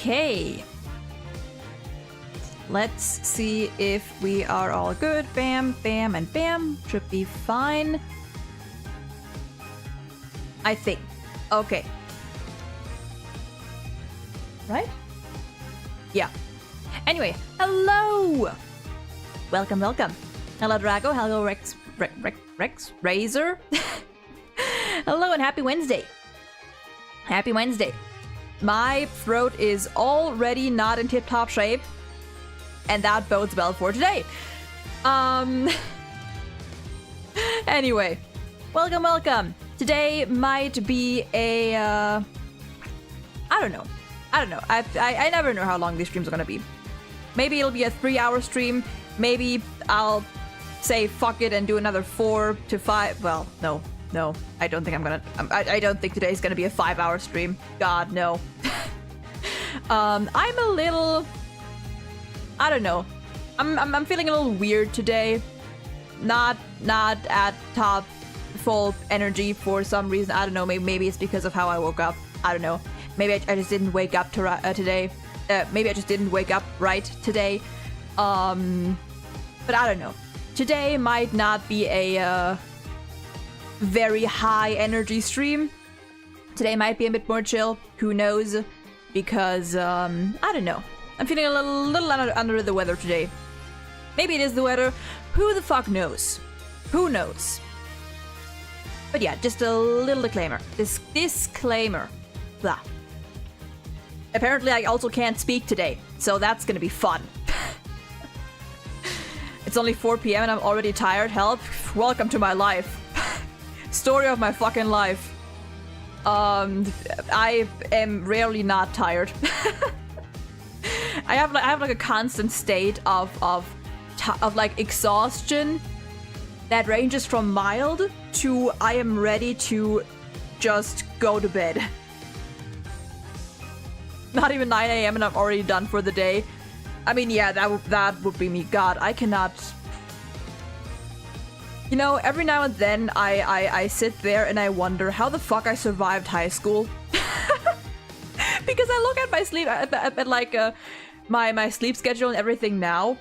Okay. Let's see if we are all good. Bam, bam, and bam. Should be fine. I think. Okay. Right? Yeah. Anyway, hello! Welcome, welcome. Hello, Drago. Hello, Rex Razor. Hello, and happy Wednesday. Happy Wednesday. My throat is already not in tip-top shape, and that bodes well for today. Anyway, welcome, welcome. Today might be a, I don't know. I never know how long these streams are gonna be. Maybe it'll be a 3-hour stream. Maybe I'll say fuck it and do another 4 to 5. Well, no, I don't think I'm gonna. I don't think today's gonna be a 5-hour stream. God, no. I'm a little. I don't know. I'm feeling a little weird today. Not at top full energy for some reason. I don't know. Maybe it's because of how I woke up. I don't know. Maybe I just didn't wake up today. Maybe I just didn't wake up right today. But I don't know. Today might not be a very high energy stream. Today might be a bit more chill. Who knows? Because I don't know. I'm feeling a little under the weather today. Maybe it is the weather. Who the fuck knows? Who knows? But yeah, just a little disclaimer. Disclaimer. Blah. Apparently I also can't speak today, so that's gonna be fun. It's only 4 p.m. and I'm already tired. Help. Welcome to my life. Story of my fucking life. I am rarely not tired. I have like a constant state of like exhaustion that ranges from mild to I am ready to just go to bed. Not even 9 a.m. and I'm already done for the day. I mean, yeah, that would be me. God, I cannot. You know, every now and then I sit there and I wonder how the fuck I survived high school. Because I look at my sleep at like my sleep schedule and everything now,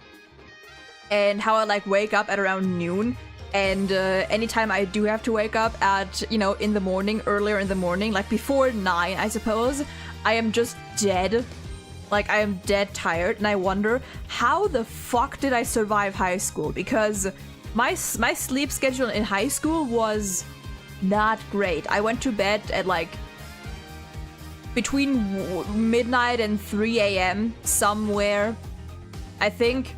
and how I like wake up at around noon, and anytime I do have to wake up at, you know, in the morning, earlier in the morning, like before 9, I suppose, I am just dead. Like, I am dead tired, and I wonder how the fuck did I survive high school? Because my sleep schedule in high school was not great. I went to bed at like between midnight and 3 a.m. somewhere, I think.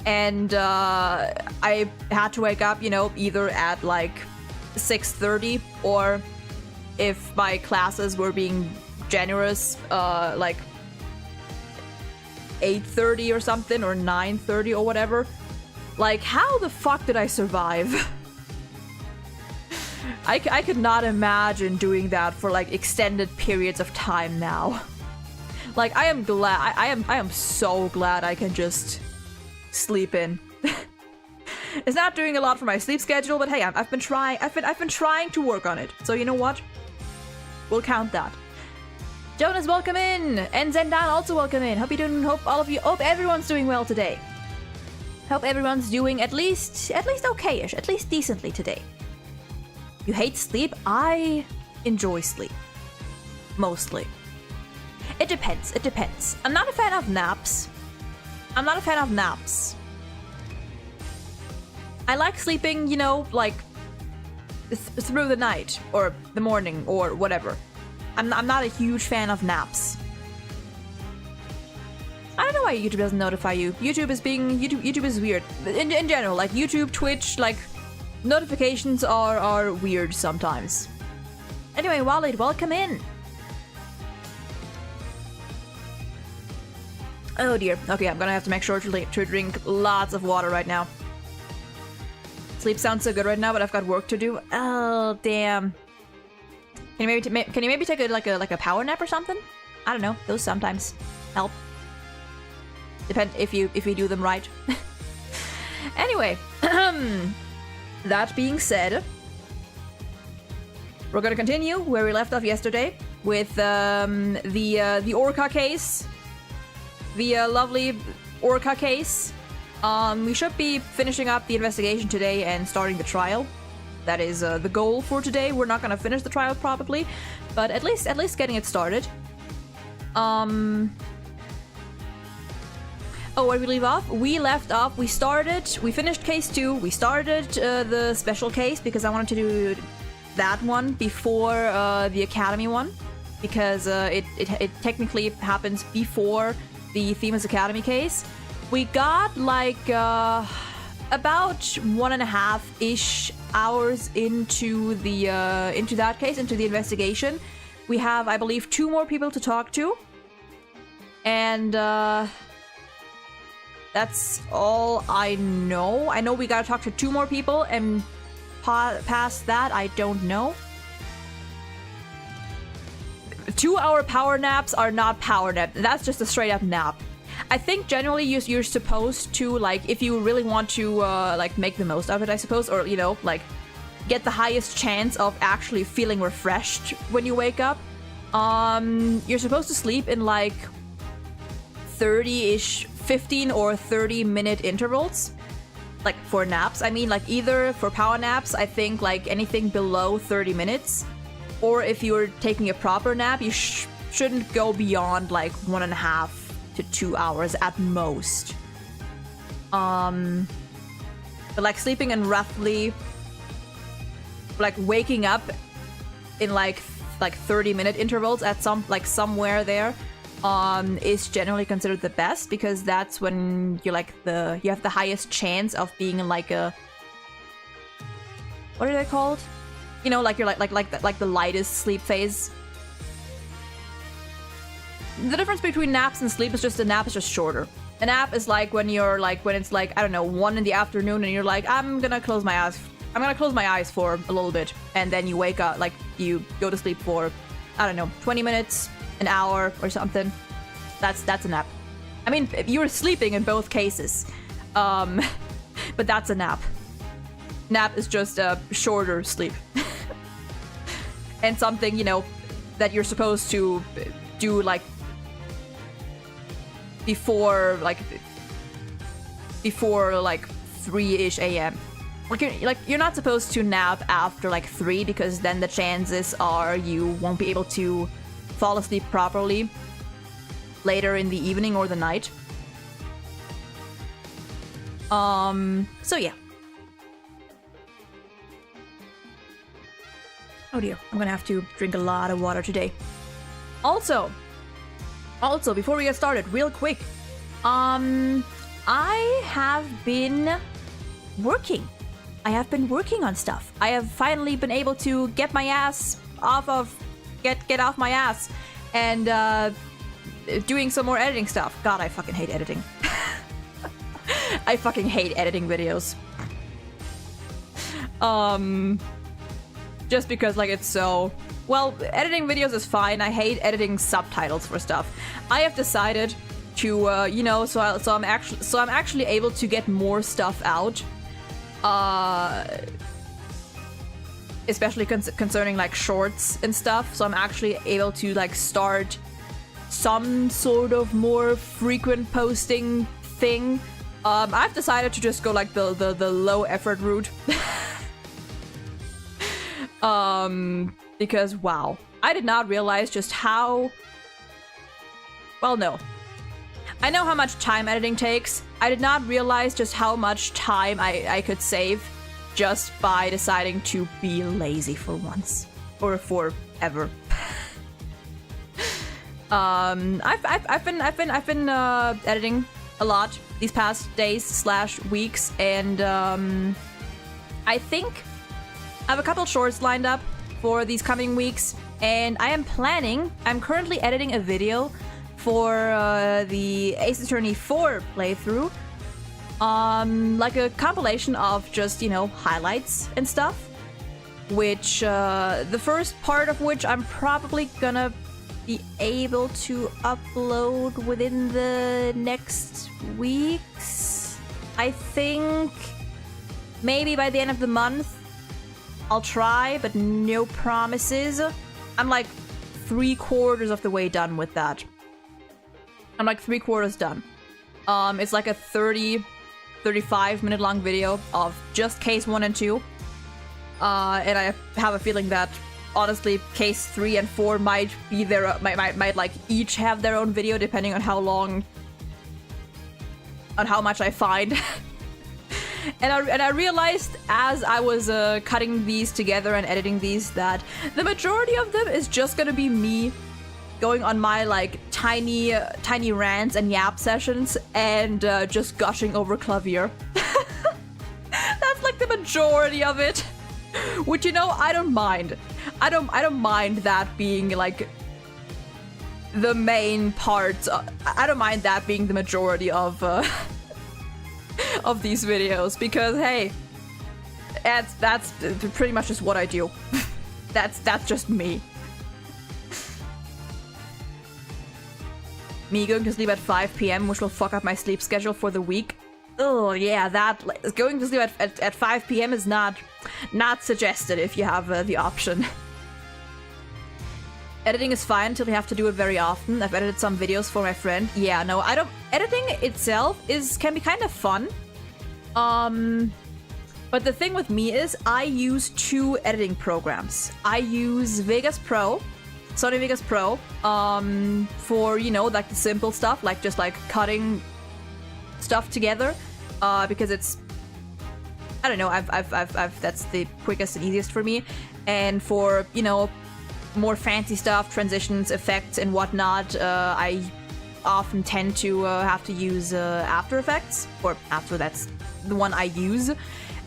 And I had to wake up, you know, either at like 6:30, or if my classes were being generous, like 8:30 or something, or 9:30 or whatever. Like, how the fuck did I survive? I could not imagine doing that for like extended periods of time now. Like, I am glad, I am so glad I can just sleep in. It's not doing a lot for my sleep schedule, but hey, I've been trying to work on it. So you know what? We'll count that. Jonas, welcome in, and Zendan also welcome in. Hope everyone's doing well today. Hope everyone's doing at least okay-ish, at least decently today. You hate sleep? I enjoy sleep. Mostly. It depends. I'm not a fan of naps. I like sleeping, you know, like through the night or the morning or whatever. I'm not a huge fan of naps. I don't know why YouTube doesn't notify you. YouTube is weird. In general, like YouTube, Twitch, like notifications are weird sometimes. Anyway, Walid, welcome in. Oh dear. Okay, I'm gonna have to make sure to drink lots of water right now. Sleep sounds so good right now, but I've got work to do. Oh damn. Can you maybe take a power nap or something? I don't know. Those sometimes help. Depend if you do them right. Anyway, that being said, we're gonna continue where we left off yesterday with the Orca case the lovely Orca case. We should be finishing up the investigation today and starting the trial. That is the goal for today. We're not gonna finish the trial probably, but at least getting it started. Oh, where did we leave off? We left off. We finished case 2. We started the special case because I wanted to do that one before the academy one, because it technically happens before the Themis Academy case. We got like about 1.5-ish hours into that case, into the investigation. We have, I believe, 2 more people to talk to, and that's all I know. I know we gotta talk to 2 more people, and past that, I don't know. 2-hour power naps are not power nap. That's just a straight up nap. I think generally you're supposed to, like, if you really want to like make the most of it, I suppose, or you know, like get the highest chance of actually feeling refreshed when you wake up, you're supposed to sleep in like 30-ish 15 or 30-minute intervals, like for naps. I mean, like either for power naps, I think like anything below 30 minutes, or if you're taking a proper nap, you shouldn't go beyond like 1.5 to 2 hours at most. But like sleeping in roughly, like waking up in like 30-minute intervals at somewhere there, is generally considered the best, because that's when you're like you have the highest chance of being in like a, what are they called? You know, like you're like the lightest sleep phase. The difference between naps and sleep is just a nap is just shorter. A nap is like when it's like, I don't know, 1 in the afternoon and you're like, I'm gonna close my eyes for a little bit, and then you wake up, like you go to sleep for, I don't know, 20 minutes, an hour or something. That's a nap. I mean, you're sleeping in both cases, but that's a nap. Nap is just a shorter sleep. And something, you know, that you're supposed to do like before 3-ish a.m. Like you're not supposed to nap after like 3, because then the chances are you won't be able to fall asleep properly later in the evening or the night. So yeah. Oh dear, I'm gonna have to drink a lot of water today. Also, before we get started, real quick, I have been working. I have been working on stuff. I have finally been able to get my ass off my ass and doing some more editing stuff. God, I fucking hate editing. I fucking hate editing videos. Just because like it's so, well, editing videos is fine. I hate editing subtitles for stuff. I have decided to you know, so I'm actually able to get more stuff out, especially concerning like shorts and stuff. So I'm actually able to like start some sort of more frequent posting thing. I've decided to just go like the low effort route. Because wow, I did not realize just how, well, no, I know how much time editing takes. I did not realize just how much time I could save just by deciding to be lazy for once, or forever. I've been editing a lot these past days / weeks, and I think I have a couple shorts lined up for these coming weeks, and I'm currently editing a video for the Ace Attorney 4 playthrough, like a compilation of just, you know, highlights and stuff, which the first part of which I'm probably gonna be able to upload within the next weeks. I think maybe by the end of the month. I'll try, but no promises. I'm like 3/4 of the way done with that. I'm like 3/4 done. It's like a 35 minute long video of just case 1 and 2. And I have a feeling that honestly case 3 and 4 might be their might like each have their own video depending on how much I find. And I realized as I was cutting these together and editing these that the majority of them is just gonna be me going on my like tiny rants and yap sessions and just gushing over Clavier. That's like the majority of it, which, you know, I don't mind. I don't mind that being like the main part. I don't mind that being the majority of of these videos, because hey, that's pretty much just what I do. That's just me. Me going to sleep at 5 p.m, which will fuck up my sleep schedule for the week. Oh yeah, that going to sleep at 5 p.m. is not suggested if you have the option. Editing is fine until you have to do it very often. I've edited some videos for my friend. Yeah, no, I don't. Editing itself can be kind of fun. But the thing with me is I use 2 editing programs. I use Vegas Pro, Sony Vegas Pro, for, you know, like the simple stuff, like just like cutting stuff together, because it's, I don't know, I've that's the quickest and easiest for me. And for, you know, more fancy stuff, transitions, effects, and whatnot, I often tend to have to use After Effects, or After, that's the one I use.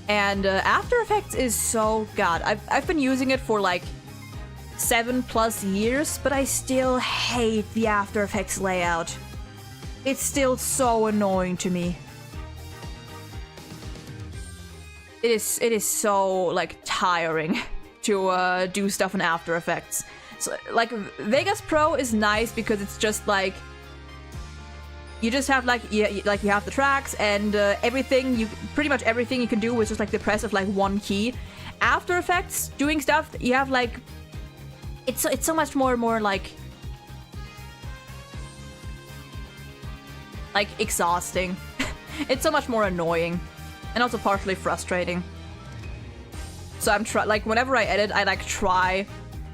And After Effects is so god. I've been using it for like 7+ years, but I still hate the After Effects layout. It's still so annoying to me. It is so like tiring to do stuff in After Effects. So like Vegas Pro is nice because it's just like you just have like you have the tracks and pretty much everything you can do with just like the press of like one key. After Effects, doing stuff, you have like it's so much more like exhausting. It's so much more annoying and also partially frustrating. So I'm like whenever I edit, I like try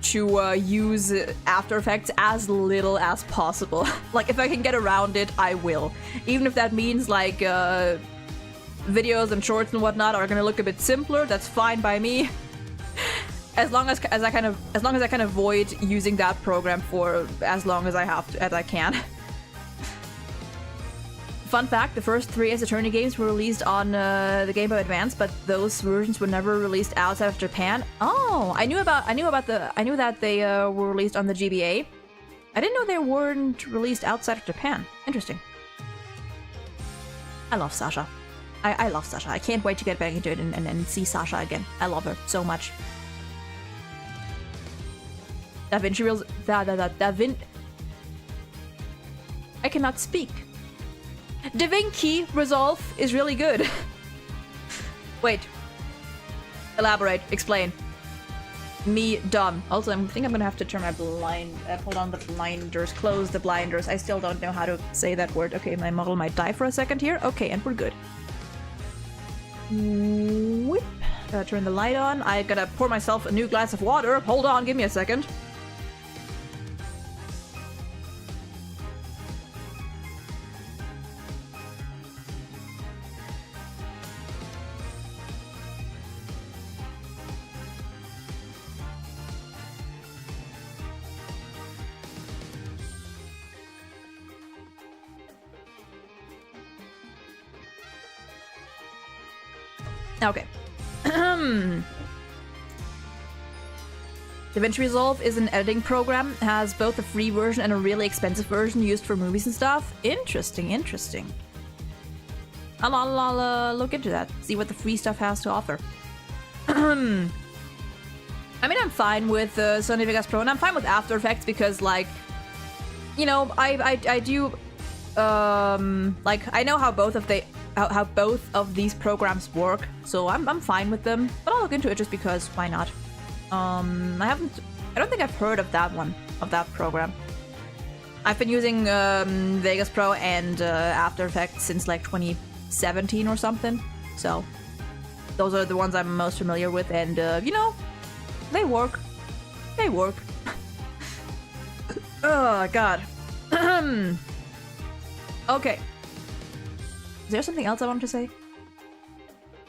to use After Effects as little as possible. Like if I can get around it, I will. Even if that means like videos and shorts and whatnot are gonna look a bit simpler, that's fine by me. As long as I can avoid using that program for as long as I can. Fun fact, the first 3 Ace Attorney games were released on the Game Boy Advance, but those versions were never released outside of Japan. Oh, I knew that they were released on the GBA. I didn't know they weren't released outside of Japan. Interesting. I love Sasha. I love Sasha. I can't wait to get back into it and see Sasha again. I love her so much. DaVinci Reels. I cannot speak. DaVinci Resolve is really good. Wait. Elaborate. Explain. Me dumb. Also, I think I'm gonna have to turn my hold on, the blinders. Close the blinders. I still don't know how to say that word. Okay, my model might die for a second here. Okay, and we're good. Whip. Gotta turn the light on. I gotta pour myself a new glass of water. Hold on, give me a second. Okay. DaVinci Resolve is an editing program. It has both a free version and a really expensive version used for movies and stuff. Interesting, interesting. I'll look into that. See what the free stuff has to offer. I mean, I'm fine with Sony Vegas Pro, and I'm fine with After Effects because, like, you know, I do, like, I know how both of these programs work, so I'm fine with them. But I'll look into it just because, why not? I don't think I've heard of that program. I've been using Vegas Pro and After Effects since like 2017 or something. So those are the ones I'm most familiar with, and you know, they work. They work. Oh god. Okay. Is there something else I wanted to say?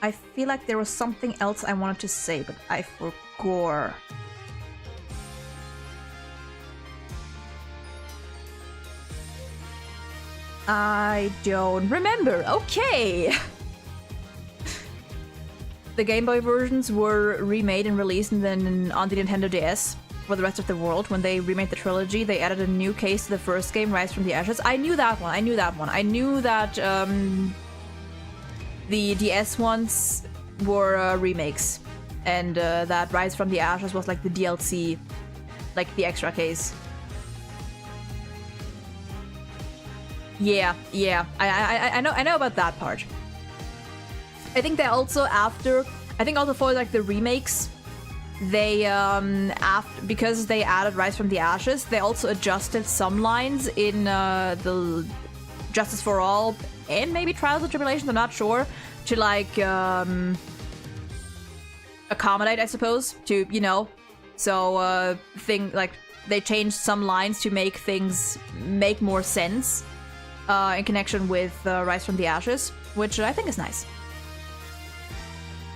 I feel like there was something else I wanted to say, but I forgot. I don't remember. Okay. The Game Boy versions were remade and released and then on the Nintendo DS for the rest of the world. When they remade the trilogy, they added a new case to the first game, Rise from the Ashes. I knew that one. I knew that the DS ones were remakes, and that Rise from the Ashes was like the DLC, like the extra case. Yeah, I know about that part. I think they also for like the remakes, they because they added Rise from the Ashes, they also adjusted some lines in the Justice for All and maybe Trials and Tribulations, I'm not sure, to like accommodate, I suppose, to, you know, so like they changed some lines to make things make more sense in connection with Rise from the Ashes, which I think is nice.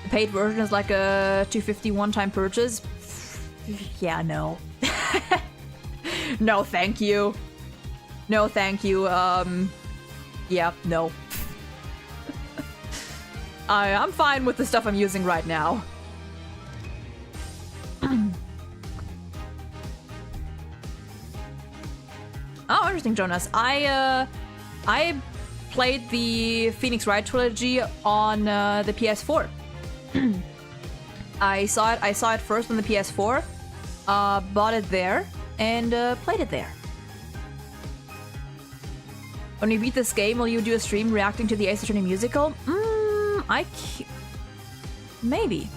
The paid version is like a $250 one-time purchase. Yeah, no. No, thank you. No, thank you. Yeah, no. I'm fine with the stuff I'm using right now. Oh, interesting, Jonas. I played the Phoenix Wright trilogy on the PS4. I saw it first on the PS4, bought it there, and played it there. When you beat this game, will you do a stream reacting to the Ace Attorney musical? Maybe.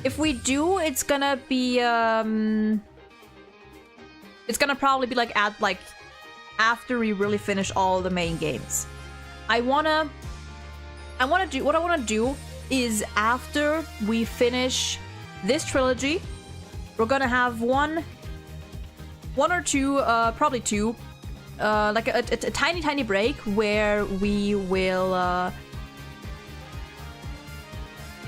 If we do, it's gonna be it's gonna probably be like after we really finish all the main games. What I want to do is after we finish this trilogy, we're gonna have one or two, probably two, like a tiny break where we will,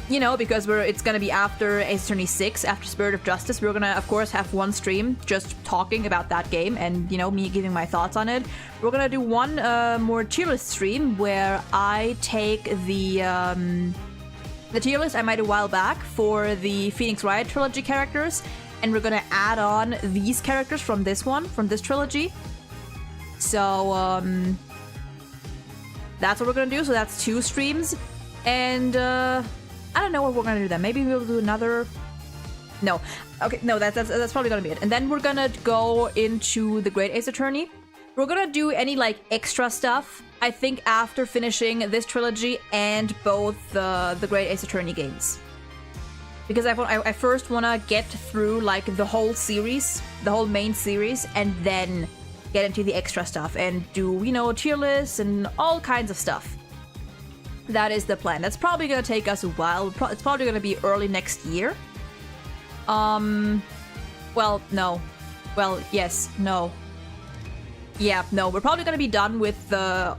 you know, because it's gonna be after Ace Attorney 6, after Spirit of Justice. We're gonna, of course, have one stream just talking about that game and, you know, me giving my thoughts on it. We're gonna do one more tier list stream where I take the tier list I made a while back for the Phoenix Wright trilogy characters, and we're gonna add on these characters from this trilogy. So, that's what we're gonna do. So that's 2 streams, and I don't know what we're gonna do then. Maybe we'll do another. No, okay, no, that's probably gonna be it. And then we're gonna go into the Great Ace Attorney. We're gonna do any like extra stuff, I think, after finishing this trilogy and both the Great Ace Attorney games, because I first wanna get through like the whole series, the whole main series, and then get into the extra stuff and do, you know, tier lists and all kinds of stuff. That is the plan. That's probably gonna take us a while. It's probably gonna be early next year. Well, no. Well, yes, no. Yeah, no. We're probably gonna be done with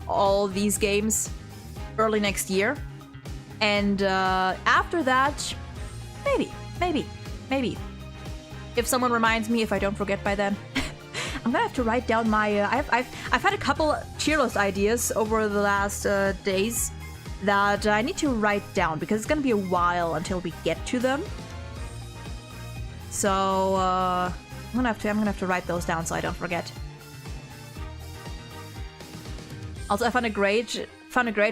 all these games early next year. And after that, maybe. If someone reminds me, if I don't forget by then. I'm gonna have to write down my... I've had a couple tier list ideas over the last days that I need to write down, because it's gonna be a while until we get to them. So I'm gonna have to write those down so I don't forget. Also, I found a great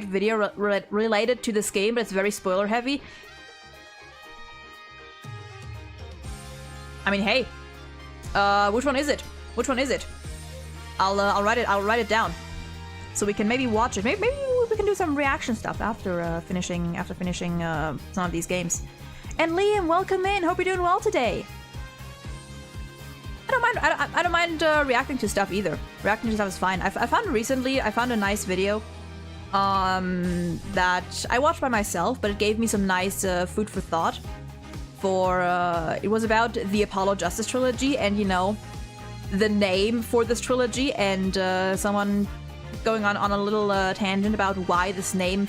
video related to this game, but it's very spoiler heavy. I mean, hey, which one is it? I'll write it down so we can maybe watch it. Maybe we can do some reaction stuff after finishing some of these games. And Liam, welcome in. Hope you're doing well today. I don't mind. I don't mind reacting to stuff either. Reacting to stuff is fine. I found recently. I found a nice video that I watched by myself, but it gave me some nice food for thought. It was about the Apollo Justice trilogy, and you know, the name for this trilogy, and someone going on a little tangent about why this name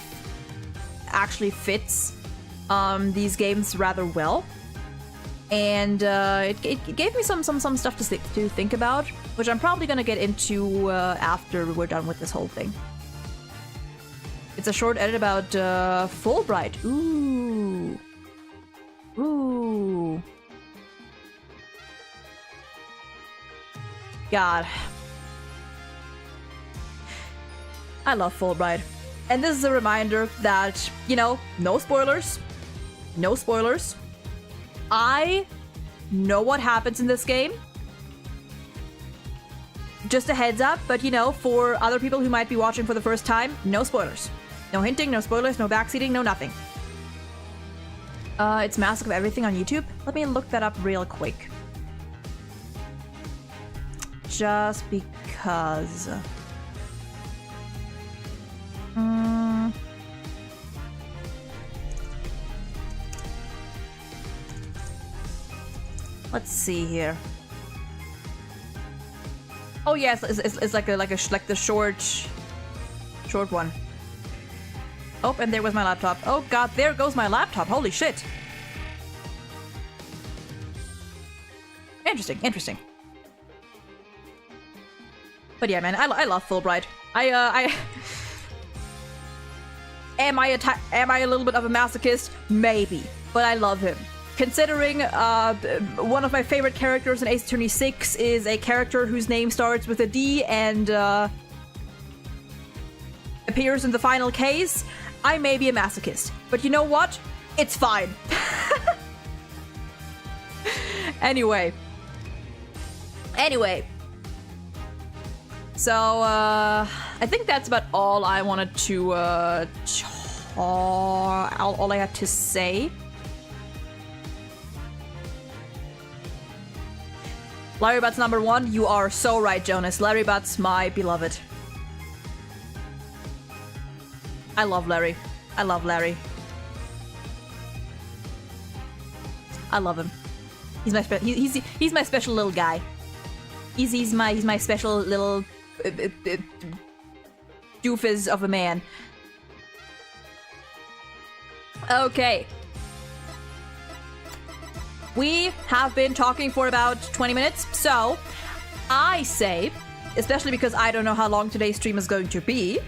actually fits these games rather well. And it gave me some stuff to think about, which I'm probably gonna get into after we're done with this whole thing. It's a short edit about Fulbright. Ooh. Ooh. God. I love Fulbright. And this is a reminder that, you know, no spoilers. No spoilers. I know what happens in this game. Just a heads up, but you know, for other people who might be watching for the first time, no spoilers. No hinting, no spoilers, no backseating, no nothing. It's Mask of Everything on YouTube. Let me look that up real quick. Just because. Let's see here. Oh yes, it's like the short one. Oh, and there was my laptop. Oh god, there goes my laptop. Holy shit. Interesting. But yeah, man, I love Fulbright. Am I a little bit of a masochist? Maybe, but I love him. Considering one of my favorite characters in Ace Attorney 6 is a character whose name starts with a D and appears in the final case, I may be a masochist. But you know what? It's fine. Anyway. So, I think that's about all I wanted to, all I had to say. Larry Butts #1, you are so right, Jonas. Larry Butts, my beloved. I love Larry. I love Larry. I love him. He's my he's my special little guy. He's my special little doofus of a man. Okay. We have been talking for about 20 minutes, so I say, especially because I don't know how long today's stream is going to be,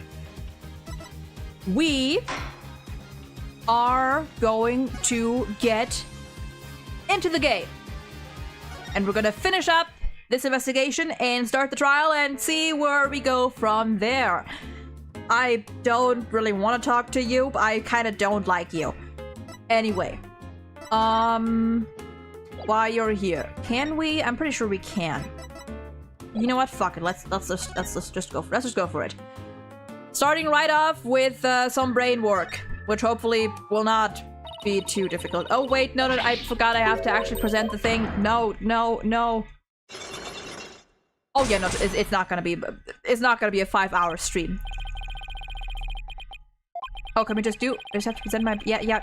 we are going to get into the game. And we're gonna finish up this investigation and start the trial and see where we go from there. I don't really want to talk to you, but I kind of don't like you. Anyway, while you're here, can we? I'm pretty sure we can. You know what? Fuck it. Let's just go for it. Starting right off with some brain work, which hopefully will not be too difficult. Oh wait, no, I forgot. I have to actually present the thing. No. Oh yeah, no, it's not gonna be. It's not gonna be a 5-hour stream. Oh, can we just have to present my... Yeah.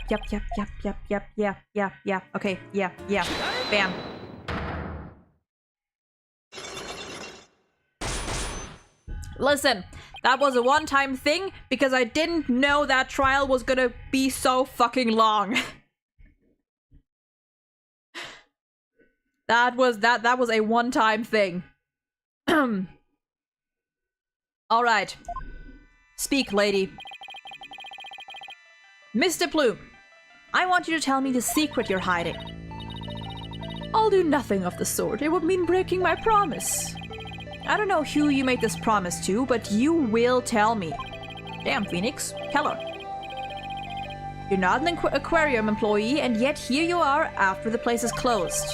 Okay, yeah. Bam. Listen, that was a one-time thing because I didn't know that trial was gonna be so fucking long. That was a one-time thing. Alright. Speak, lady. Mr. Plume, I want you to tell me the secret you're hiding. I'll do nothing of the sort. It would mean breaking my promise. I don't know who you made this promise to, but you will tell me. Damn, Phoenix. Tell her. You're not an aquarium employee, and yet here you are after the place is closed.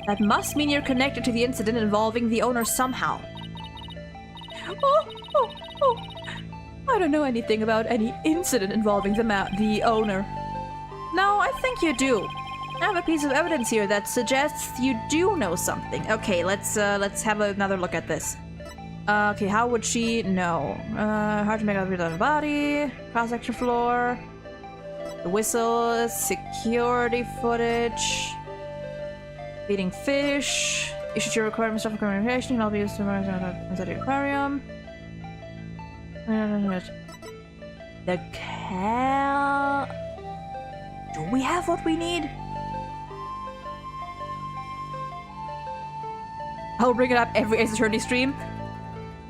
That must mean you're connected to the incident involving the owner somehow. Oh. I don't know anything about any incident involving the owner. No, I think you do. I have a piece of evidence here that suggests you do know something. Okay, let's have another look at this. Okay, how would she know? Hard to make out the body, cross-section floor, the whistle, security footage, feeding fish, issue your requirements of communication, I'll be used to inside the aquarium. The cal... Do we have what we need? I'll bring it up every Ace Attorney stream.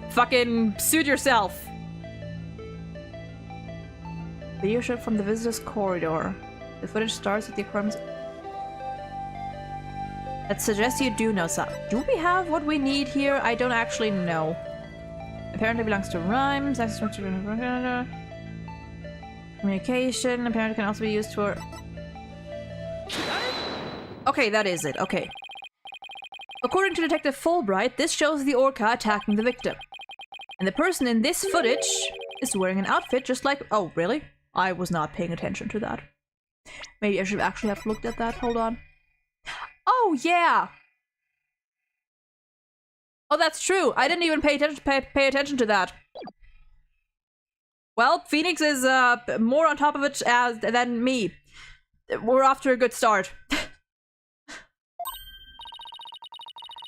Fucking suit yourself. Video shot from the visitor's corridor. The footage starts at the aquarium's... That suggests you do know something. Do we have what we need here? I don't actually know. Apparently belongs to rhymes. Access to communication. Apparently can also be used for... Okay, that is it. Okay. According to Detective Fulbright, this shows the orca attacking the victim. And the person in this footage is wearing an outfit just like... Oh, really? I was not paying attention to that. Maybe I should actually have looked at that. Hold on. Oh, yeah! Oh, that's true. I didn't even pay attention to that. Well, Phoenix is more on top of it than me. We're off to a good start.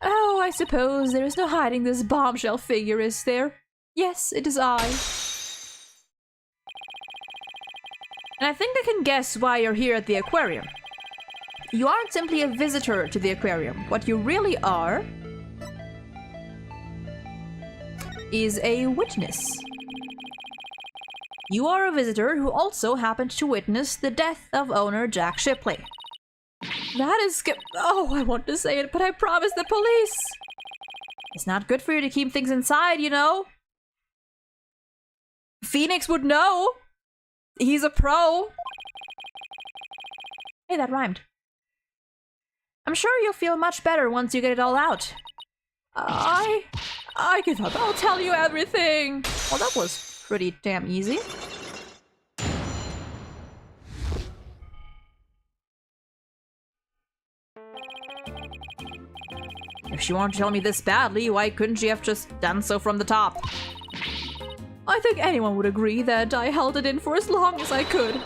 Oh, I suppose there is no hiding this bombshell figure, is there? Yes, it is I. And I think I can guess why you're here at the aquarium. You aren't simply a visitor to the aquarium. What you really are is a witness. You are a visitor who also happened to witness the death of owner Jack Shipley. That is oh, I want to say it, but I promised the police. It's not good for you to keep things inside, you know. Phoenix would know. He's a pro. Hey, that rhymed. I'm sure you'll feel much better once you get it all out. I give up. I'll tell you everything. Well, that was pretty damn easy. If she wanted to tell me this badly, why couldn't she have just done so from the top? I think anyone would agree that I held it in for as long as I could.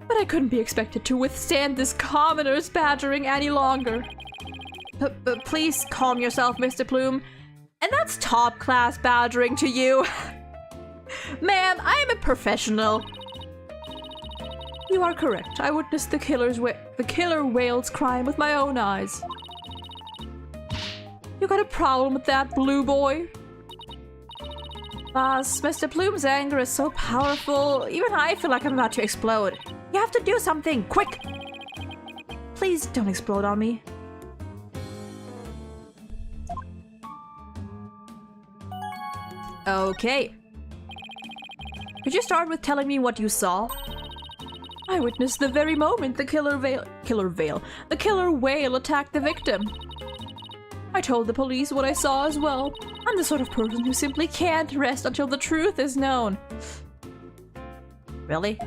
But I couldn't be expected to withstand this commoner's badgering any longer. But please calm yourself, Mr. Plume. And that's top-class badgering to you. Ma'am, I am a professional. You are correct. I witnessed the killer whale's crime with my own eyes. You got a problem with that, Blue Boy? Boss, Mr. Plume's anger is so powerful, even I feel like I'm about to explode. You have to do something, quick! Please don't explode on me. Okay. Could you start with telling me what you saw? I witnessed the very moment the killer whale attacked the victim. I told the police what I saw as well. I'm the sort of person who simply can't rest until the truth is known. Really?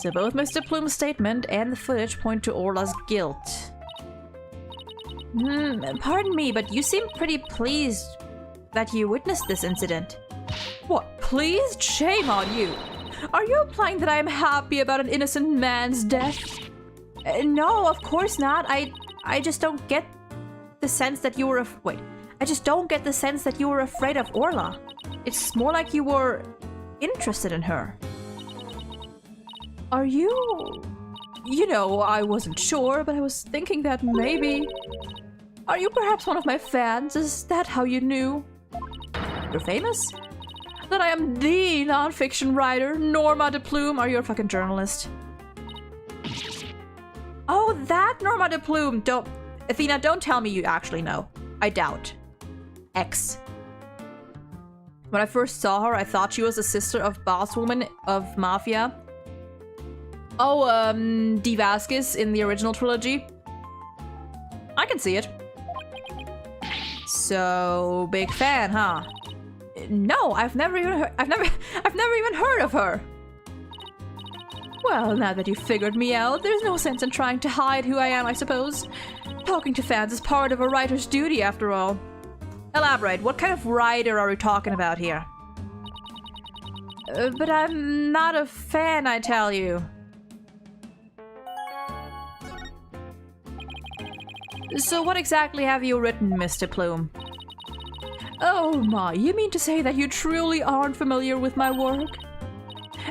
So both Mr. Plume's statement and the footage point to Orla's guilt. Pardon me, but you seem pretty pleased that you witnessed this incident. What, pleased? Shame on you! Are you implying that I am happy about an innocent man's death? No, of course not. I just don't get the sense that you were I just don't get the sense that you were afraid of Orla. It's more like you were interested in her. Are you... You know, I wasn't sure, but I was thinking that maybe... Are you perhaps one of my fans? Is that how you knew? You're famous? That I am the non-fiction writer, Norma de Plume. Are you a fucking journalist? Oh, that Norma de Plume! Athena, don't tell me you actually know. I doubt. X. When I first saw her, I thought she was a sister of Bosswoman of Mafia. Oh, Dee Vasquez in the original trilogy. I can see it. So, big fan, huh? No, I've never even heard of her. Well, now that you've figured me out, there's no sense in trying to hide who I am, I suppose. Talking to fans is part of a writer's duty, after all. Elaborate, what kind of writer are we talking about here? But I'm not a fan, I tell you. So what exactly have you written, Mr. Plume? Oh my, you mean to say that you truly aren't familiar with my work?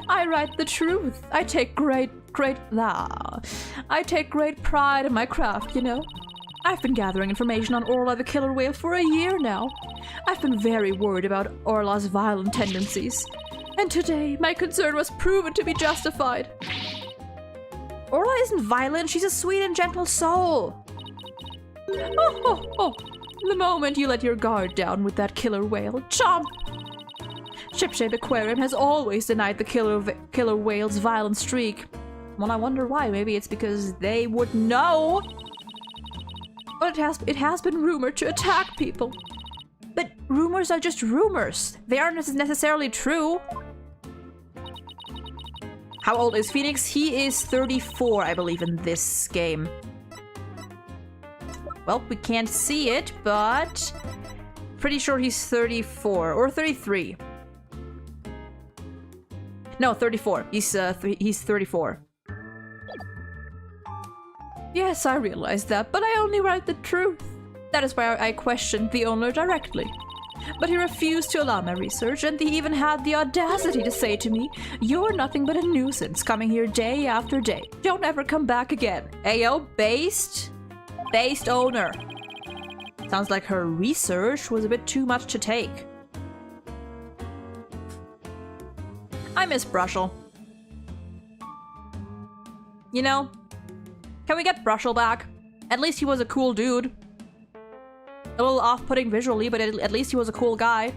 I write the truth. I take great pride in my craft, you know. I've been gathering information on Orla the killer whale for a year now. I've been very worried about Orla's violent tendencies. And today, my concern was proven to be justified. Orla isn't violent, she's a sweet and gentle soul. Oh. The moment you let your guard down with that killer whale, chomp! Shipshape Aquarium has always denied the killer whale's violent streak. Well, I wonder why. Maybe it's because they would know. But it has been rumored to attack people. But rumors are just rumors. They aren't necessarily true. How old is Phoenix? He is 34, I believe, in this game. Well, we can't see it, but pretty sure he's 34 or 33. No, 34. He's 34. Yes, I realize that, but I only write the truth. That is why I questioned the owner directly. But he refused to allow my research, and he even had the audacity to say to me, "You're nothing but a nuisance, coming here day after day. Don't ever come back again." Ayo, based owner. Sounds like her research was a bit too much to take. I miss Brushel. You know, can we get Brushel back? At least he was a cool dude. A little off-putting visually, but at least he was a cool guy.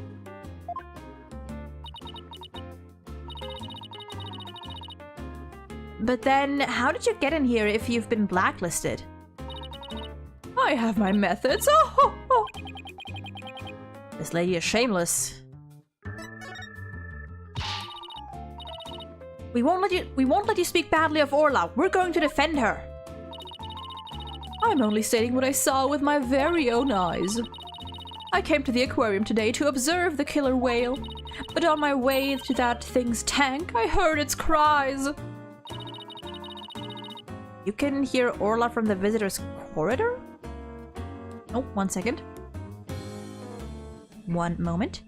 But then, how did you get in here if you've been blacklisted? I have my methods. Oh. This lady is shameless. We won't let you speak badly of Orla. We're going to defend her. I'm only stating what I saw with my very own eyes. I came to the aquarium today to observe the killer whale, but on my way to that thing's tank, I heard its cries. You can hear Orla from the visitor's corridor? Oh, 1 second. One moment.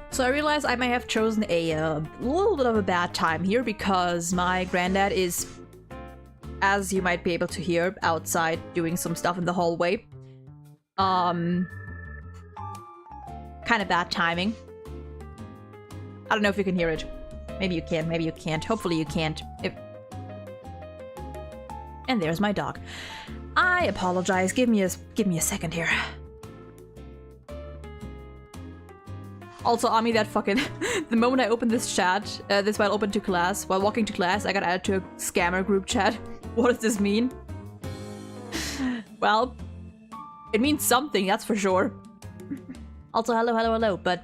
So I realized I may have chosen a little bit of a bad time here because my granddad is, as you might be able to hear, outside doing some stuff in the hallway. Kind of bad timing. I don't know if you can hear it. Maybe you can, maybe you can't. Hopefully you can't. And there's my dog. I apologize. Give me a second here. Also, Ami, that fucking... the moment I opened this chat, this while open to class, while walking to class, I got added to a scammer group chat. What does this mean? Well, it means something, that's for sure. Also, hello, but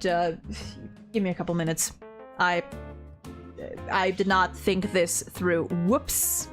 give me a couple minutes. I did not think this through. Whoops.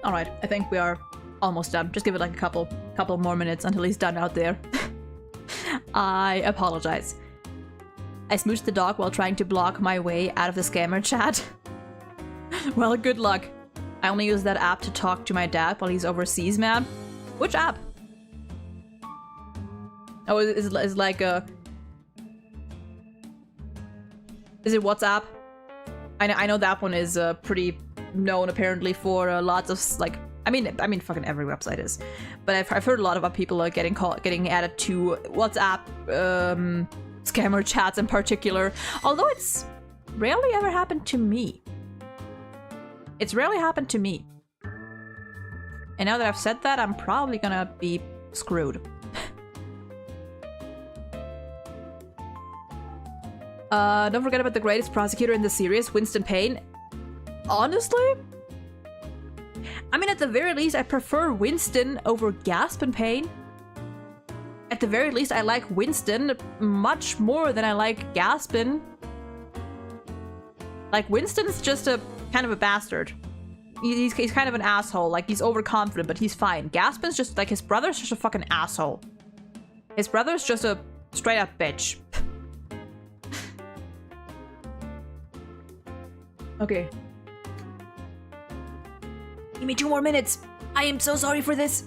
Alright, I think we are almost done. Just give it like a couple more minutes until he's done out there. I apologize. I smooched the dog while trying to block my way out of the scammer chat. Well, good luck. I only use that app to talk to my dad while he's overseas, man. Which app? Oh, is like a... Is it WhatsApp? I know that one is pretty known apparently for lots of like... I mean, fucking every website is. But I've heard a lot about people getting added to WhatsApp scammer chats in particular. Although it's rarely ever happened to me. It's rarely happened to me. And now that I've said that, I'm probably gonna be screwed. Don't forget about the greatest prosecutor in the series, Winston Payne. Honestly? I mean, at the very least, I prefer Winston over Gasp and Payne. At the very least, I like Winston much more than I like Gaspin. Like, Winston's just a kind of a bastard. He's kind of an asshole. Like, he's overconfident, but he's fine. Gaspin's just, like, his brother's just a fucking asshole. His brother's just a straight-up bitch. Okay. Give me 2 more minutes. I am so sorry for this.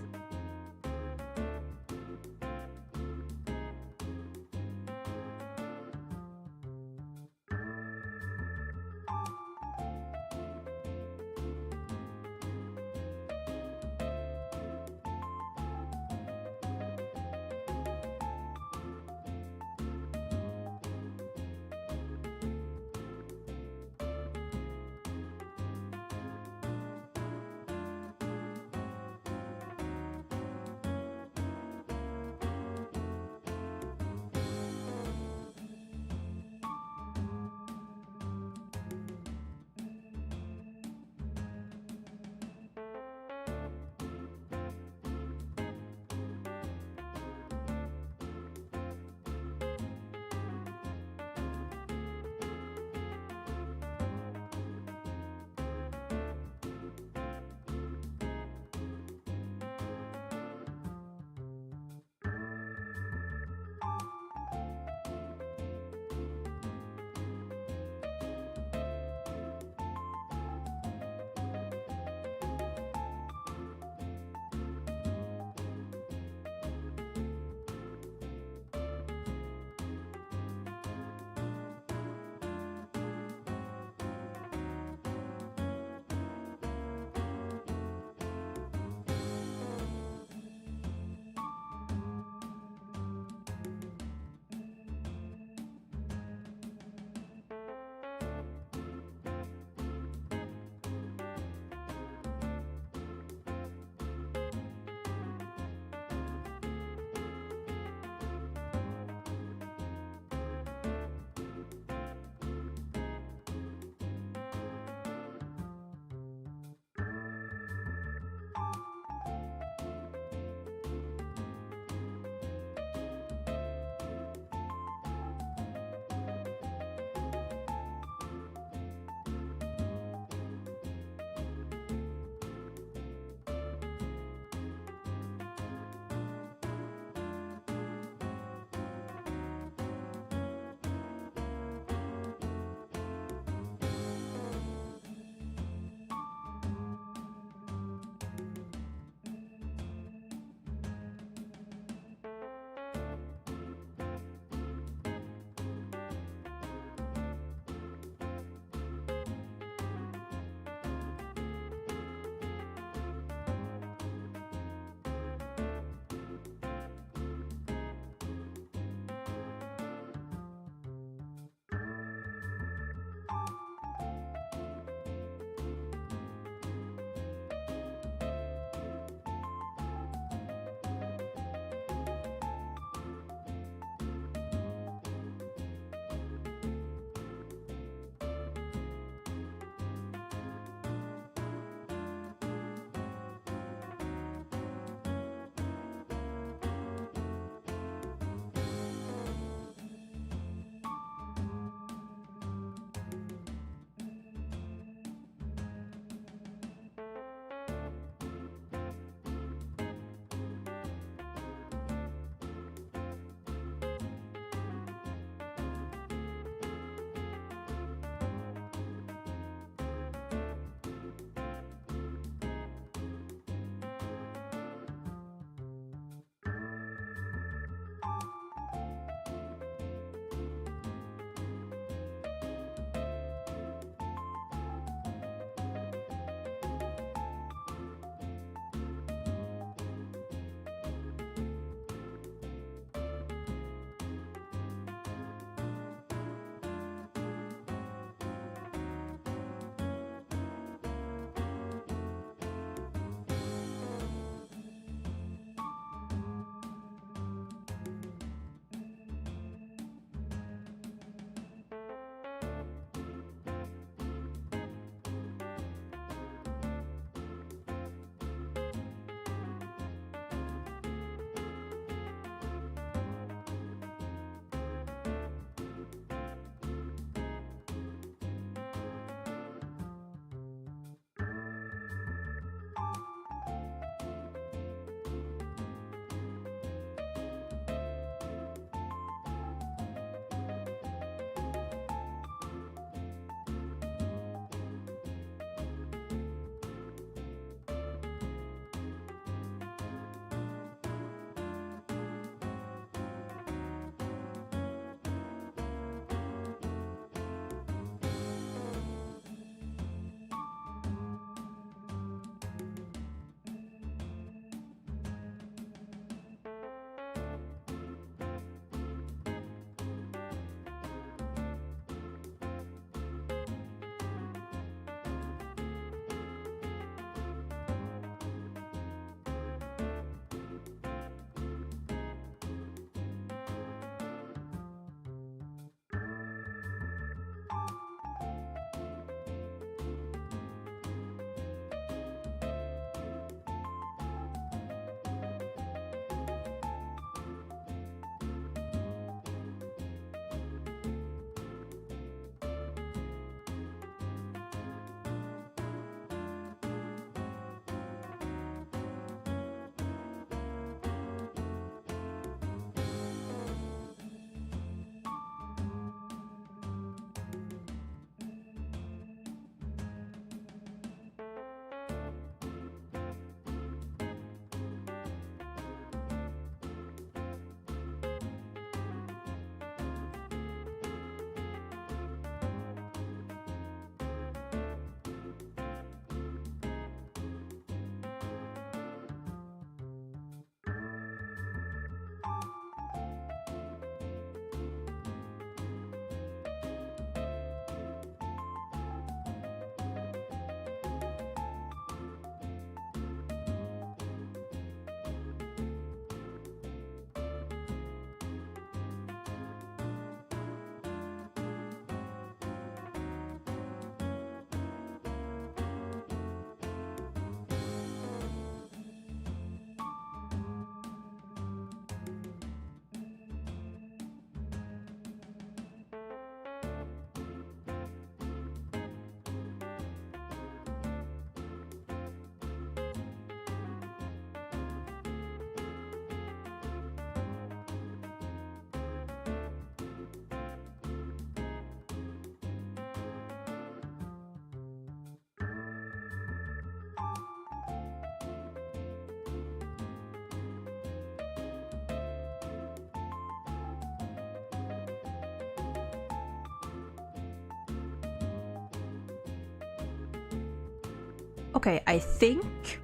Okay, I think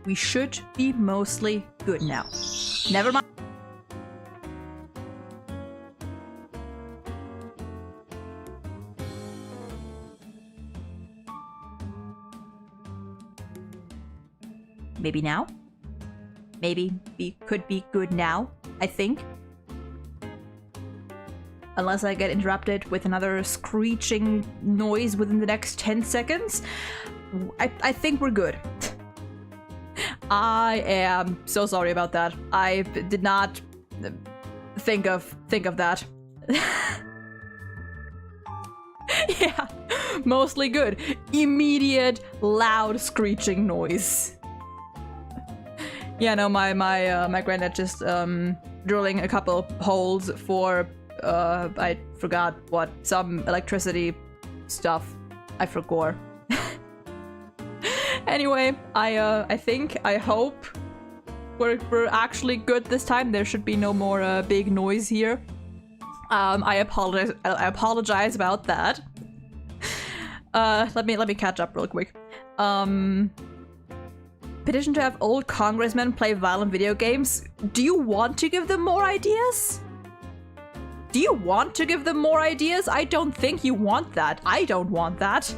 we should be mostly good now. Never mind. Maybe now? Maybe we could be good now, I think. Unless I get interrupted with another screeching noise within the next 10 seconds. I think we're good. I am so sorry about that. I did not think of that. Yeah, mostly good. Immediate, loud screeching noise. Yeah, no, my granddad just drilling a couple holes for I forgot what, some electricity stuff. I forgot. Anyway, I hope we're actually good this time. There should be no more big noise here. I apologize about that. Let me catch up real quick. Petition to have old congressmen play violent video games. Do you want to give them more ideas? Do you want to give them more ideas? I don't think you want that. I don't want that.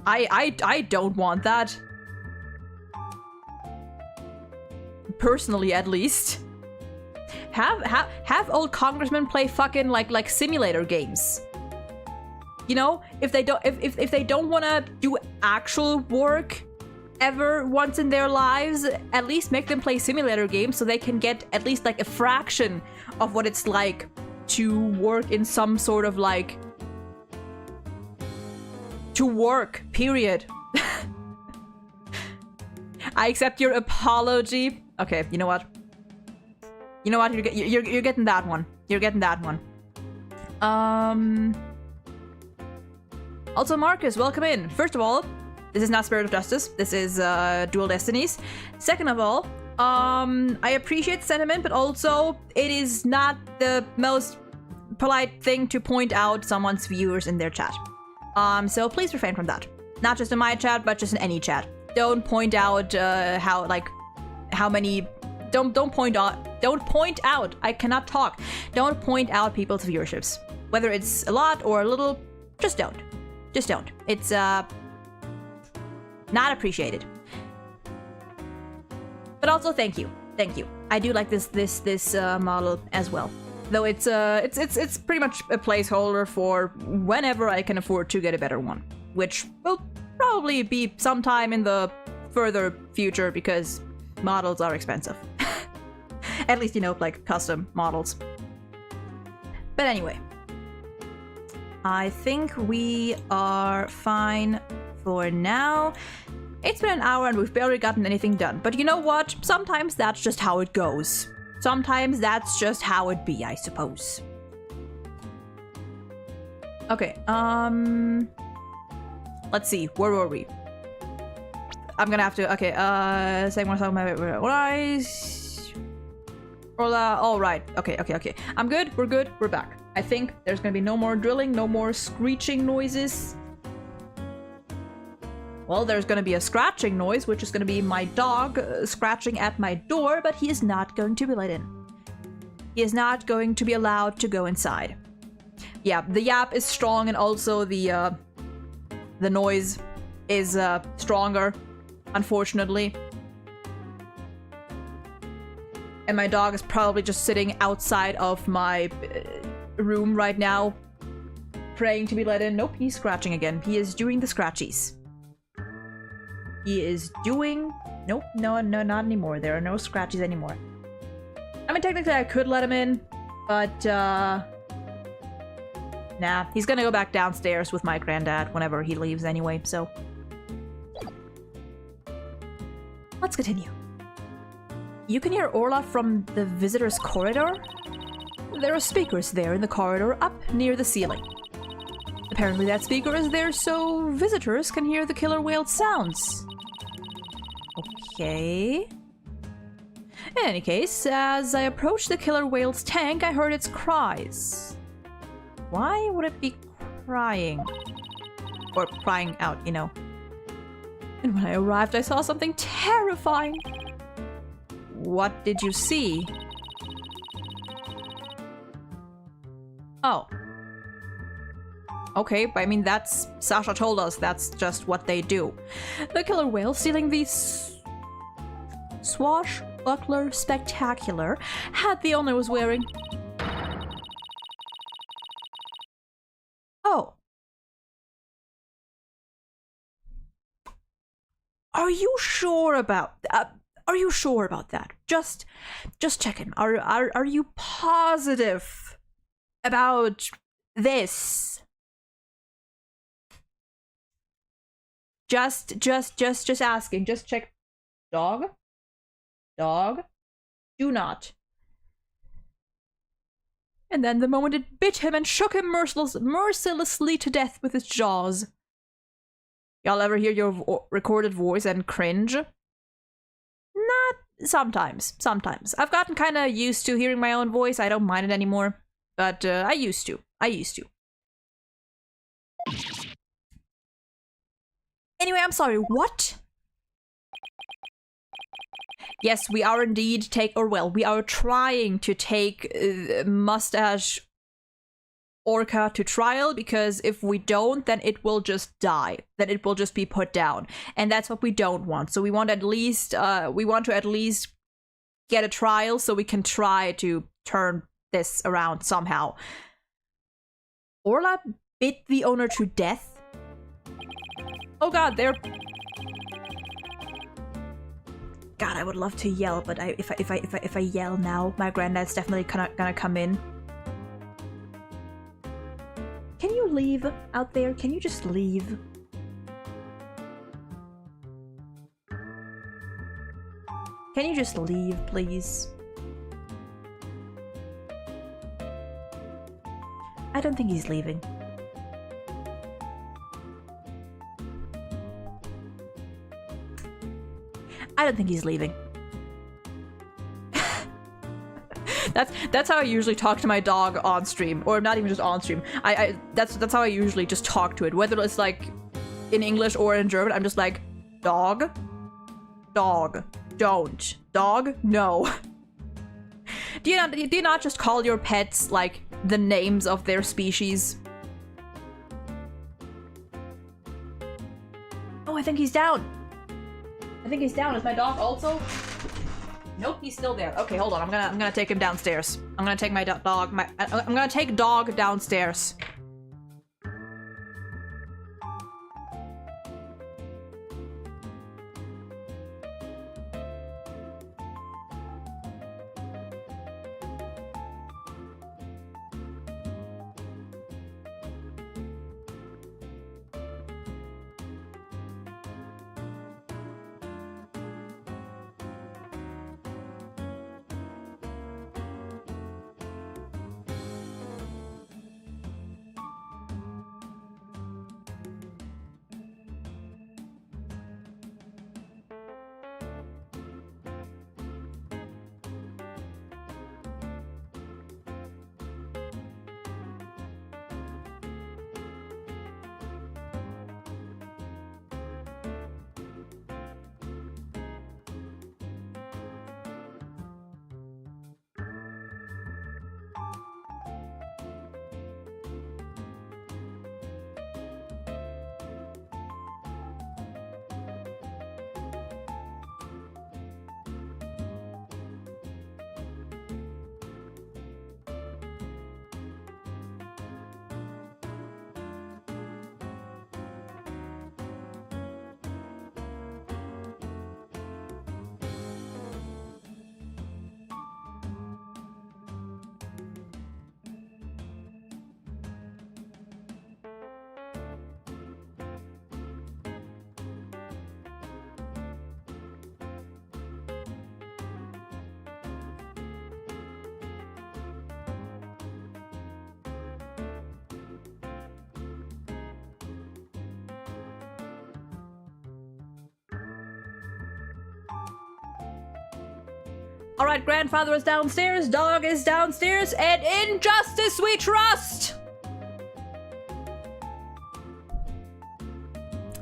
I don't want that. Personally, at least. Have old congressmen play fucking like simulator games. You know, if they don't want to do actual work ever once in their lives, at least make them play simulator games so they can get at least like a fraction of what it's like to work in some sort of like to work, period. I accept your apology. Okay, you know what? You know what? You're getting that one. You're getting that one. Also, Marcus, welcome in. First of all, this is not Spirit of Justice. This is Dual Destinies. Second of all, I appreciate the sentiment, but also it is not the most polite thing to point out someone's viewers in their chat. So please refrain from that. Not just in my chat, but just in any chat. Don't point out how many. Don't point out. I cannot talk. Don't point out people's viewerships. Whether it's a lot or a little, just don't. Just don't. It's not appreciated. But also, thank you. Thank you. I do like this model as well. Though it's pretty much a placeholder for whenever I can afford to get a better one, which will probably be sometime in the further future because models are expensive. At least, you know, like custom models. But anyway, I think we are fine for now. It's been an hour and we've barely gotten anything done. But you know what? Sometimes that's just how it goes. Sometimes that's just how it be, I suppose. Okay, let's see, where were we? I'm gonna have to, okay, saying one song, all right, okay. I'm good, we're back. I think there's gonna be no more drilling, no more screeching noises. Well, there's gonna be a scratching noise, which is gonna be my dog scratching at my door, but he is not going to be let in. He is not going to be allowed to go inside. Yeah, the yap is strong, and also the noise is stronger, unfortunately. And my dog is probably just sitting outside of my room right now, praying to be let in. Nope, he's scratching again. He is doing the scratchies. He is doing... Nope, no, not anymore. There are no scratches anymore. I mean, technically I could let him in, but, nah, he's gonna go back downstairs with my granddad whenever he leaves anyway, so... Let's continue. You can hear Orla from the visitor's corridor? There are speakers there in the corridor up near the ceiling. Apparently that speaker is there so visitors can hear the killer whale's sounds. Okay. In any case, as I approached the killer whale's tank, I heard its cries. Why would it be crying? Or crying out, you know. And when I arrived, I saw something terrifying. What did you see? Oh. Okay, but I mean, that's... Sasha told us that's just what they do. The killer whale stealing the swashbuckler spectacular hat the owner was wearing. Oh. Are you sure about that? Are you sure about that? Just checking. Are you positive about this? Just asking. Just check. Dog? Do not. And then the moment it bit him and shook him mercilessly to death with its jaws. Y'all ever hear your recorded voice and cringe? Not sometimes. I've gotten kind of used to hearing my own voice. I don't mind it anymore. But I used to. Anyway, I'm sorry, what? Yes, we are indeed we are trying to take Mustache Orca to trial, because if we don't, then it will just die. Then it will just be put down. And that's what we don't want. So we want to at least get a trial so we can try to turn this around somehow. Orla bit the owner to death. Oh god, they're... God, I would love to yell, but if I yell now, my granddad's definitely gonna come in. Can you leave out there? Can you just leave? Can you just leave, please? I don't think he's leaving. I don't think he's leaving. That's how I usually talk to my dog on stream, or not even just on stream. That's how I usually just talk to it, whether it's like in English or in German. I'm just like, dog, don't, dog, no. Do you not just call your pets like the names of their species? Oh, I think he's down. Is my dog also? Nope, he's still there. Okay, hold on. I'm gonna take him downstairs. I'm gonna take my dog. I'm gonna take dog downstairs. Alright, grandfather is downstairs, dog is downstairs, and in justice we trust!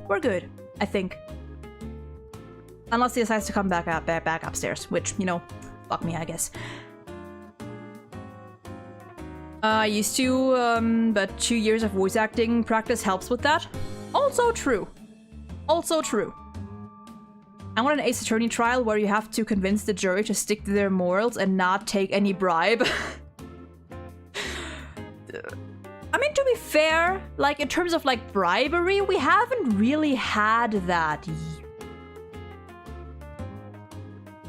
we're good, I think. Unless he decides to come back upstairs, which, you know, fuck me, I guess. I used to, but 2 years of voice acting practice helps with that. Also true. Also true. I want an Ace Attorney trial where you have to convince the jury to stick to their morals and not take any bribe. I mean, to be fair, like, in terms of, like, bribery, we haven't really had that.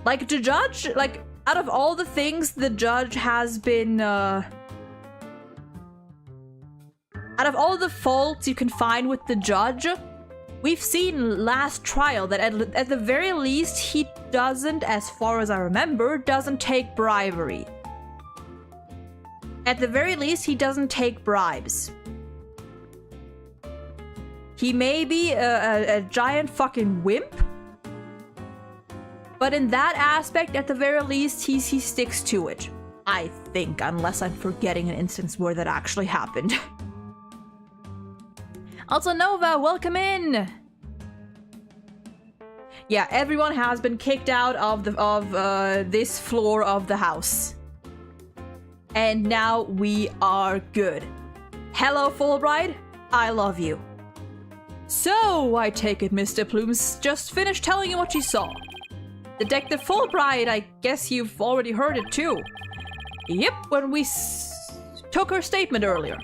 Like, the judge, like, out of all the things the judge has been, out of all the faults you can find with the judge, we've seen last trial that at the very least he doesn't, as far as I remember, doesn't take bribery. At the very least, he doesn't take bribes. He may be a giant fucking wimp, but in that aspect, at the very least, he sticks to it. I think, unless I'm forgetting an instance where that actually happened. Also, Nova, welcome in! Yeah, everyone has been kicked out of this floor of the house. And now we are good. Hello, Fulbright. I love you. So, I take it Mr. Plumes just finished telling you what you saw. Detective Fulbright, I guess you've already heard it too. Yep, when we took her statement earlier.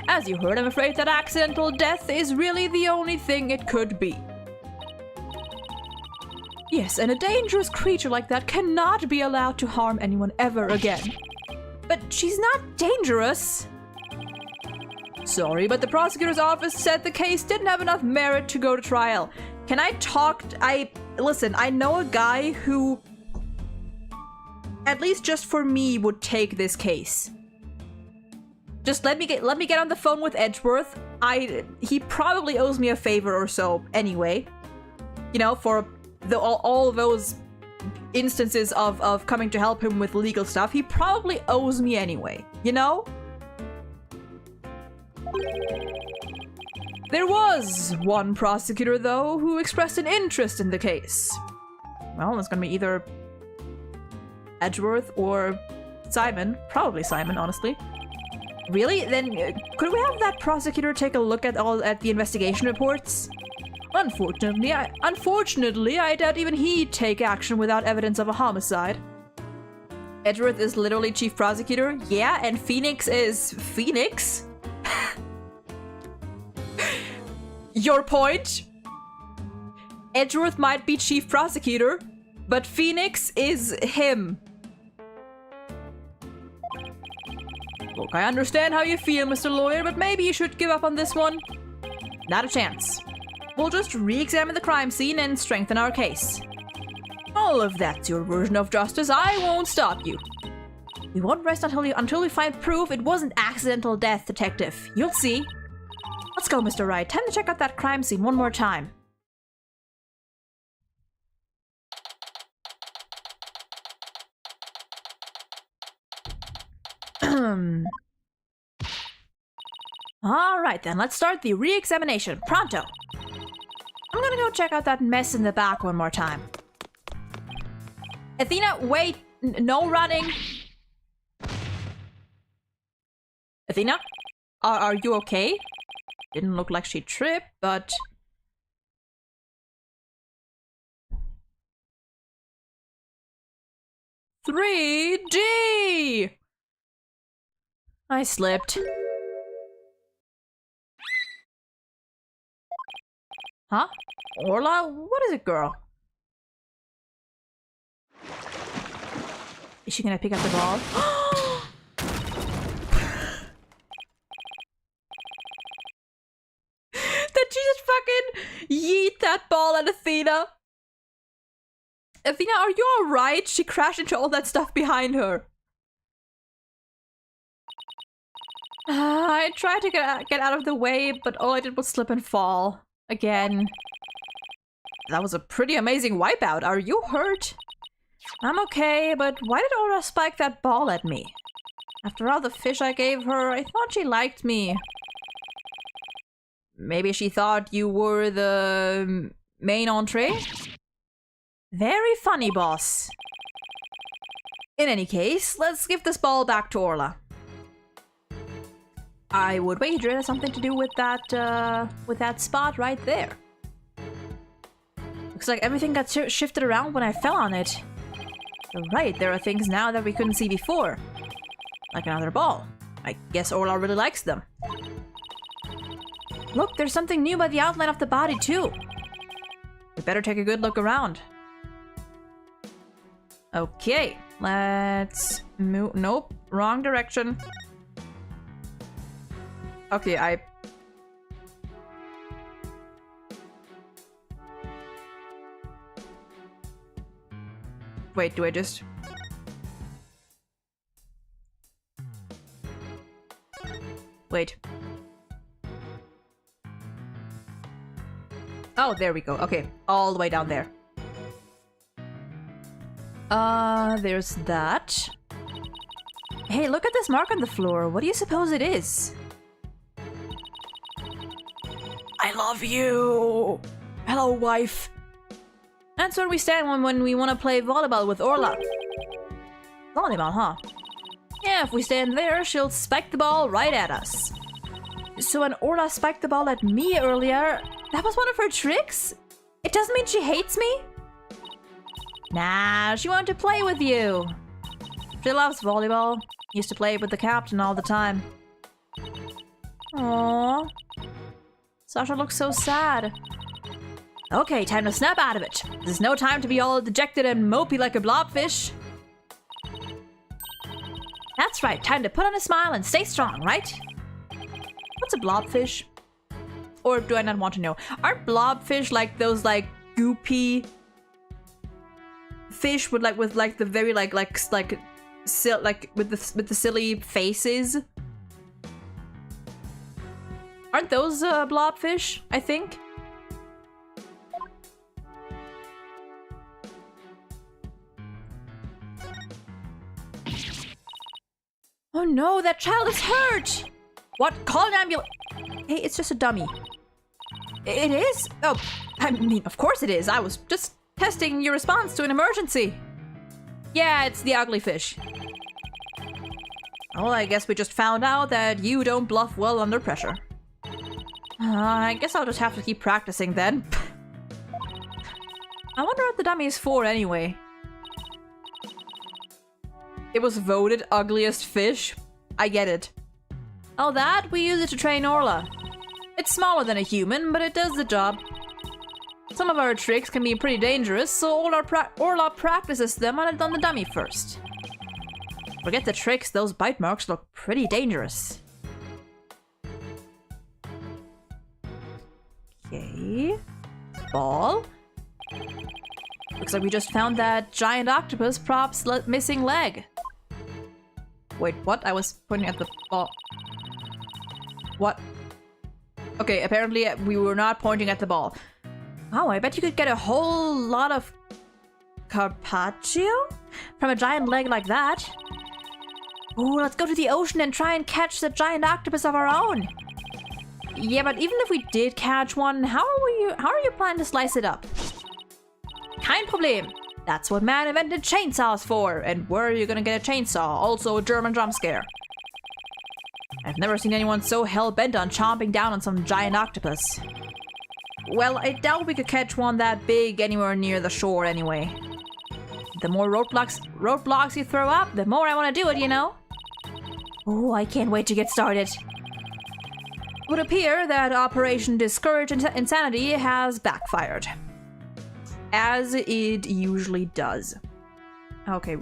As you heard, I'm afraid that accidental death is really the only thing it could be. Yes, and a dangerous creature like that cannot be allowed to harm anyone ever again. But she's not dangerous. Sorry, but the prosecutor's office said the case didn't have enough merit to go to trial. Can I talk? Listen, I know a guy who, at least just for me, would take this case. Just let me get on the phone with Edgeworth. He probably owes me a favor or so anyway. You know, for all those instances of coming to help him with legal stuff, he probably owes me anyway, you know? There was one prosecutor, though, who expressed an interest in the case. Well, it's gonna be either Edgeworth or Simon. Probably Simon, honestly. Really? Then could we have that prosecutor take a look at the investigation reports? Unfortunately, I doubt even he'd take action without evidence of a homicide. Edgeworth is literally chief prosecutor, yeah, and Phoenix is Phoenix? Your point? Edgeworth might be chief prosecutor, but Phoenix is him. Look, I understand how you feel, Mr. Lawyer, but maybe you should give up on this one. Not a chance. We'll just re-examine the crime scene and strengthen our case. All of that's your version of justice. I won't stop you. We won't rest until we find proof it wasn't accidental death, Detective. You'll see. Let's go, Mr. Wright. Time to check out that crime scene one more time. Alright then, let's start the re-examination. Pronto! I'm gonna go check out that mess in the back one more time. Athena, wait! No running! Athena? Are you okay? Didn't look like she tripped, but... 3D! I slipped. Huh? Orla? What is it, girl? Is she gonna pick up the ball? Did she just fucking yeet that ball at Athena? Athena, are you alright? She crashed into all that stuff behind her. I tried to get out of the way, but all I did was slip and fall. Again. That was a pretty amazing wipeout. Are you hurt? I'm okay, but why did Aura spike that ball at me? After all the fish I gave her, I thought she liked me. Maybe she thought you were the main entree? Very funny, boss. In any case, let's give this ball back to Orla. I would wager it has something to do with that spot right there. Looks like everything got shifted around when I fell on it. You're right, there are things now that we couldn't see before. Like another ball. I guess Orla really likes them. Look, there's something new by the outline of the body too. We better take a good look around. Okay, let's move. Nope, wrong direction. Okay, wait, do I just... Wait. Oh, there we go. Okay, all the way down there. There's that. Hey, look at this mark on the floor. What do you suppose it is? I love you! Hello, wife. That's where we stand when we want to play volleyball with Orla. Volleyball, huh? Yeah, if we stand there, she'll spike the ball right at us. So when Orla spiked the ball at me earlier, that was one of her tricks? It doesn't mean she hates me? Nah, she wanted to play with you. She loves volleyball. Used to play with the captain all the time. Aww. Sasha looks so sad. Okay, time to snap out of it. There's no time to be all dejected and mopey like a blobfish. That's right, time to put on a smile and stay strong, right? What's a blobfish? Or do I not want to know? Aren't blobfish like those like goopy fish with the very like with the silly faces? Aren't those blobfish, I think? Oh no, that child is hurt! What? Call an ambulance! Hey, it's just a dummy. It is? Oh, I mean, of course it is. I was just testing your response to an emergency. Yeah, it's the ugly fish. Well, I guess we just found out that you don't bluff well under pressure. I guess I'll just have to keep practicing then. I wonder what the dummy is for anyway. It was voted ugliest fish. I get it. Oh, that? We use it to train Orla. It's smaller than a human, but it does the job. Some of our tricks can be pretty dangerous, so Orla practices them on the dummy first. Forget the tricks, those bite marks look pretty dangerous. Okay. Ball. Looks like we just found that giant octopus prop's missing leg. Wait, what? I was pointing at the ball. What? Okay, apparently we were not pointing at the ball. Oh, I bet you could get a whole lot of carpaccio from a giant leg like that. Oh, let's go to the ocean and try and catch the giant octopus of our own. Yeah, but even if we did catch one, how are you planning to slice it up? Kein Problem. That's what man invented chainsaws for. And where are you gonna get a chainsaw? Also a German jump scare. I've never seen anyone so hell-bent on chomping down on some giant octopus. Well, I doubt we could catch one that big anywhere near the shore anyway. The more roadblocks you throw up, the more I want to do it, you know? Oh, I can't wait to get started. It would appear that Operation Discourage Insanity has backfired. As it usually does. Okay.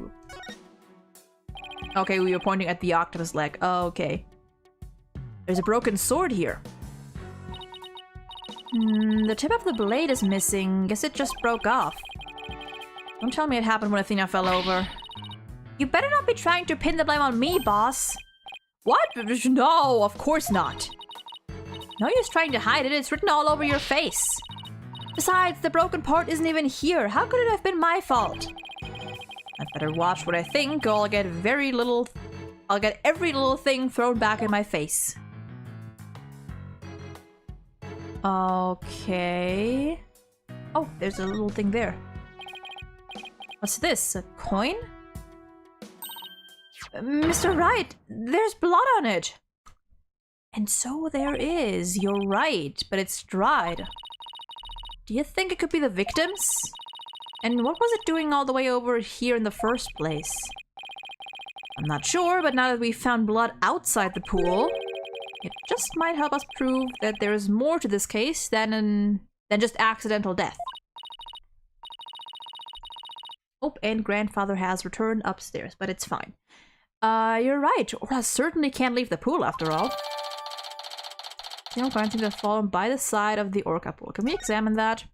Okay, we were pointing at the octopus leg. Okay. There's a broken sword here. The tip of the blade is missing. Guess it just broke off. Don't tell me it happened when Athena fell over. You better not be trying to pin the blame on me, boss. What? No, of course not. No use trying to hide it. It's written all over your face. Besides, the broken part isn't even here. How could it have been my fault? I'd better watch what I think, or I'll get every little thing thrown back in my face. Okay. Oh, there's a little thing there. What's this? A coin? Mr. Wright, there's blood on it. And so there is. You're right, but it's dried. Do you think it could be the victims? And what was it doing all the way over here in the first place? I'm not sure, but now that we've found blood outside the pool, it just might help us prove that there's more to this case than just accidental death. Oh, and grandfather has returned upstairs, but it's fine. You're right. Aura certainly can't leave the pool after all. Coins seem to have fallen by the side of the orca pool. Can we examine that?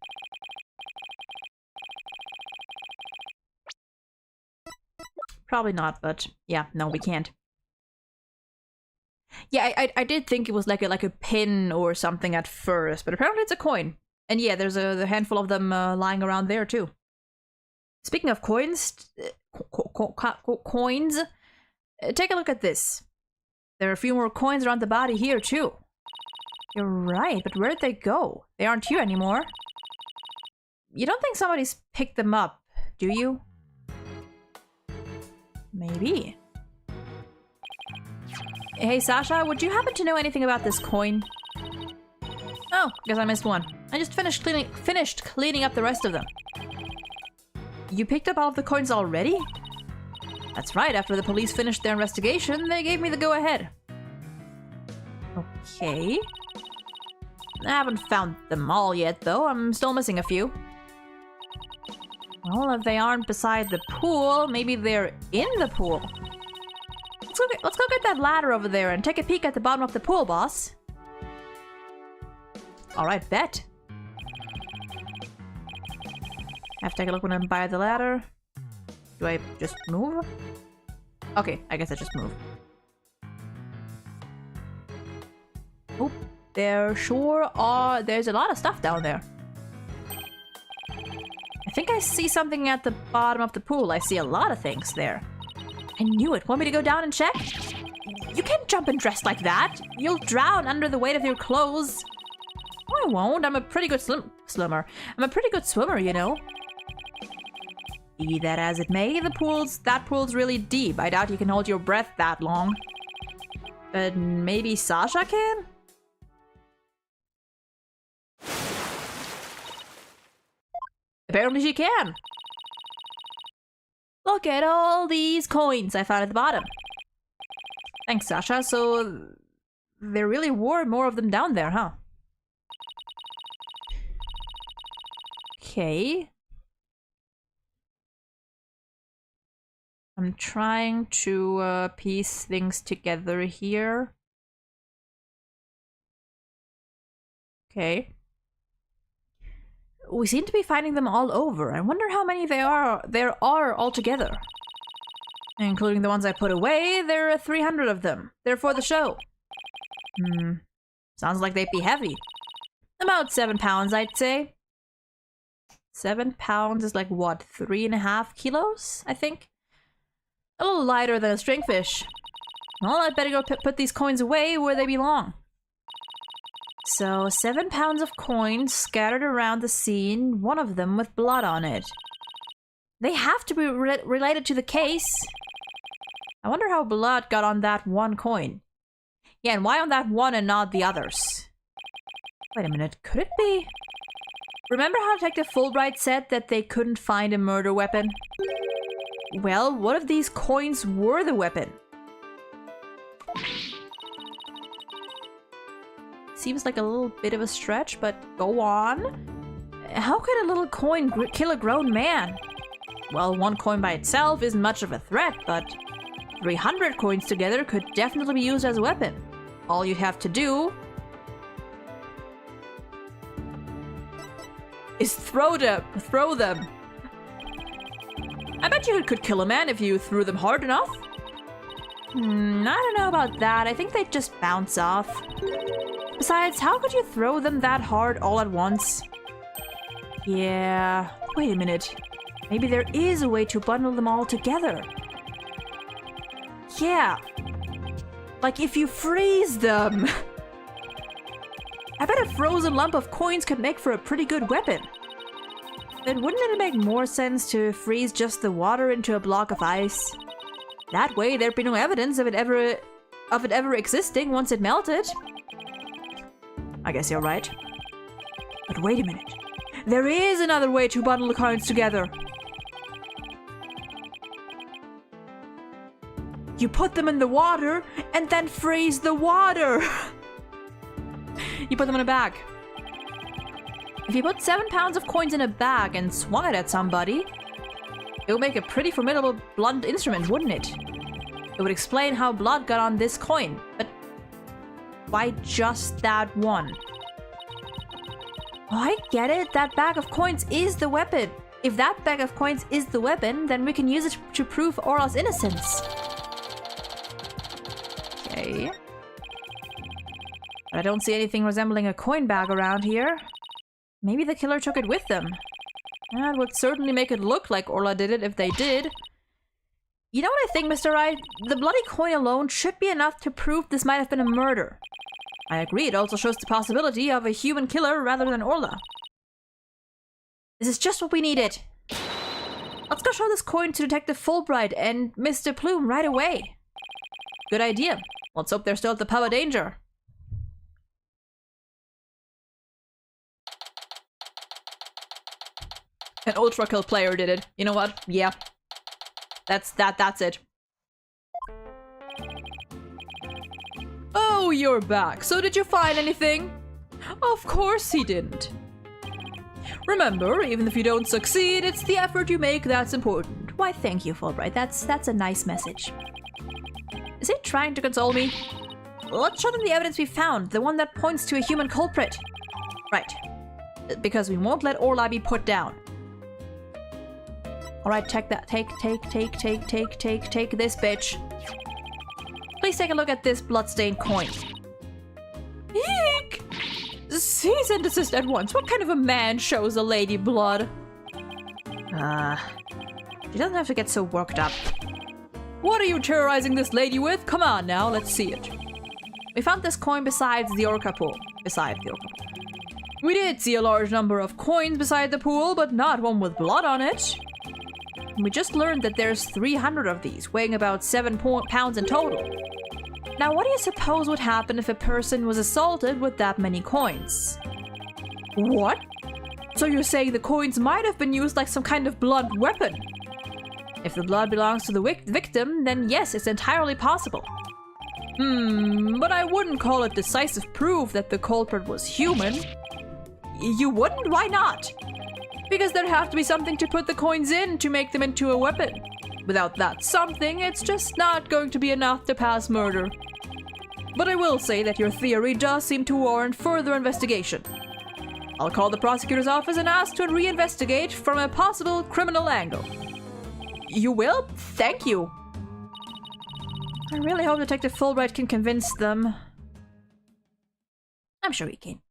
Probably not, but yeah, no, we can't. Yeah, I did think it was like a pin or something at first, but apparently it's a coin. And yeah, there's a handful of them lying around there too. Speaking of coins, take a look at this. There are a few more coins around the body here too. You're right, but where'd they go? They aren't here anymore. You don't think somebody's picked them up, do you? Maybe. Hey Sasha, would you happen to know anything about this coin? Oh, guess I missed one. I just finished cleaning up the rest of them. You picked up all of the coins already? That's right, after the police finished their investigation, they gave me the go-ahead. Okay. I haven't found them all yet, though. I'm still missing a few. Well, if they aren't beside the pool, maybe they're in the pool. Let's go get that ladder over there and take a peek at the bottom of the pool, boss. Alright, bet. I have to take a look when I'm by the ladder. Do I just move? Okay, I guess I just move. Oh, there sure are. There's a lot of stuff down there. I think I see something at the bottom of the pool. I see a lot of things there. I knew it. Want me to go down and check? You can't jump and dress like that. You'll drown under the weight of your clothes. Oh, I won't. I'm a pretty good swimmer. I'm a pretty good swimmer, you know. Be that as it may, that pool's really deep. I doubt you can hold your breath that long. But maybe Sasha can? Apparently she can. Look at all these coins I found at the bottom. Thanks, Sasha. So there really were more of them down there, huh? Okay. I'm trying to piece things together here. Okay. We seem to be finding them all over. I wonder how many there are altogether. Including the ones I put away, there are 300 of them. They're for the show. Sounds like they'd be heavy. About 7 pounds, I'd say. 7 pounds is like, what, 3.5 kilos, I think? A little lighter than a stringfish. Well, I'd better go put these coins away where they belong. So, 7 pounds of coins scattered around the scene, one of them with blood on it. They have to be related to the case. I wonder how blood got on that one coin. Yeah, and why on that one and not the others? Wait a minute, could it be? Remember how Detective Fulbright said that they couldn't find a murder weapon? Well, what if these coins were the weapon? Seems like a little bit of a stretch, but go on. How could a little coin kill a grown man? Well, one coin by itself isn't much of a threat, but 300 coins together could definitely be used as a weapon. All you have to do is throw them. I bet you could kill a man if you threw them hard enough. I don't know about that. I think they'd just bounce off. Besides, how could you throw them that hard all at once? Yeah, wait a minute. Maybe there is a way to bundle them all together. Yeah. Like if you freeze them. I bet a frozen lump of coins could make for a pretty good weapon. Then wouldn't it make more sense to freeze just the water into a block of ice? That way there'd be no evidence of it ever existing once it melted. I guess you're right. But wait a minute. There is another way to bundle the coins together. You put them in the water and then freeze the water. You put them in a bag. If you put 7 pounds of coins in a bag and swung it at somebody, it would make a pretty formidable blunt instrument, wouldn't it? It would explain how blood got on this coin, but why just that one? Oh, I get it. That bag of coins is the weapon. If that bag of coins is the weapon, then we can use it to prove Orla's innocence. Okay. But I don't see anything resembling a coin bag around here. Maybe the killer took it with them. That would certainly make it look like Orla did it if they did. You know what I think, Mr. Wright? The bloody coin alone should be enough to prove this might have been a murder. I agree, it also shows the possibility of a human killer rather than Orla. This is just what we needed. Let's go show this coin to Detective Fulbright and Mr. Plume right away. Good idea. Let's hope they're still at the pub of danger. An ultra kill player did it. You know what? Yeah. That's it. Oh, you're back. So did you find anything? Of course he didn't. Remember, even if you don't succeed, it's the effort you make that's important. Why, thank you, Fulbright. That's a nice message. Is he trying to console me? Let's show them the evidence we found, the one that points to a human culprit. Right. Because we won't let Orla be put down. Alright, take that. Take this, bitch. Please take a look at this bloodstained coin. Eek! Cease and desist at once. What kind of a man shows a lady blood? She doesn't have to get so worked up. What are you terrorizing this lady with? Come on now, let's see it. We found this coin beside the orca pool. We did see a large number of coins beside the pool, but not one with blood on it. We just learned that there's 300 of these, weighing about 7 pounds in total. Now, what do you suppose would happen if a person was assaulted with that many coins? What? So you're saying the coins might have been used like some kind of blunt weapon? If the blood belongs to the victim, then yes, it's entirely possible. But I wouldn't call it decisive proof that the culprit was human. You wouldn't? Why not? Because there'd have to be something to put the coins in to make them into a weapon. Without that something, it's just not going to be enough to pass murder. But I will say that your theory does seem to warrant further investigation. I'll call the prosecutor's office and ask to reinvestigate from a possible criminal angle. You will? Thank you. I really hope Detective Fulbright can convince them. I'm sure he can.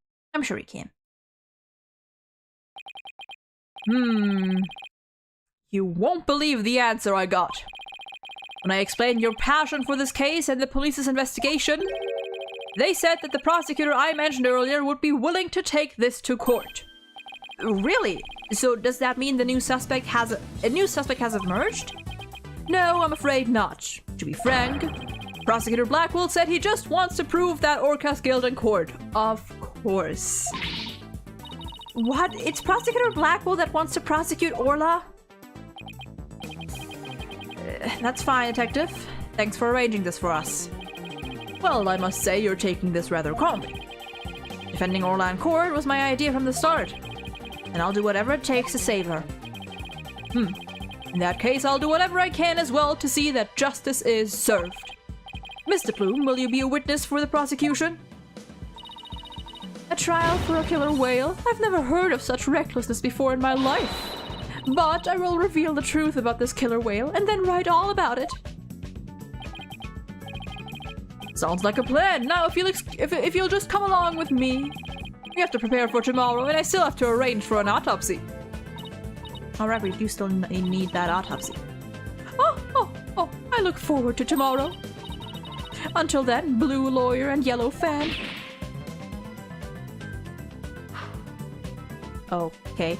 You won't believe the answer I got. When I explained your passion for this case and the police's investigation, they said that the prosecutor I mentioned earlier would be willing to take this to court. Really? So does that mean the new suspect has emerged? No, I'm afraid not. To be frank, Prosecutor Blackwell said he just wants to prove that Orca's guilt in court. Of course. What? It's Prosecutor Blackwell that wants to prosecute Orla? That's fine, Detective. Thanks for arranging this for us. Well, I must say you're taking this rather calmly. Defending Orla in court was my idea from the start, and I'll do whatever it takes to save her. In that case, I'll do whatever I can as well to see that justice is served. Mr. Plume, will you be a witness for the prosecution? A trial for a killer whale? I've never heard of such recklessness before in my life. But I will reveal the truth about this killer whale and then write all about it. Sounds like a plan. Now, if you'll just come along with me. We have to prepare for tomorrow, and I still have to arrange for an autopsy. Alright, we do still need that autopsy. Oh, I look forward to tomorrow. Until then, blue lawyer and yellow fan. Okay.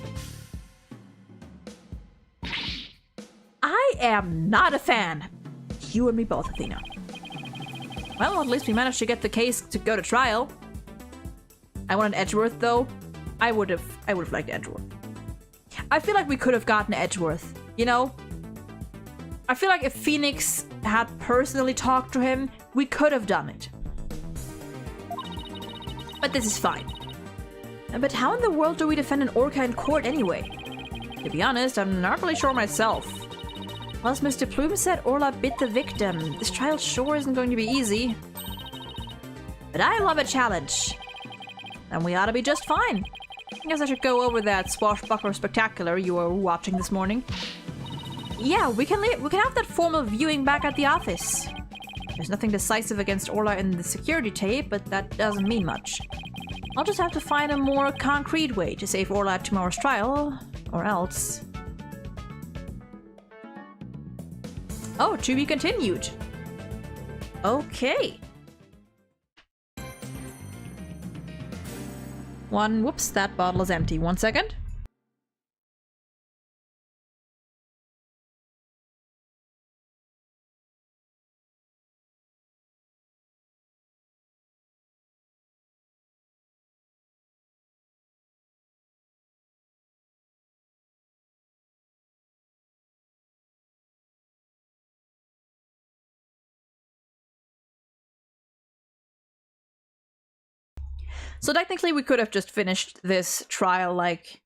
I am not a fan. You and me both, Athena. Well, at least we managed to get the case to go to trial. I wanted Edgeworth, though. I would have liked Edgeworth. I feel like we could have gotten Edgeworth, you know? I feel like if Phoenix had personally talked to him, we could have done it. But this is fine. But how in the world do we defend an orca in court anyway? To be honest, I'm not really sure myself. Plus, Mr. Plume said Orla bit the victim. This trial sure isn't going to be easy. But I love a challenge. And we ought to be just fine. I guess I should go over that swashbuckler spectacular you were watching this morning. Yeah, we can have that formal viewing back at the office. There's nothing decisive against Orla in the security tape, but that doesn't mean much. I'll just have to find a more concrete way to save Orla at tomorrow's trial, or else. Oh, to be continued. Okay. Whoops, that bottle is empty. 1 second. So technically we could have just finished this trial, like,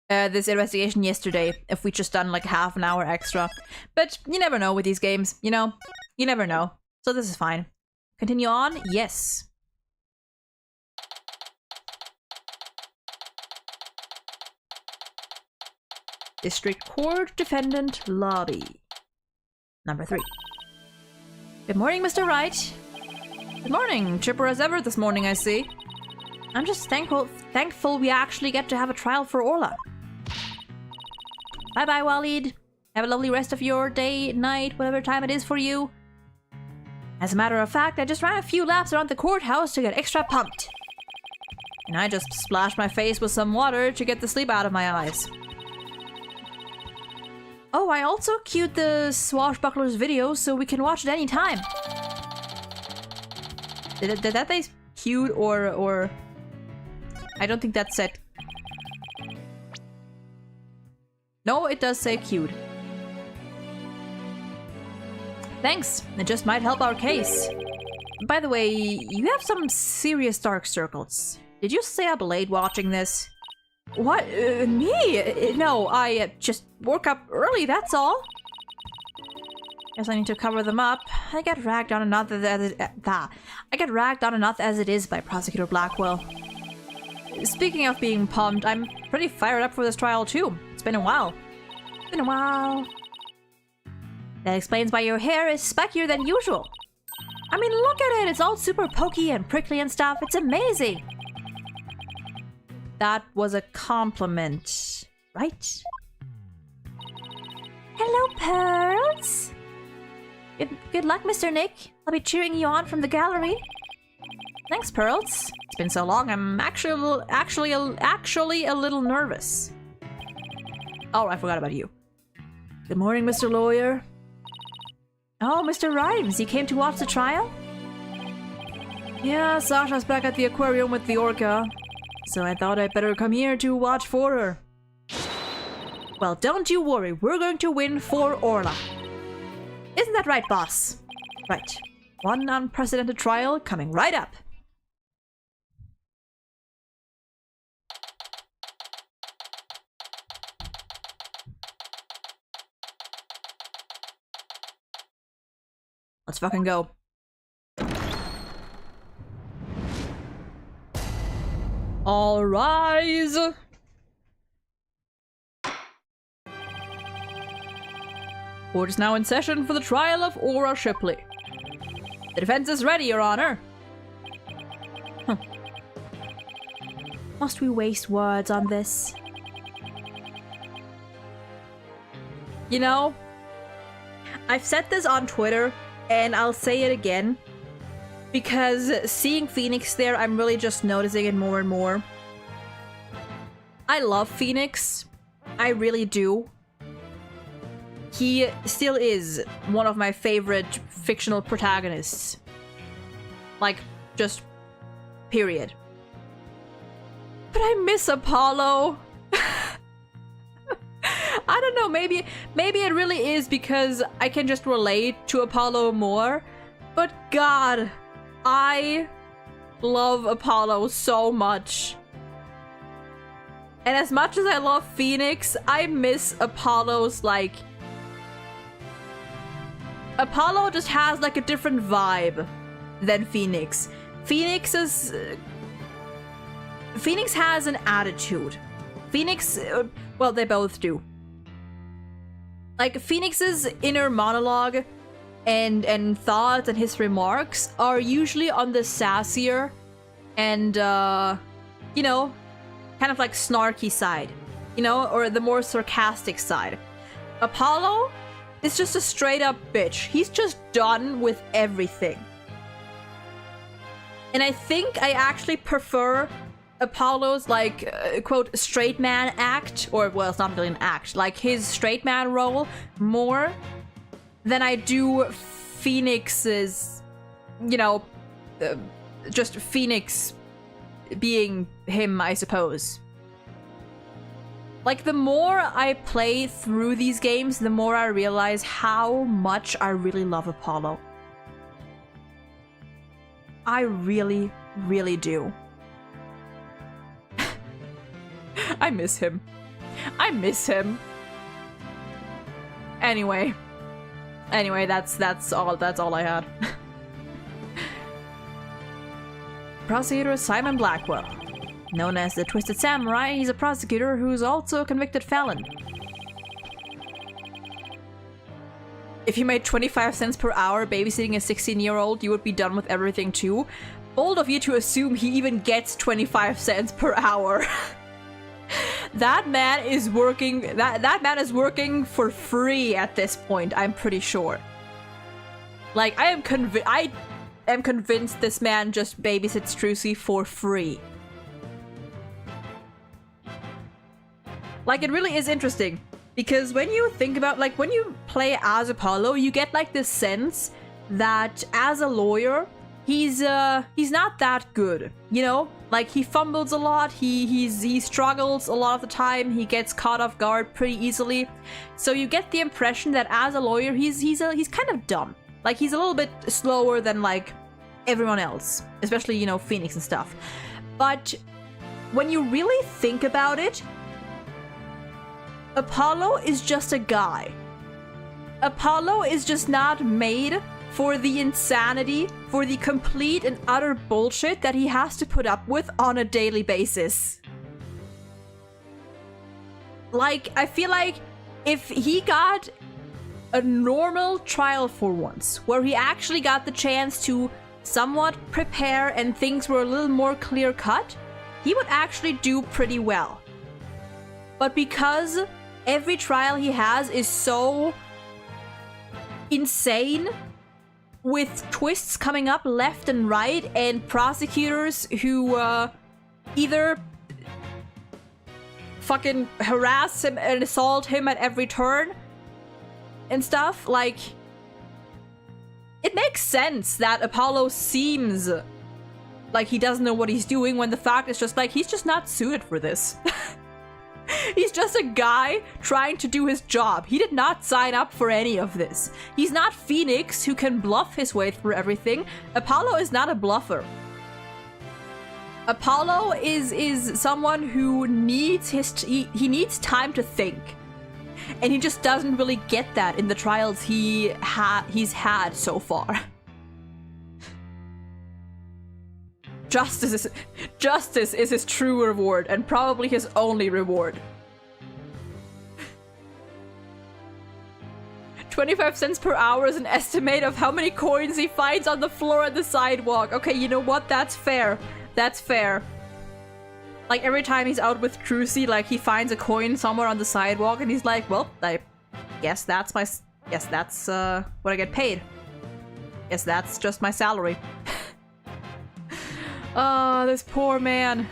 this investigation yesterday, if we just done like half an hour extra. But you never know with these games, you know? You never know. So this is fine. Continue on? Yes. District Court Defendant Lobby. Number 3. Good morning, Mr. Wright. Good morning. Chipper as ever this morning, I see. I'm just thankful we actually get to have a trial for Orla. Bye-bye, Waleed. Have a lovely rest of your day, night, whatever time it is for you. As a matter of fact, I just ran a few laps around the courthouse to get extra pumped. And I just splashed my face with some water to get the sleep out of my eyes. Oh, I also queued the Swashbuckler's video so we can watch it any time. Did that say queued or... I don't think that said... No, it does say queued. Thanks, it just might help our case. By the way, you have some serious dark circles. Did you stay up late watching this? What? Me? No, I just woke up early, that's all. Guess I need to cover them up. I get ragged on enough as it is by Prosecutor Blackwell. Speaking of being pumped, I'm pretty fired up for this trial too. It's been a while. That explains why your hair is speckier than usual. I mean, look at it! It's all super pokey and prickly and stuff. It's amazing! That was a compliment, right? Hello, Pearls! Good luck, Mr. Nick. I'll be cheering you on from the gallery. Thanks, Pearls. It's been so long, I'm actually a little nervous. Oh, I forgot about you. Good morning, Mr. Lawyer. Oh, Mr. Rhymes, you came to watch the trial? Yeah, Sasha's back at the aquarium with the orca. So I thought I'd better come here to watch for her. Well, don't you worry, we're going to win for Orla. Isn't that right, boss? Right. One unprecedented trial coming right up. Let's fucking go. All rise! Court is now in session for the trial of Aura Shipley. The defense is ready, Your Honor. Must we waste words on this? You know, I've said this on Twitter, and I'll say it again. Because seeing Phoenix there, I'm really just noticing it more and more. I love Phoenix. I really do. He still is one of my favorite fictional protagonists. Like, just period. But I miss Apollo. I don't know, maybe it really is because I can just relate to Apollo more. But God, I love Apollo so much. And as much as I love Phoenix, I miss Apollo's, like... Apollo just has, like, a different vibe than Phoenix. Phoenix has an attitude. Phoenix... well, they both do. Like, Phoenix's inner monologue and thoughts and his remarks are usually on the sassier and, you know, kind of like snarky side, you know, or the more sarcastic side. Apollo is just a straight up bitch. He's just done with everything. And I think I actually prefer Apollo's, like, quote, straight man act, or, well, it's not really an act, like his straight man role more than I do Phoenix's, you know, just Phoenix being him, I suppose. Like, the more I play through these games, the more I realize how much I really love Apollo. I really, really do. I miss him. I miss him. Anyway, that's all I had. Prosecutor Simon Blackwell. Known as the Twisted Samurai, he's a prosecutor who's also a convicted felon. If you made 25 cents per hour babysitting a 16-year-old, you would be done with everything too. Bold of you to assume he even gets 25 cents per hour. That man is working. That man is working for free at this point. I'm pretty sure. Like, I am convinced this man just babysits Trucy for free. Like, it really is interesting because when you think about, like, when you play as Apollo, you get like this sense that as a lawyer, he's not that good, you know? Like, he fumbles a lot, he struggles a lot of the time, he gets caught off guard pretty easily. So you get the impression that as a lawyer, he's kind of dumb. Like, he's a little bit slower than, like, everyone else, especially, you know, Phoenix and stuff. But when you really think about it, Apollo is just a guy. Apollo is just not made for the insanity, for the complete and utter bullshit that he has to put up with on a daily basis. Like, I feel like if he got a normal trial for once, where he actually got the chance to somewhat prepare and things were a little more clear-cut, he would actually do pretty well. But because every trial he has is so insane, with twists coming up left and right, and prosecutors who either fucking harass him and assault him at every turn and stuff, like, it makes sense that Apollo seems like he doesn't know what he's doing, when the fact is just like, he's just not suited for this. He's just a guy trying to do his job. He did not sign up for any of this. He's not Phoenix, who can bluff his way through everything. Apollo is not a bluffer. Apollo is someone who needs he needs time to think. And he just doesn't really get that in the trials he's had so far. Justice is his true reward, and probably his only reward. 25 cents per hour is an estimate of how many coins he finds on the floor and the sidewalk. Okay, you know what? That's fair. That's fair. Like, every time he's out with Trucy, like, he finds a coin somewhere on the sidewalk, and he's like, well, I guess that's what I get paid. Guess that's just my salary. Oh, this poor man.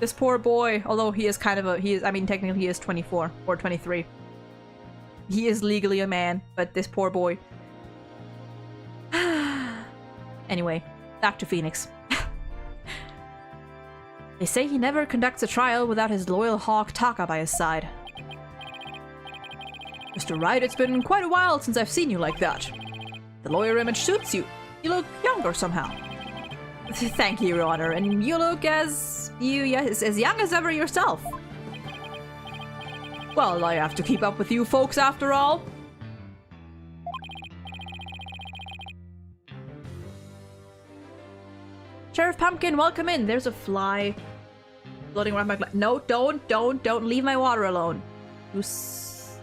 This poor boy, although he is kind of I mean, technically he is 24 or 23. He is legally a man, but this poor boy. Anyway, back to Phoenix. They say he never conducts a trial without his loyal hawk Taka by his side. Mr. Wright, it's been quite a while since I've seen you like that. The lawyer image suits you. You look younger somehow. Thank you, Your Honor, and you look as young as ever yourself. Well, I have to keep up with you folks after all. Sheriff Pumpkin, welcome in. There's a fly floating around my glass. No, don't leave my water alone. Is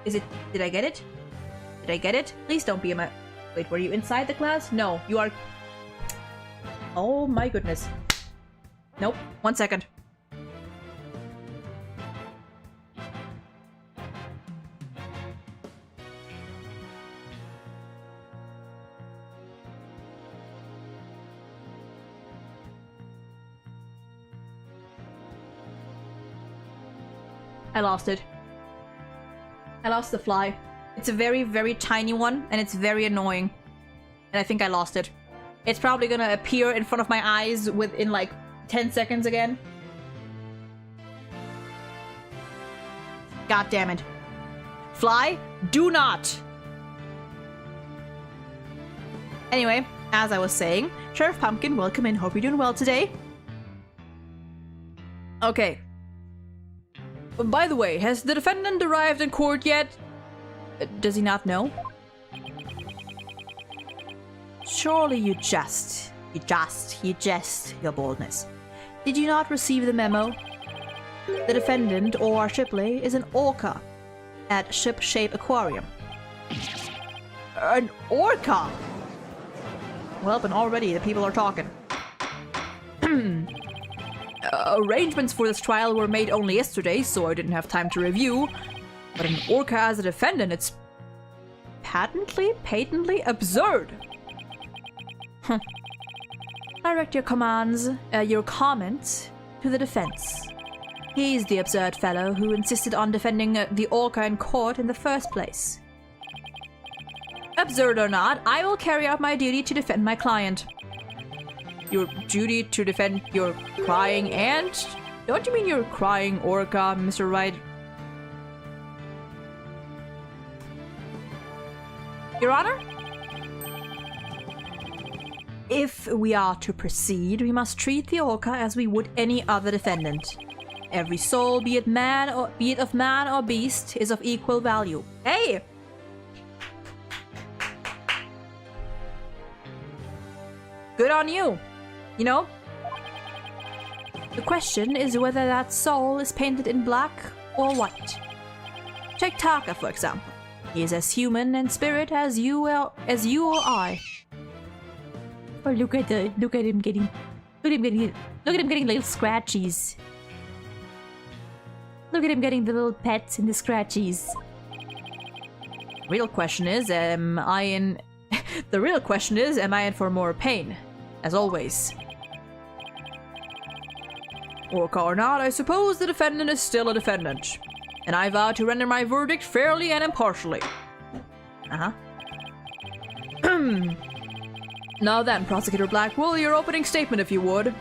it? Did I get it? Did I get it? Please don't be in my... Wait, were you inside the glass? No, you are... Oh my goodness. Nope. 1 second. I lost it. I lost the fly. It's a very, very tiny one, and it's very annoying. And I think I lost it. It's probably gonna appear in front of my eyes within like 10 seconds again. God damn it. Fly, do not! Anyway, as I was saying, Sheriff Pumpkin, welcome in. Hope you're doing well today. Okay. By the way, has the defendant arrived in court yet? Does he not know? Surely you jest, your boldness. Did you not receive the memo? The defendant, or Shipley, is an orca at Ship Shape Aquarium. An orca? Well, and already the people are talking. Arrangements for this trial were made only yesterday, so I didn't have time to review. But an orca as a defendant, it's patently absurd. Direct your your comments to the defense. He's the absurd fellow who insisted on defending the orca in court in the first place. Absurd or not, I will carry out my duty to defend my client. Your duty to defend your crying ant? Don't you mean your crying orca, Mr. Wright? Your Honor? If we are to proceed, we must treat the orca as we would any other defendant. Every soul, be it of man or beast, is of equal value. Hey! Good on you! You know? The question is whether that soul is painted in black or white. Take Taka, for example. He is as human in spirit as you or I. Oh, look at him getting little scratchies. Look at him getting the little pets and the scratchies. Real question is, am I in for more pain? As always. Orca or not, I suppose the defendant is still a defendant. And I vow to render my verdict fairly and impartially. Now then, Prosecutor Blackwell, your opening statement if you would.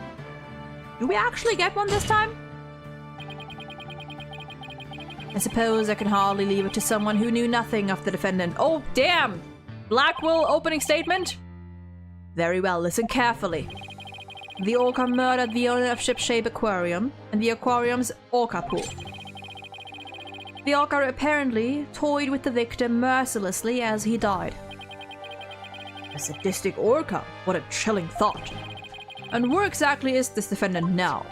Do we actually get one this time? I suppose I can hardly leave it to someone who knew nothing of the defendant. Oh, damn! Blackwell, opening statement? Very well, listen carefully. The orca murdered the owner of Ship Shape Aquarium and the aquarium's orca pool. The orca apparently toyed with the victim mercilessly as he died. A sadistic orca? What a chilling thought. And where exactly is this defendant now?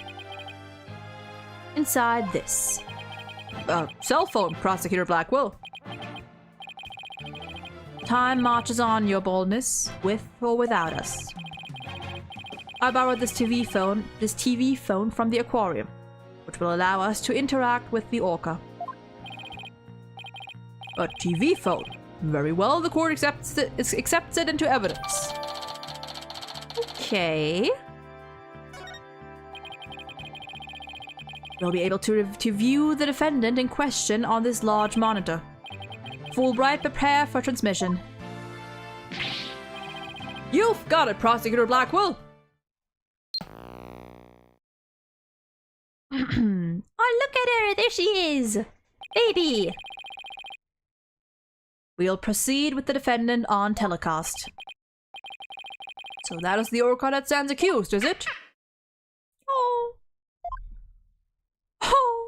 Inside this. Cell phone, Prosecutor Blackwell. Time marches on, your boldness, with or without us. I borrowed this TV phone from the aquarium, which will allow us to interact with the orca. A TV phone? Very well, the court accepts it into evidence. Okay. We'll be able to view the defendant in question on this large monitor. Fulbright, prepare for transmission. You've got it, Prosecutor Blackwell! Oh, look at her! There she is! Baby! We'll proceed with the defendant on telecast. So that is the orca that stands accused, is it? Oh. Oh.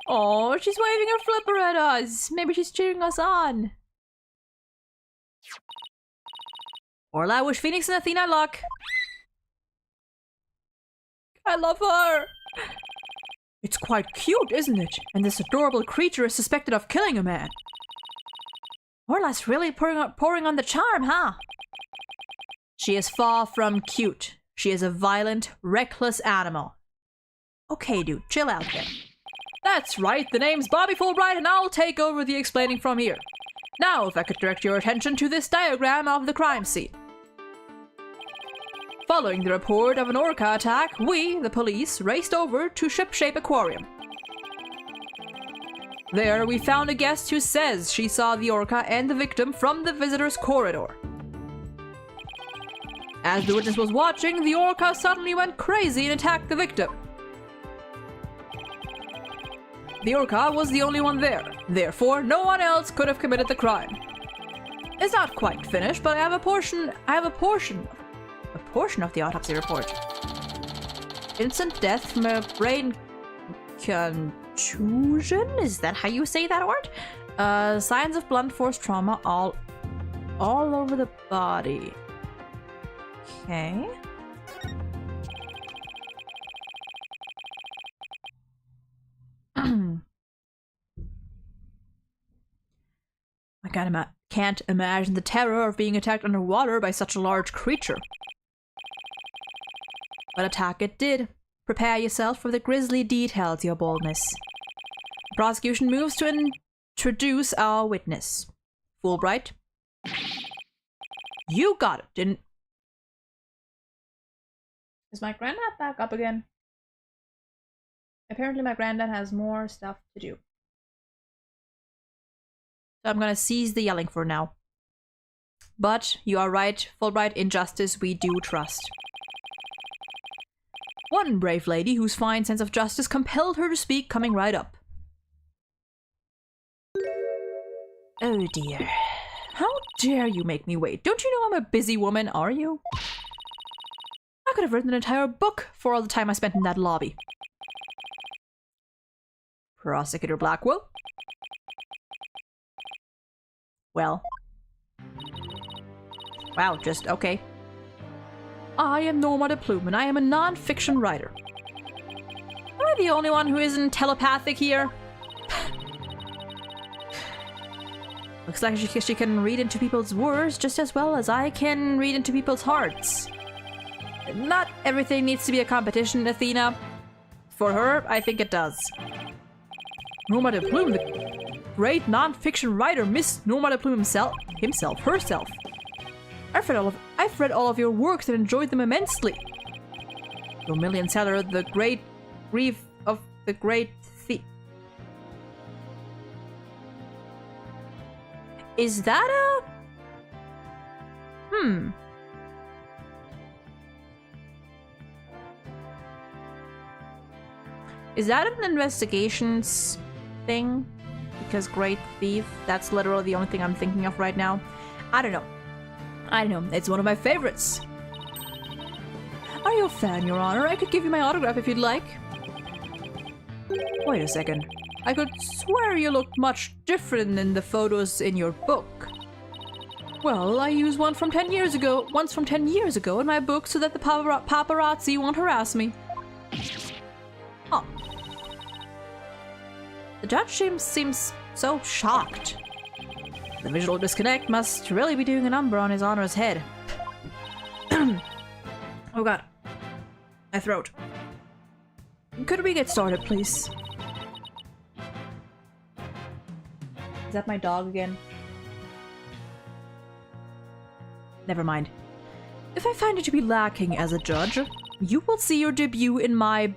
Oh, she's waving her flipper at us. Maybe she's cheering us on. Orla, I wish Phoenix and Athena luck. I love her. It's quite cute, isn't it? And this adorable creature is suspected of killing a man. Orla's really pouring on the charm, huh? She is far from cute. She is a violent, reckless animal. Okay, dude, chill out there. That's right, the name's Bobby Fulbright, and I'll take over the explaining from here. Now, if I could direct your attention to this diagram of the crime scene. Following the report of an orca attack, we, the police, raced over to Shipshape Aquarium. There, we found a guest who says she saw the orca and the victim from the visitor's corridor. As the witness was watching, the orca suddenly went crazy and attacked the victim. The orca was the only one there. Therefore, no one else could have committed the crime. It's not quite finished, but I have a portion of the autopsy report. Instant death from a brain contusion? Is that how you say that word? Signs of blunt force trauma all over the body. Okay. I can't imagine the terror of being attacked underwater by such a large creature. But attack it did. Prepare yourself for the grisly details, your boldness. The prosecution moves to introduce our witness. Fulbright. You got it, didn't... Is my granddad back up again? Apparently my granddad has more stuff to do. So I'm gonna cease the yelling for now. But you are right, Fulbright, in justice we do trust. One brave lady whose fine sense of justice compelled her to speak, coming right up. Oh dear. How dare you make me wait? Don't you know I'm a busy woman, are you? I could have written an entire book for all the time I spent in that lobby. Prosecutor Blackwell? Well. Wow, just okay. I am Norma de Plume, and I am a non-fiction writer. Am I the only one who isn't telepathic here? Looks like she can read into people's words just as well as I can read into people's hearts. Not everything needs to be a competition, Athena. For her, I think it does. Norma de Plume, the great non-fiction writer, Miss Norma de Plume herself. I've read all of your works and enjoyed them immensely. Your million seller, The Great Grief of the Great Thief. Is that a... Is that an investigations thing? Because Great Thief, that's literally the only thing I'm thinking of right now. I don't know. It's one of my favorites. Are you a fan, Your Honor? I could give you my autograph if you'd like. Wait a second. I could swear you looked much different than the photos in your book. Well, I used once from 10 years ago in my book so that the paparazzi won't harass me. Oh. The judge seems so shocked. The visual disconnect must really be doing a number on His Honor's head. Oh god. My throat. Could we get started, please? Is that my dog again? Never mind. If I find you to be lacking as a judge, you will see your debut in my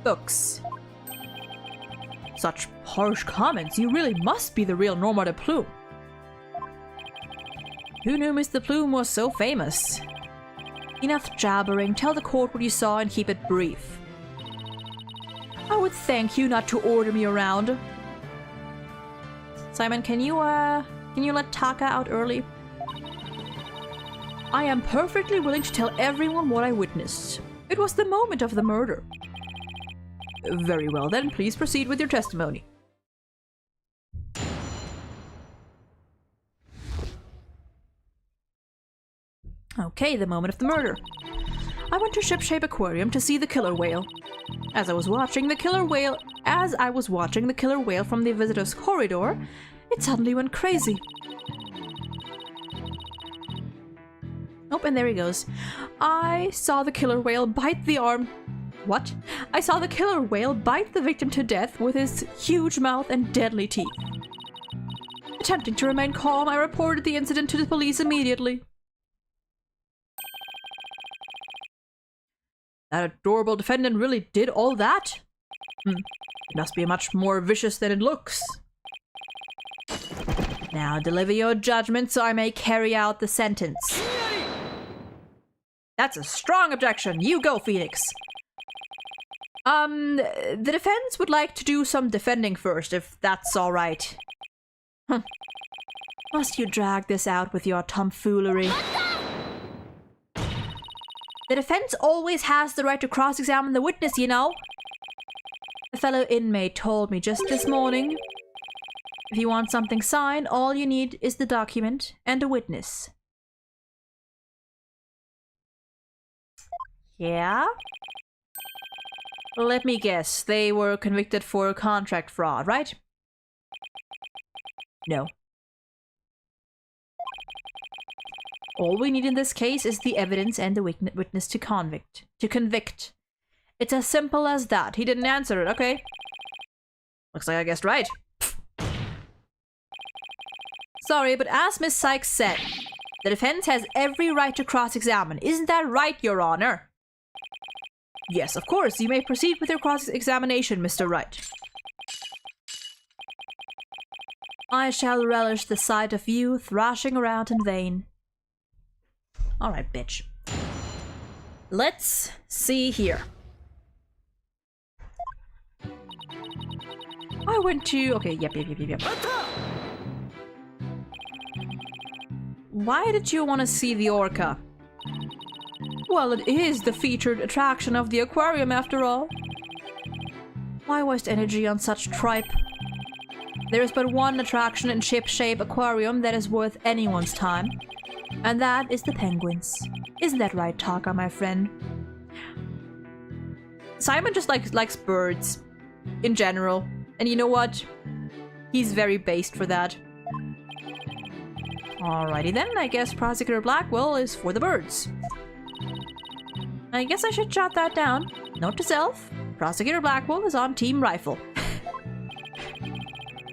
books. Such harsh comments, you really must be the real Norma de Plume. Who knew Mr. Plume was so famous? Enough jabbering, tell the court what you saw and keep it brief. I would thank you not to order me around. Simon, can you let Taka out early? I am perfectly willing to tell everyone what I witnessed. It was the moment of the murder. Very well then, please proceed with your testimony. Okay, the moment of the murder. I went to Shipshape Aquarium to see the killer whale. As I was watching the killer whale from the visitor's corridor, it suddenly went crazy. Oh, and there he goes. I saw the killer whale bite the arm. What? I saw the killer whale bite the victim to death with his huge mouth and deadly teeth. Attempting to remain calm, I reported the incident to the police immediately. That adorable defendant really did all that? It must be much more vicious than it looks. Now deliver your judgment so I may carry out the sentence. That's a strong objection. You go, Phoenix. The defense would like to do some defending first, if that's all right. Must you drag this out with your tomfoolery? The defense always has the right to cross-examine the witness, you know. A fellow inmate told me just this morning. If you want something signed, all you need is the document and a witness. Yeah? Let me guess, they were convicted for contract fraud, right? No. All we need in this case is the evidence and the witness to convict. It's as simple as that. He didn't answer it, okay. Looks like I guessed right. Sorry, but as Miss Sykes said, the defense has every right to cross-examine. Isn't that right, Your Honor? Yes, of course. You may proceed with your cross-examination, Mr. Wright. I shall relish the sight of you thrashing around in vain. Alright, bitch. Let's see here. I went to... Okay, yep. Why did you want to see the orca? Well, it is the featured attraction of the aquarium after all. Why waste energy on such tripe? There is but one attraction in Shipshape Aquarium that is worth anyone's time. And that is the penguins. Isn't that right, Taka, my friend? Simon just likes birds. In general. And you know what? He's very based for that. Alrighty then, I guess Prosecutor Blackwell is for the birds. I guess I should jot that down. Note to self, Prosecutor Blackwell is on Team Rifle.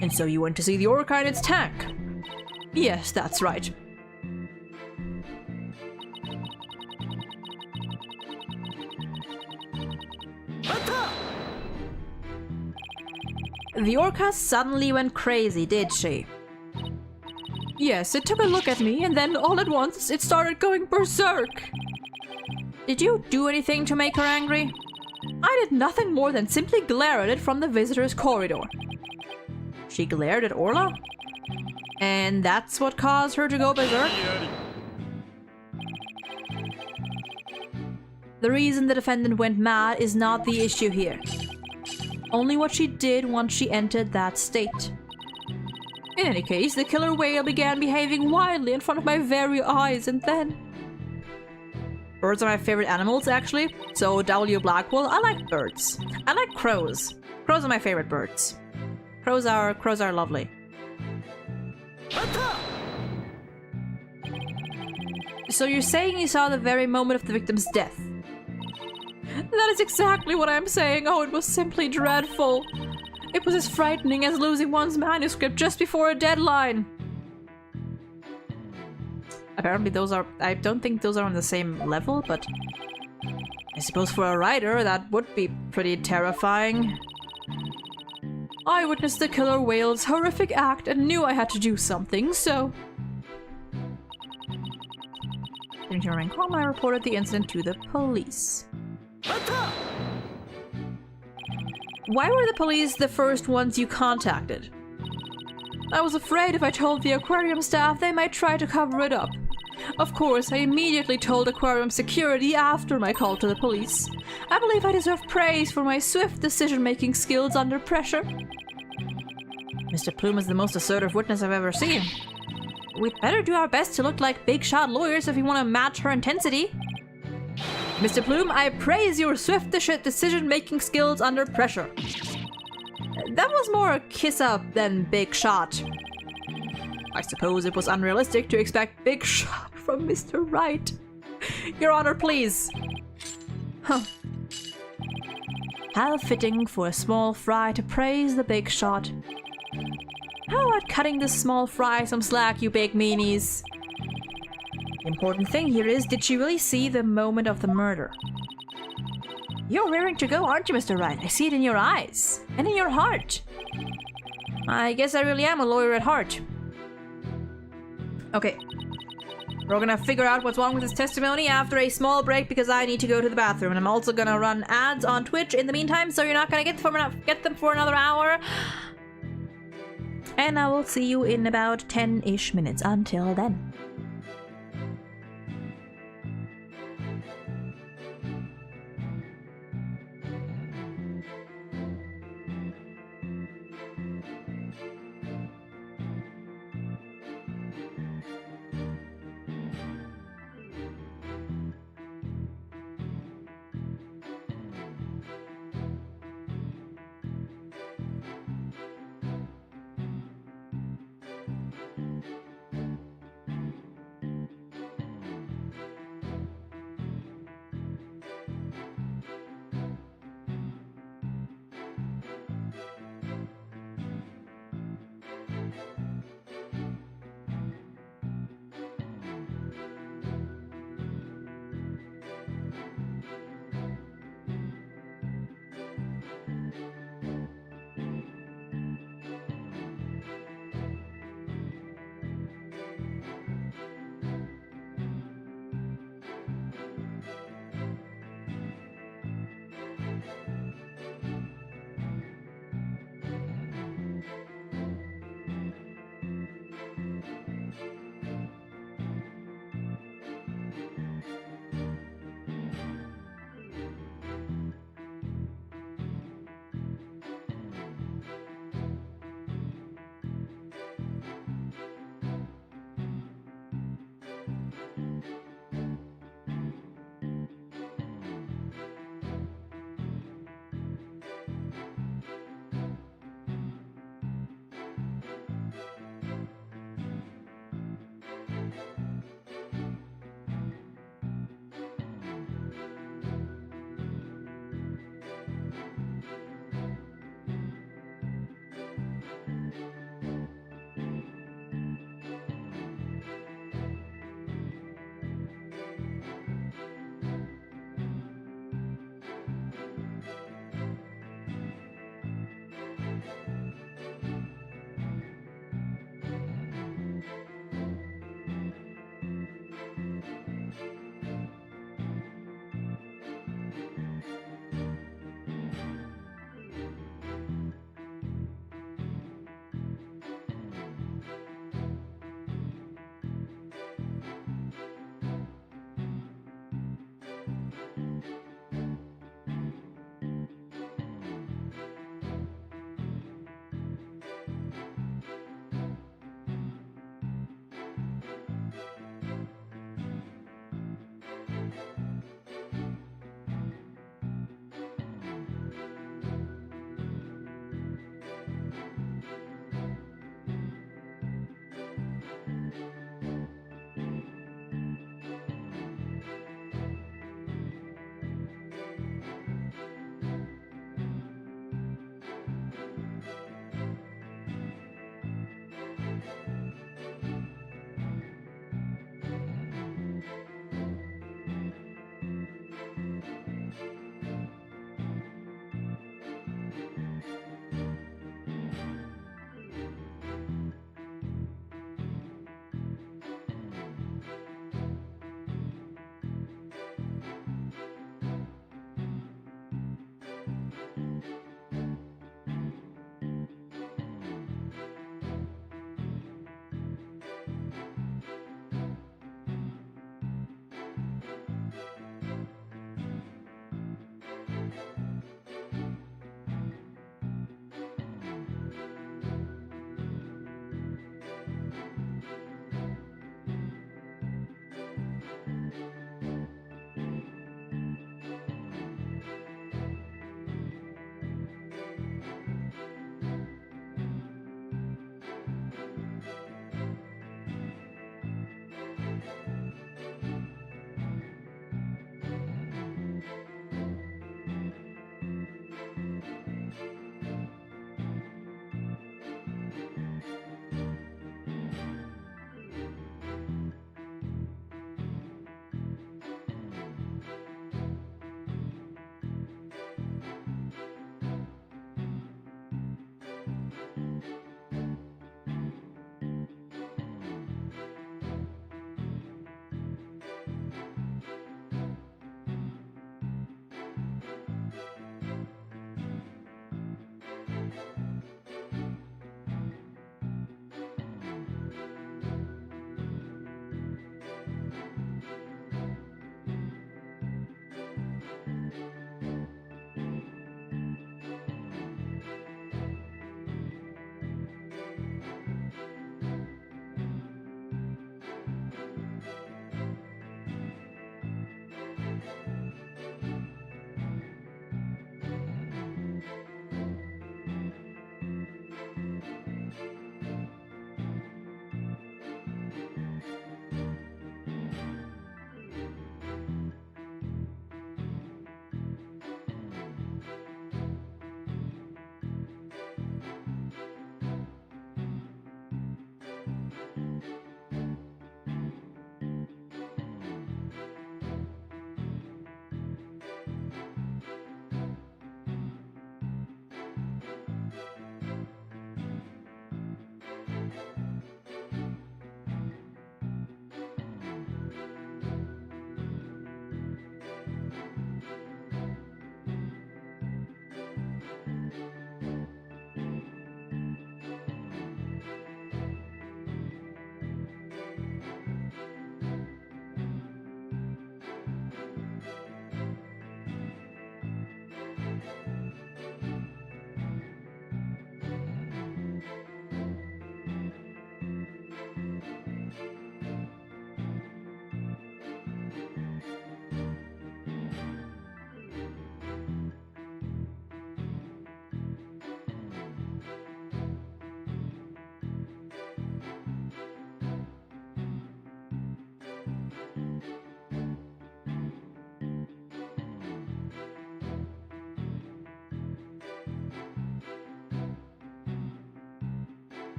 And so you went to see the orca in its tank? Yes, that's right. The orca suddenly went crazy, did she? Yes, it took a look at me and then all at once it started going berserk. Did you do anything to make her angry? I did nothing more than simply glare at it from the visitor's corridor. She glared at Orla? And that's what caused her to go berserk? The reason the defendant went mad is not the issue here. Only what she did once she entered that state. In any case, the killer whale began behaving wildly in front of my very eyes, and then... Birds are my favorite animals, actually. So, W. Blackwell, I like birds. I like crows. Crows are my favorite birds. Crows are lovely. So you're saying you saw the very moment of the victim's death? That is exactly what I'm saying. Oh, it was simply dreadful. It was as frightening as losing one's manuscript just before a deadline. Apparently those are... I don't think those are on the same level, but... I suppose for a writer, that would be pretty terrifying. I witnessed the killer whale's horrific act and knew I had to do something, so... During call, I reported the incident to the police. Why were the police the first ones you contacted? I was afraid if I told the aquarium staff, they might try to cover it up. Of course, I immediately told aquarium security after my call to the police. I believe I deserve praise for my swift decision-making skills under pressure. Mr. Plume is the most assertive witness I've ever seen. We'd better do our best to look like big-shot lawyers if we want to match her intensity. Mr. Plume, I praise your swift decision-making skills under pressure. That was more a kiss-up than big shot. I suppose it was unrealistic to expect big shot from Mr. Wright. Your Honor, please. Huh. How fitting for a small fry to praise the big shot. How about cutting this small fry some slack, you big meanies? The important thing here is, did she really see the moment of the murder? You're raring to go, aren't you, Mr. Wright? I see it in your eyes. And in your heart. I guess I really am a lawyer at heart. Okay. We're gonna figure out what's wrong with this testimony after a small break because I need to go to the bathroom. And I'm also gonna run ads on Twitch in the meantime, so you're not gonna get them for another hour. And I will see you in about 10-ish minutes. Until then.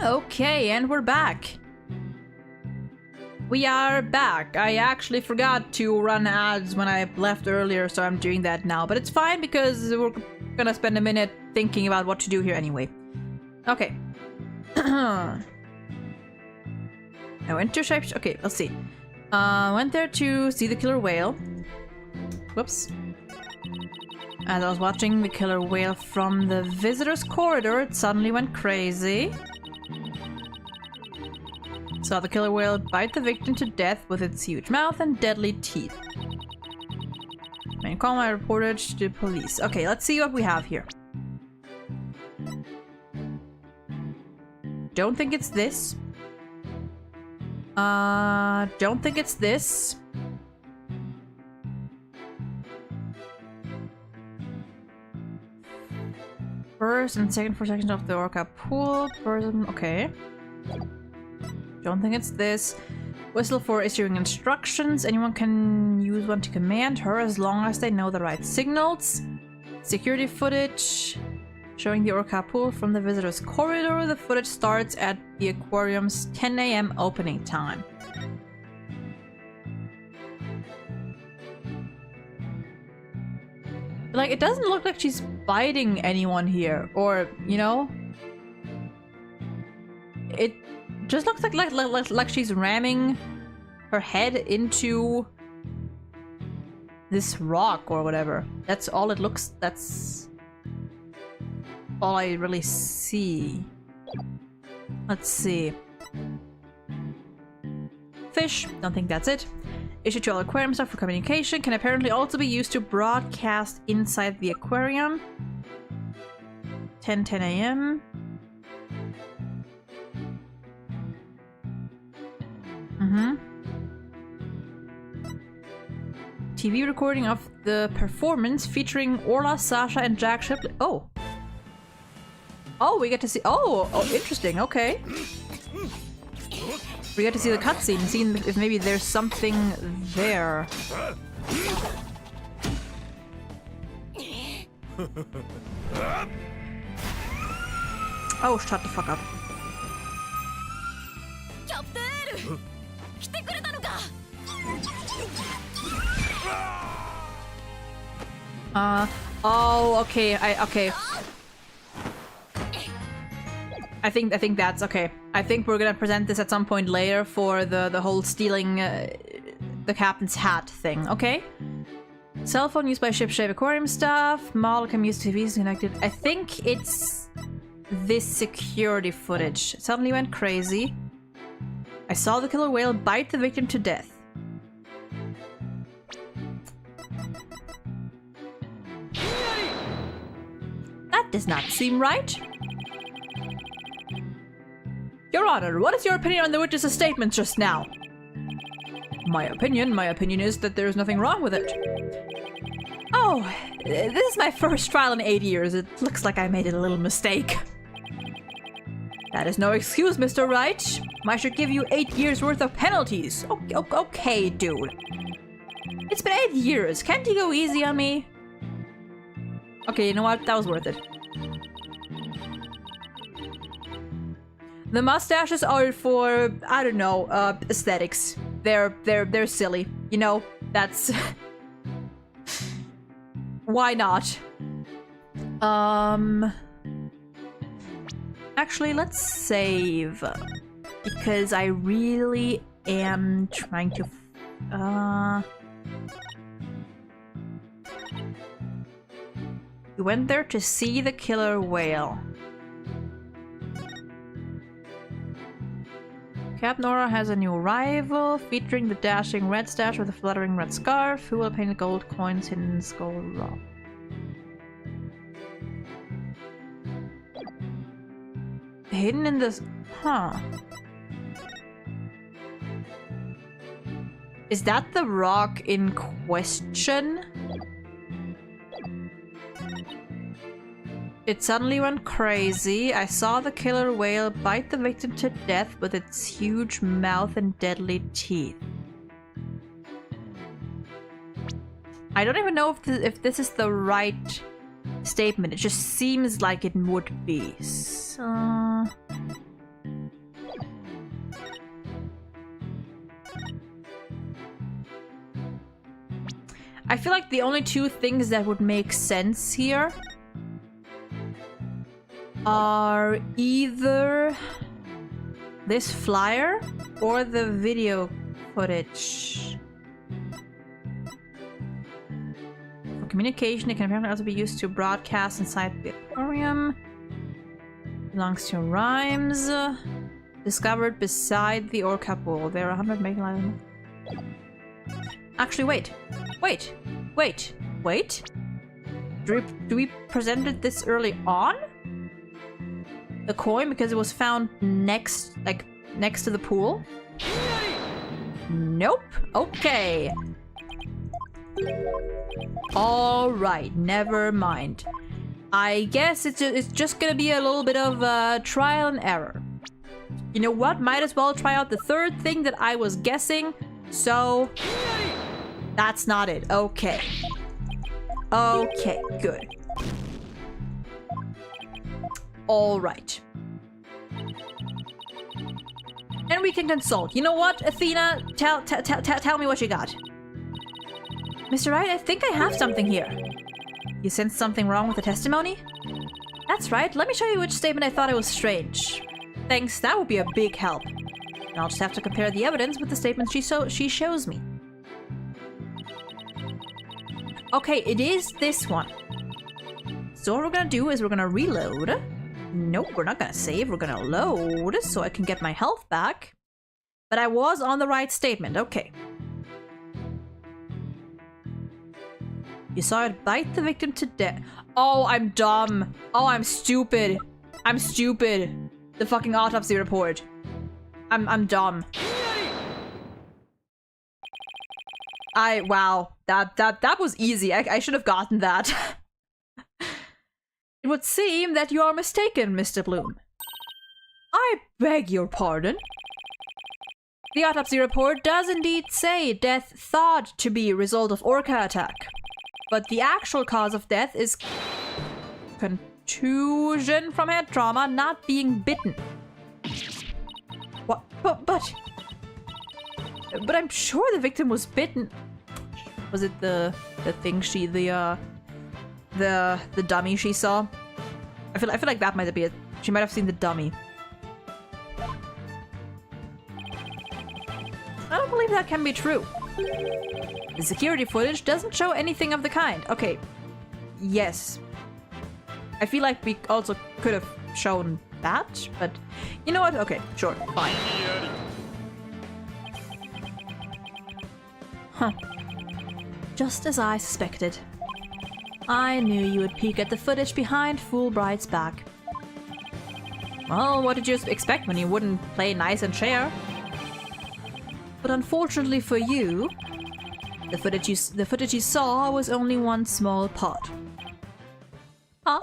Okay, and we're back. We are back. I actually forgot to run ads when I left earlier, so I'm doing that now. But it's fine because we're gonna spend a minute thinking about what to do here anyway. Okay. I went to shape. Okay, let's see. Went there to see the killer whale. Whoops. As I was watching the killer whale from the visitor's corridor, it suddenly went crazy. Saw the killer whale bite the victim to death with its huge mouth and deadly teeth. Main call, I reported to the police. Okay, let's see what we have here. Don't think it's this. Don't think it's this. First and second 4 seconds of the orca pool. Person, okay. Don't think it's this. Whistle for issuing instructions. Anyone can use one to command her as long as they know the right signals. Security footage showing the orca pool from the visitor's corridor. The footage starts at the aquarium's 10 a.m. opening time. Like, it doesn't look like she's biting anyone here, or, you know? It just looks like she's ramming her head into this rock or whatever. That's all it looks. That's all I really see. Let's see. Fish. Don't think that's it. Issue to all aquarium stuff for communication. Can apparently also be used to broadcast inside the aquarium. 10 a.m. TV recording of the performance featuring Orla, Sasha, and Jack Shipley. Oh. Oh, we get to see. Oh, interesting. Okay. We get to see the cutscene, seeing if maybe there's something there. Oh, shut the fuck up. Oh, okay, okay. I think that's okay. I think we're gonna present this at some point later for the whole stealing the captain's hat thing, okay? Cell phone used by ship-shape aquarium staff. Model can use TVs connected. I think it's this security footage. It suddenly went crazy. I saw the killer whale bite the victim to death. That does not seem right. Your Honor, what is your opinion on the witness's statement just now? My opinion is that there's nothing wrong with it. Oh, this is my first trial in 8 years. It looks like I made a little mistake. That is no excuse, Mr. Wright. I should give you 8 years worth of penalties. Okay, dude. It's been 8 years. Can't you go easy on me? Okay, you know what? That was worth it. The mustaches are for, I don't know, aesthetics. They're silly. You know, that's... Why not? Actually, let's save. Because I really am trying to... We went there to see the killer whale. Captain Nora has a new rival, featuring the dashing red stash with a fluttering red scarf, who will paint gold coins hidden in Skull Rock. Hidden in this... Huh. Is that the rock in question? It suddenly went crazy. I saw the killer whale bite the victim to death with its huge mouth and deadly teeth. I don't even know if this is the right statement. It just seems like it would be. So... I feel like the only two things that would make sense here are either this flyer or the video footage. For communication, it can apparently also be used to broadcast inside the aquarium. Belongs to Rhymes. Discovered beside the orca pool. There are 100 making lines. Actually, wait. Do we present it this early on? The coin, because it was found next to the pool? Nope. Okay. Alright, never mind. I guess it's just gonna be a little bit of trial and error. You know what? Might as well try out the third thing that I was guessing. So, that's not it. Okay. Okay, good. Alright. And we can consult. You know what, Athena? Tell me what you got. Mr. Wright, I think I have something here. You sensed something wrong with the testimony? That's right. Let me show you which statement I thought it was strange. Thanks, that would be a big help. And I'll just have to compare the evidence with the statements she shows me. Okay, it is this one. So what we're gonna do is we're gonna reload. Nope, we're not gonna save. We're gonna load so I can get my health back. But I was on the right statement. Okay. You saw it bite the victim to death. Oh, I'm dumb. Oh, I'm stupid. I'm stupid. The fucking autopsy report. I'm dumb. Wow. That was easy. I should have gotten that. It would seem that you are mistaken, Mr. Bloom. I beg your pardon? The autopsy report does indeed say death thought to be a result of orca attack. But the actual cause of death is contusion from head trauma, not being bitten. What? But I'm sure the victim was bitten. Was it the thing the dummy she saw? I feel like that might be it. She might have seen the dummy. I don't believe that can be true. The security footage doesn't show anything of the kind. Okay. Yes. I feel like we also could have shown that, but you know what? Okay, sure, fine. Huh. Just as I suspected. I knew you would peek at the footage behind Fulbright's back. Well, what did you expect when you wouldn't play nice and share? But unfortunately for you, the footage you saw was only one small part. Huh?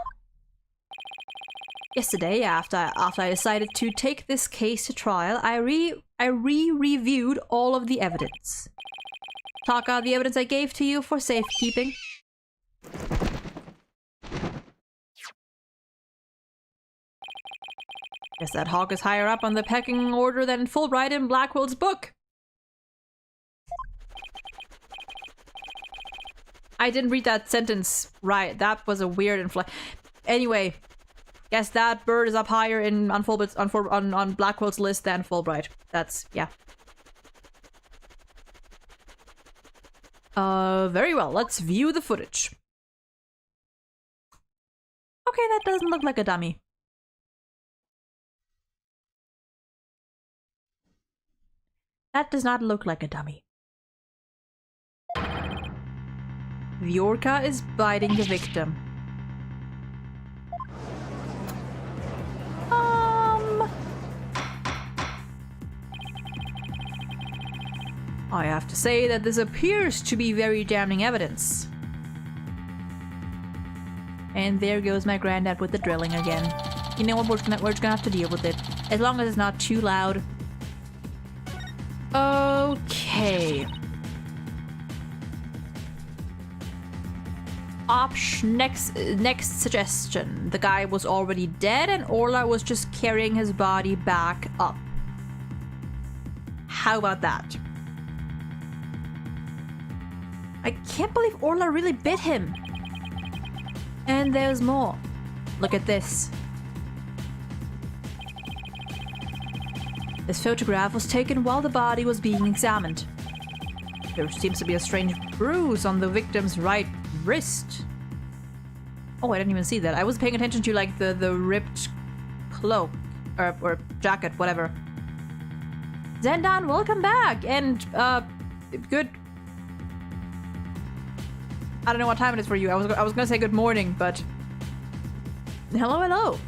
Yesterday, after I decided to take this case to trial, I reviewed all of the evidence. Talk out the evidence I gave to you for safekeeping. Guess that hawk is higher up on the pecking order than Fulbright in Blackwell's book. I didn't read that sentence right. That was a weird inflection. Anyway, guess that bird is up higher on Blackwell's list than Fulbright. That's, yeah. Very well. Let's view the footage. Okay, that doesn't look like a dummy. That does not look like a dummy. The orca is biting the victim. I have to say that this appears to be very damning evidence. And there goes my granddad with the drilling again. You know what, we're just gonna have to deal with it. As long as it's not too loud. Okay. Next suggestion. The guy was already dead and Orla was just carrying his body back up. How about that? I can't believe Orla really bit him. And there's more. Look at this. This photograph was taken while the body was being examined. There seems to be a strange bruise on the victim's right wrist. Oh, I didn't even see that. I was paying attention to like the ripped cloak or jacket, whatever. Zendan, welcome back, and good. I don't know what time it is for you. I was gonna say good morning, but hello, hello.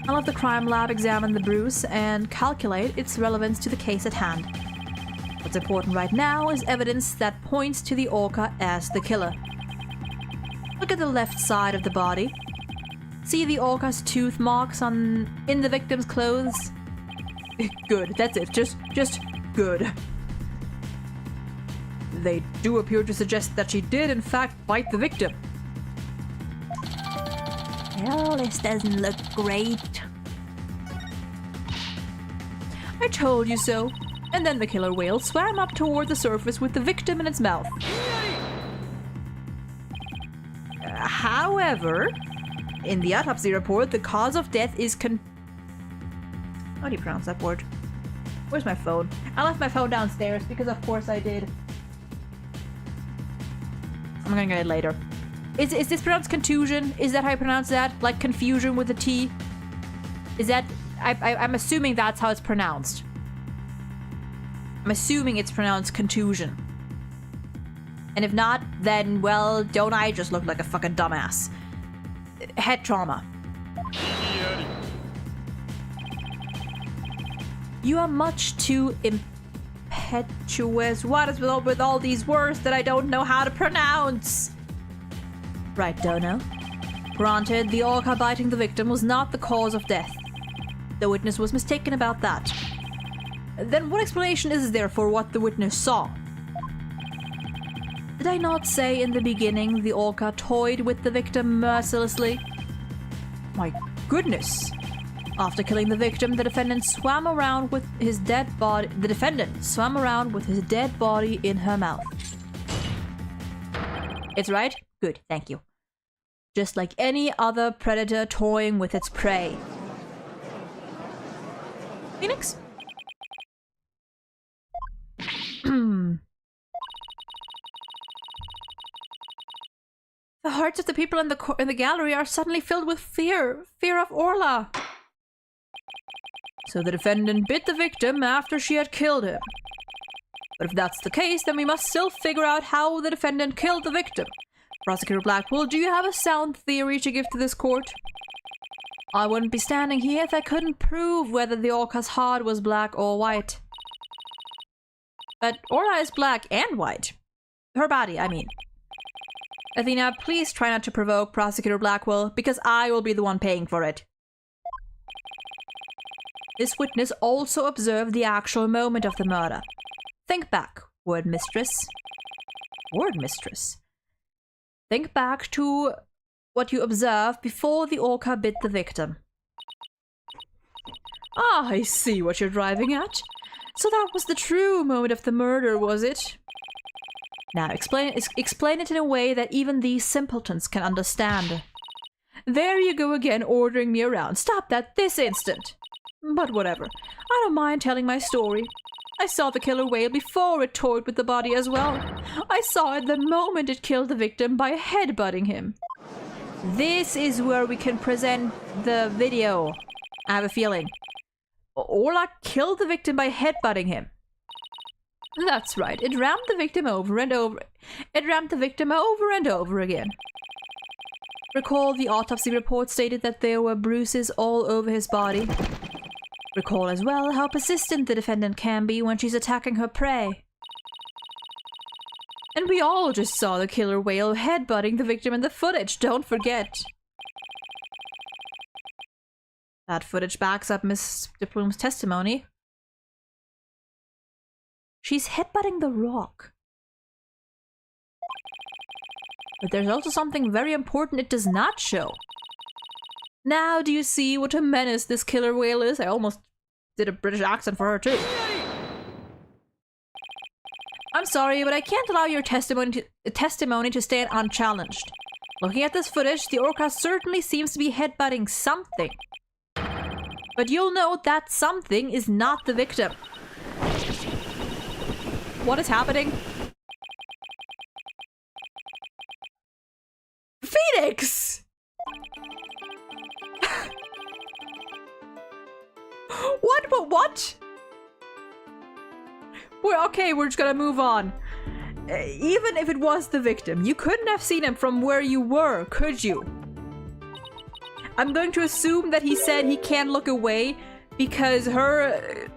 I'll have the crime lab examine the bruise and calculate its relevance to the case at hand. What's important right now is evidence that points to the orca as the killer. Look at the left side of the body. See the orca's tooth marks in the victim's clothes? Good, that's it. Just good. They do appear to suggest that she did in fact bite the victim. Well, this doesn't look great. I told you so. And then the killer whale swam up toward the surface with the victim in its mouth. However, in the autopsy report, the cause of death is how do you pronounce that word? Where's my phone? I left my phone downstairs because of course I did. I'm gonna get it later. Is this pronounced contusion? Is that how you pronounce that? Like confusion with a T? Is that... I'm assuming that's how it's pronounced. I'm assuming it's pronounced contusion. And if not, then, well, don't I just look like a fucking dumbass? Head trauma. You are much too impetuous. What is with all these words that I don't know how to pronounce? Right, Dono. Granted, the orca biting the victim was not the cause of death. The witness was mistaken about that. Then what explanation is there for what the witness saw? Did I not say in the beginning the orca toyed with the victim mercilessly? My goodness! After killing the victim, the defendant swam around with his dead body. The defendant swam around with his dead body in her mouth. It's right? Good, thank you. Just like any other predator toying with its prey. Phoenix? The hearts of the people in the gallery are suddenly filled with fear of Orla. So the defendant bit the victim after she had killed him. But if that's the case, then we must still figure out how the defendant killed the victim. Prosecutor Blackwell, do you have a sound theory to give to this court? I wouldn't be standing here if I couldn't prove whether the orca's heart was black or white. But Orla is black and white. Her body, I mean. Athena, please try not to provoke Prosecutor Blackwell, because I will be the one paying for it. This witness also observed the actual moment of the murder. Think back, word mistress. Word mistress. Think back to what you observed before the orca bit the victim. Ah, I see what you're driving at. So that was the true moment of the murder, was it? Now explain it in a way that even these simpletons can understand. There you go again, ordering me around. Stop that this instant. But whatever. I don't mind telling my story. I saw the killer whale before it toyed with the body as well. I saw it the moment it killed the victim by headbutting him. This is where we can present the video. I have a feeling. Orla killed the victim by headbutting him. That's right. It rammed the victim over and over. It rammed the victim over and over again. Recall the autopsy report stated that there were bruises all over his body. Recall as well how persistent the defendant can be when she's attacking her prey. And we all just saw the killer whale headbutting the victim in the footage, don't forget. That footage backs up Miss DePlume's testimony. She's headbutting the rock. But there's also something very important it does not show. Now do you see what a menace this killer whale is? I almost did a British accent for her too. I'm sorry, but I can't allow your testimony to stand unchallenged. Looking at this footage, the orca certainly seems to be headbutting something. But you'll note that something is not the victim. What is happening? Phoenix! What? Well, okay, we're just gonna move on. Even if it was the victim, you couldn't have seen him from where you were, could you? I'm going to assume that he said he can't look away because her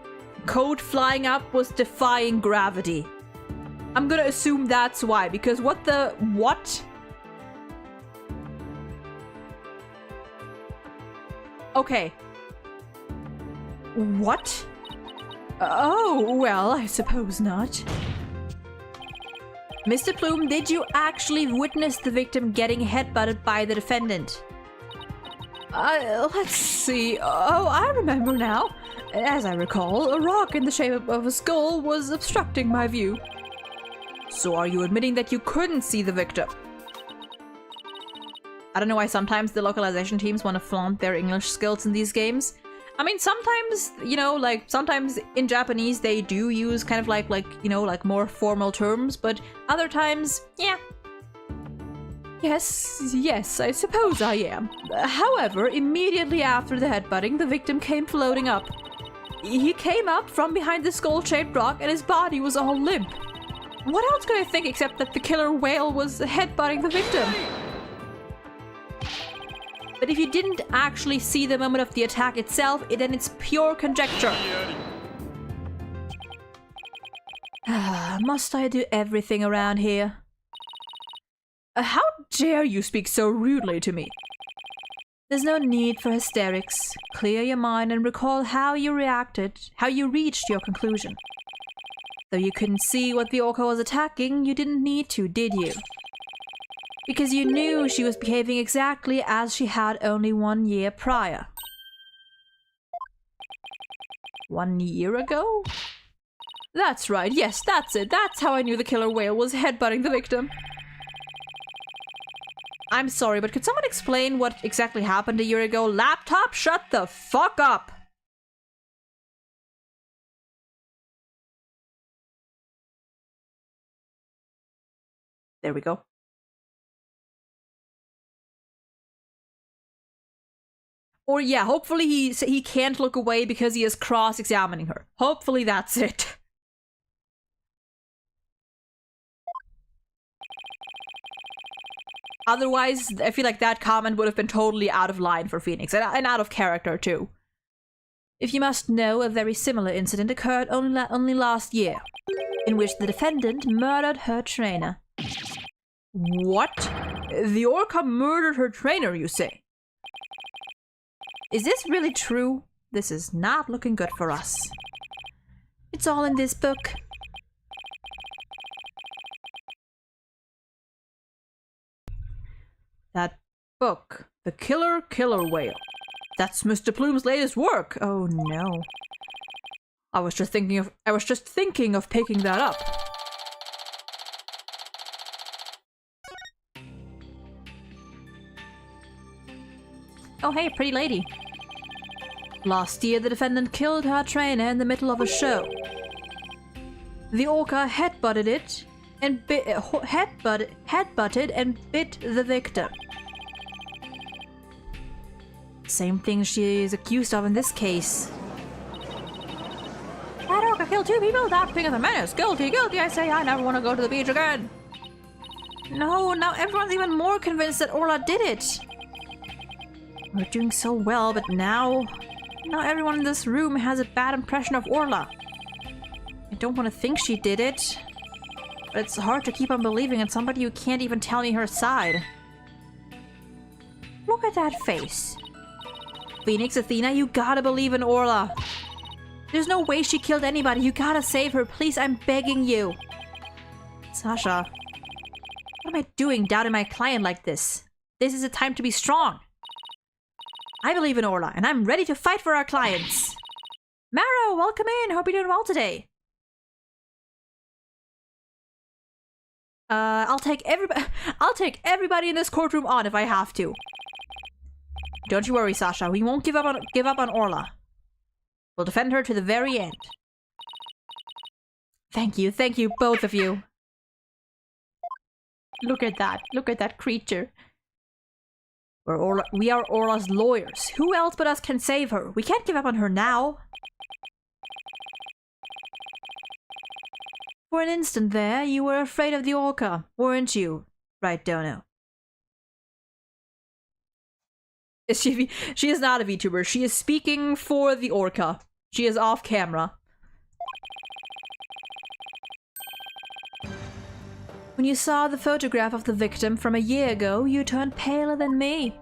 coat flying up was defying gravity. I'm gonna assume that's why, because what? Okay. What? Oh, well, I suppose not. Mr. Plume, did you actually witness the victim getting headbutted by the defendant? Let's see. Oh, I remember now. As I recall, a rock in the shape of a skull was obstructing my view. So are you admitting that you couldn't see the victim? I don't know why sometimes the localization teams want to flaunt their English skills in these games. I mean, sometimes, you know, like, sometimes in Japanese they do use kind of like, you know, like more formal terms, but other times, yeah. Yes, I suppose I am. However, immediately after the headbutting, the victim came floating up. He came up from behind the skull-shaped rock and his body was all limp. What else could I think except that the killer whale was headbutting the victim? But if you didn't actually see the moment of the attack itself, then it's pure conjecture. Must I do everything around here? How dare you speak so rudely to me? There's no need for hysterics. Clear your mind and recall how you reacted, how you reached your conclusion. Though you couldn't see what the orca was attacking, you didn't need to, did you? Because you knew she was behaving exactly as she had only 1 year prior. 1 year ago? That's right, yes, that's it. That's how I knew the killer whale was headbutting the victim. I'm sorry, but could someone explain what exactly happened a year ago? Laptop, shut the fuck up! There we go. Or yeah, hopefully he can't look away because he is cross-examining her. Hopefully that's it. Otherwise, I feel like that comment would have been totally out of line for Phoenix, and out of character too. If you must know, a very similar incident occurred only last year, in which the defendant murdered her trainer. What? The orca murdered her trainer, you say? Is this really true? This is not looking good for us. It's all in this book. That book. The Killer Whale. That's Mr. Plume's latest work. Oh no. I was just thinking of picking that up. Oh hey, pretty lady. Last year, the defendant killed her trainer in the middle of a show. The orca headbutted it and headbutted and bit the victim. Same thing she is accused of in this case. That orca killed 2 people without being a menace. Guilty, guilty, I say. I never want to go to the beach again. No, now everyone's even more convinced that Orla did it. We're doing so well, but now everyone in this room has a bad impression of Orla. I don't want to think she did it, but it's hard to keep on believing in somebody who can't even tell me her side. Look at that face. Phoenix, Athena, you gotta believe in Orla. There's no way she killed anybody. You gotta save her. Please, I'm begging you. Sasha, what am I doing doubting my client like this? This is a time to be strong. I believe in Orla, and I'm ready to fight for our clients. Maro, welcome in. Hope you're doing well today. I'll take everybody. I'll take everybody in this courtroom on if I have to. Don't you worry, Sasha. We won't give up on Orla. We'll defend her to the very end. Thank you, both of you. Look at that creature. We are Orla's lawyers. Who else but us can save her? We can't give up on her now. For an instant there, you were afraid of the orca, weren't you? Right, Dono? She is not a VTuber. She is speaking for the orca. She is off camera. When you saw the photograph of the victim from a year ago, you turned paler than me.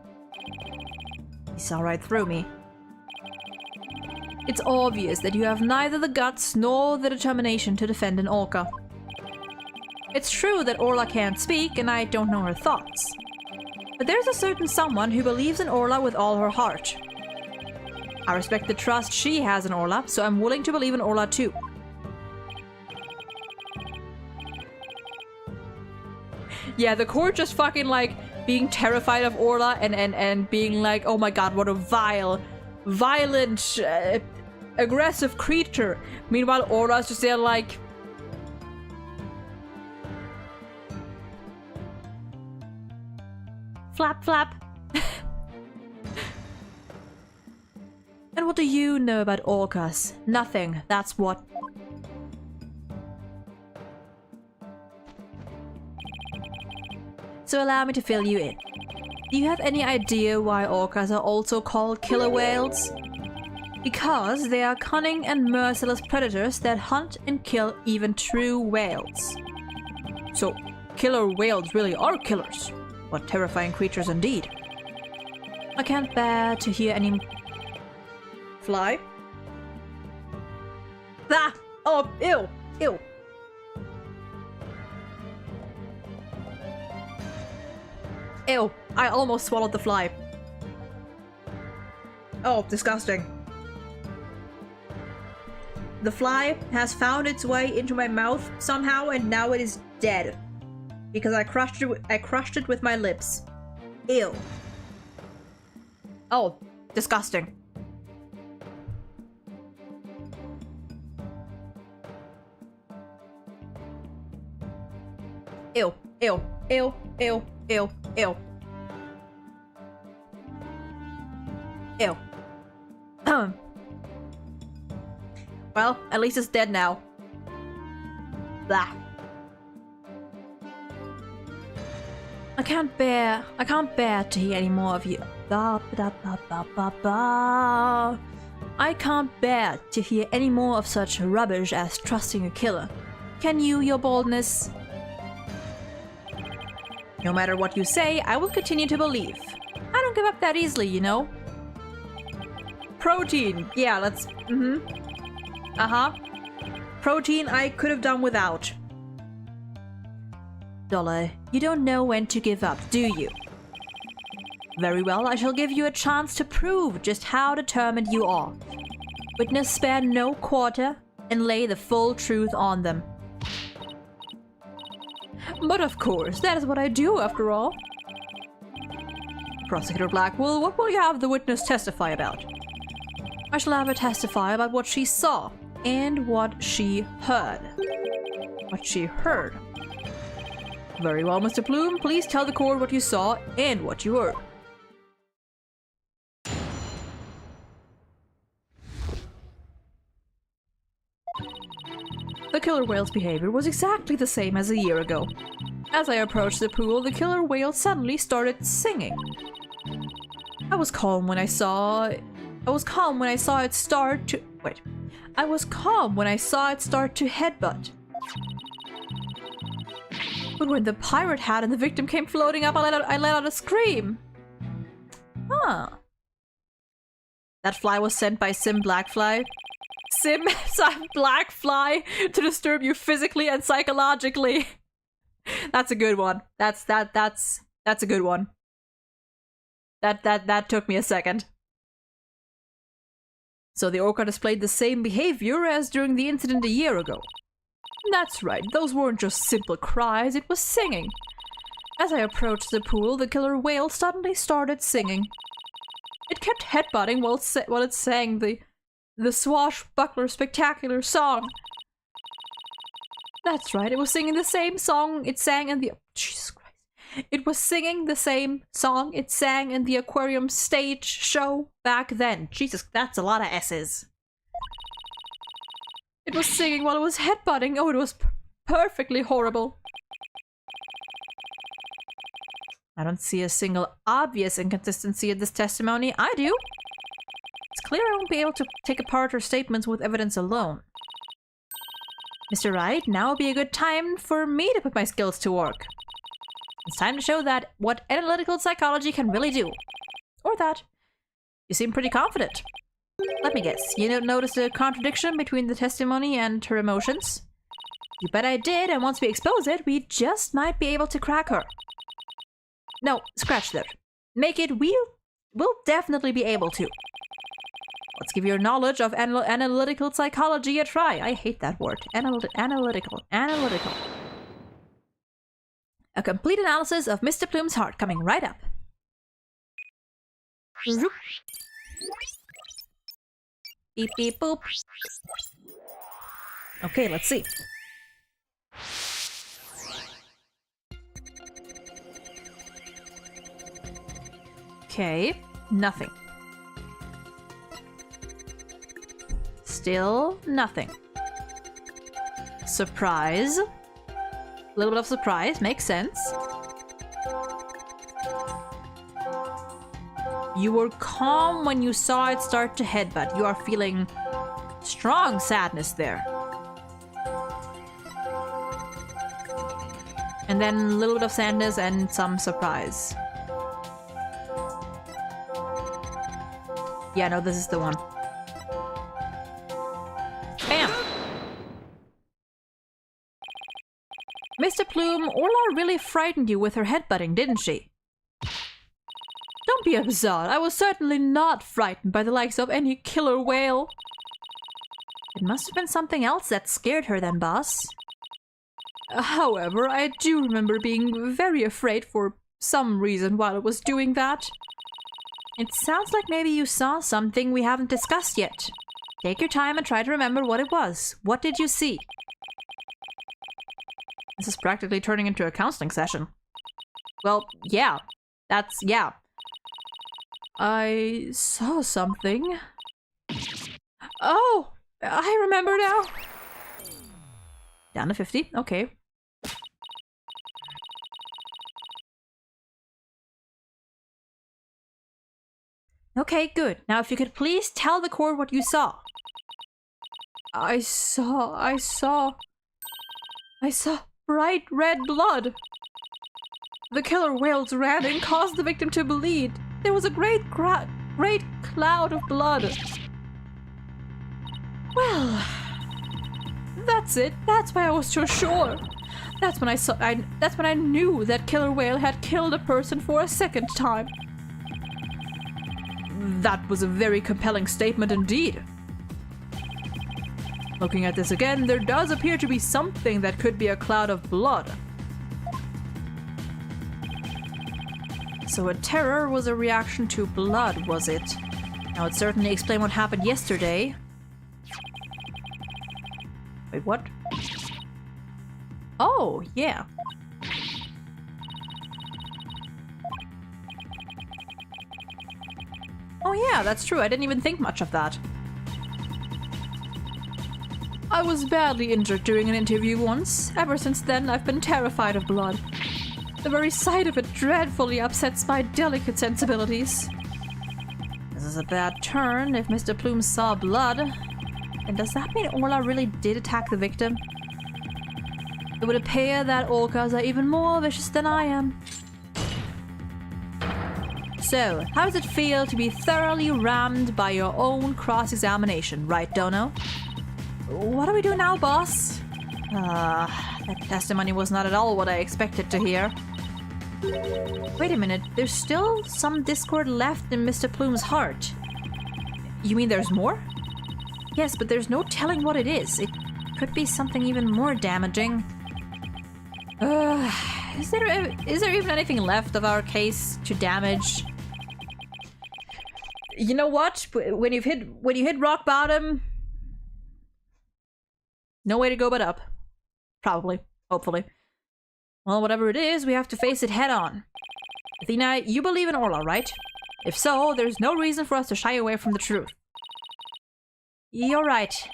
You saw right through me. It's obvious that you have neither the guts nor the determination to defend an orca. It's true that Orla can't speak, and I don't know her thoughts. But there's a certain someone who believes in Orla with all her heart. I respect the trust she has in Orla, so I'm willing to believe in Orla too. Yeah, the court just fucking like being terrified of Orla and being like, oh my god, what a violent, aggressive creature. Meanwhile, Orla's just there like... Flap, flap. And what do you know about orcas? Nothing, that's what. So allow me to fill you in. Do you have any idea why orcas are also called killer whales? Because they are cunning and merciless predators that hunt and kill even true whales. So, killer whales really are killers. What terrifying creatures indeed. I can't bear to hear any... Fly? Ah! Oh, ew! Ew! Ew! I almost swallowed the fly. Oh, disgusting. The fly has found its way into my mouth somehow, and now it is dead. Because I crushed it with my lips. Ew. Oh, disgusting. Ew, ew, ew, ew, ew, ew. Ew. Well, at least it's dead now. Blah. I can't bear to hear any more of you. I can't bear to hear any more of such rubbish as trusting a killer. Can you, your boldness? No matter what you say, I will continue to believe. I don't give up that easily, you know. Protein. Yeah, let's... Protein I could have done without. Dollar, you don't know when to give up, do you? Very well, I shall give you a chance to prove just how determined you are. Witness spare no quarter and lay the full truth on them. But of course, that is what I do after all. Prosecutor Blackwell, what will you have the witness testify about? I shall have her testify about what she saw and what she heard. What she heard. Very well, Mr. Plume. Please tell the court what you saw and what you heard. The killer whale's behavior was exactly the same as a year ago. As I approached the pool, the killer whale suddenly started singing. I was calm when I saw it start to... Wait. I was calm when I saw it start to headbutt. But when the pirate hat and the victim came floating up, I let out a scream. Huh. That fly was sent by Sim Blackfly. Sim Blackfly to disturb you physically and psychologically. That's a good one. That's a good one. That took me a second. So the orca displayed the same behavior as during the incident a year ago. That's right, those weren't just simple cries, it was singing. As I approached the pool, the killer whale suddenly started singing. It kept headbutting while it sang the swashbuckler spectacular song. That's right, it was singing the same song it sang in the... Jesus Christ. It was singing the same song it sang in the aquarium stage show back then. Jesus, that's a lot of S's. It was singing while it was headbutting. Oh, it was perfectly horrible. I don't see a single obvious inconsistency in this testimony. I do. It's clear I won't be able to take apart her statements with evidence alone. Mr. Wright, now would be a good time for me to put my skills to work. It's time to show that what analytical psychology can really do. Or that. You seem pretty confident. Let me guess, you don't notice the contradiction between the testimony and her emotions? You bet I did, and once we expose it, we just might be able to crack her. No, scratch that. Make it we'll definitely be able to. Let's give your knowledge of analytical psychology a try. I hate that word. Analytical. A complete analysis of Mr. Plume's heart coming right up. Zoop. Beep beep boop. Okay, let's see. Okay, nothing. Still nothing. Surprise. A little bit of surprise, makes sense. You were calm when you saw it start to headbutt. You are feeling strong sadness there. And then a little bit of sadness and some surprise. Yeah, no, this is the one. Bam! Mr. Plume, Orla really frightened you with her headbutting, didn't she? Don't be absurd. I was certainly not frightened by the likes of any killer whale. It must have been something else that scared her then, boss. However, I do remember being very afraid for some reason while I was doing that. It sounds like maybe you saw something we haven't discussed yet. Take your time and try to remember what it was. What did you see? This is practically turning into a counseling session. Well, yeah. Yeah. I saw something. Oh! I remember now! Down to 50, okay. Okay, good. Now if you could please tell the court what you saw. I saw bright red blood. The killer whales ran and caused the victim to bleed. There was a great cloud of blood. Well, that's it. That's why I was so sure. That's when I knew that killer whale had killed a person for a second time. That was a very compelling statement indeed. Looking at this again, there does appear to be something that could be a cloud of blood. So a terror was a reaction to blood, was it? Now it certainly explained what happened yesterday. Wait, what? Oh, yeah. Oh yeah, that's true. I didn't even think much of that. I was badly injured during an interview once. Ever since then, I've been terrified of blood. The very sight of it dreadfully upsets my delicate sensibilities. This is a bad turn. If Mr. Plume saw blood, then does that mean Orla really did attack the victim? It would appear that orcas are even more vicious than I am. So, how does it feel to be thoroughly rammed by your own cross-examination, right, Dono? What do we do now, boss? That testimony was not at all what I expected to hear. Wait a minute, there's still some discord left in Mr. Plume's heart. You mean there's more? Yes, but there's no telling what it is. could be something even more damaging. Is there even anything left of our case to damage? You know what? When you hit rock bottom, no way to go but up. Probably. Hopefully. Well, whatever it is, we have to face it head on. Athena, you believe in Orla, right? If so, there's no reason for us to shy away from the truth. You're right.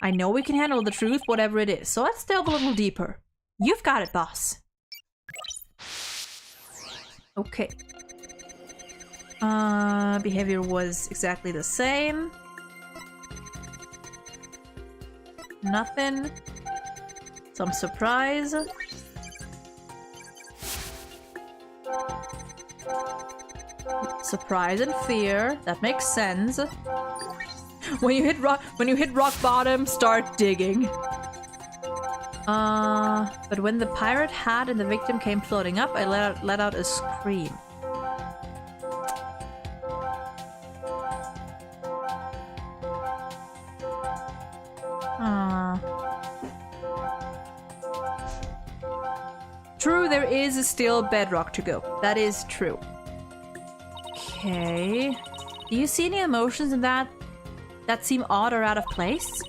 I know we can handle the truth, whatever it is, so let's delve a little deeper. You've got it, boss. Okay. Behavior was exactly the same. Nothing. Some surprise. Surprise and fear. That makes sense. When you hit rock bottom, start digging. But when the pirate hat and the victim came floating up, I let out a scream. True, there is still bedrock to go. That is true. Okay. Do you see any emotions in that seem odd or out of place?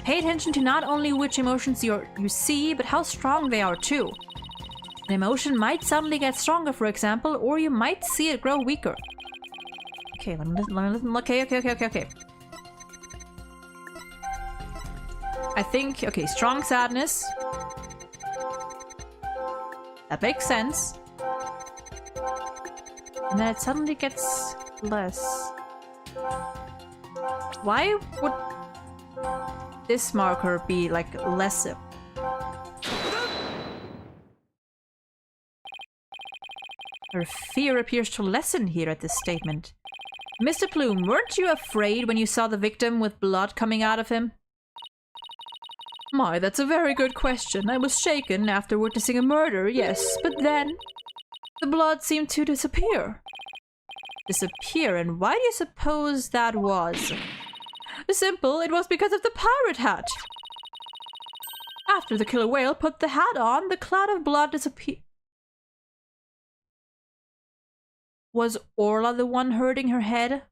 Pay attention to not only which emotions you see, but how strong they are too. An emotion might suddenly get stronger, for example, or you might see it grow weaker. Okay, let me listen. Okay. I think, okay, strong sadness. That makes sense. And then it suddenly gets less. Why would this marker be like less? Her fear appears to lessen here at this statement. Mr. Plume, weren't you afraid when you saw the victim with blood coming out of him? My, that's a very good question. I was shaken after witnessing a murder, yes, but then the blood seemed to disappear. Disappear, and why do you suppose that was? Simple, it was because of the pirate hat. After the killer whale put the hat on, the cloud of blood disappeared. Was Orla the one hurting her head?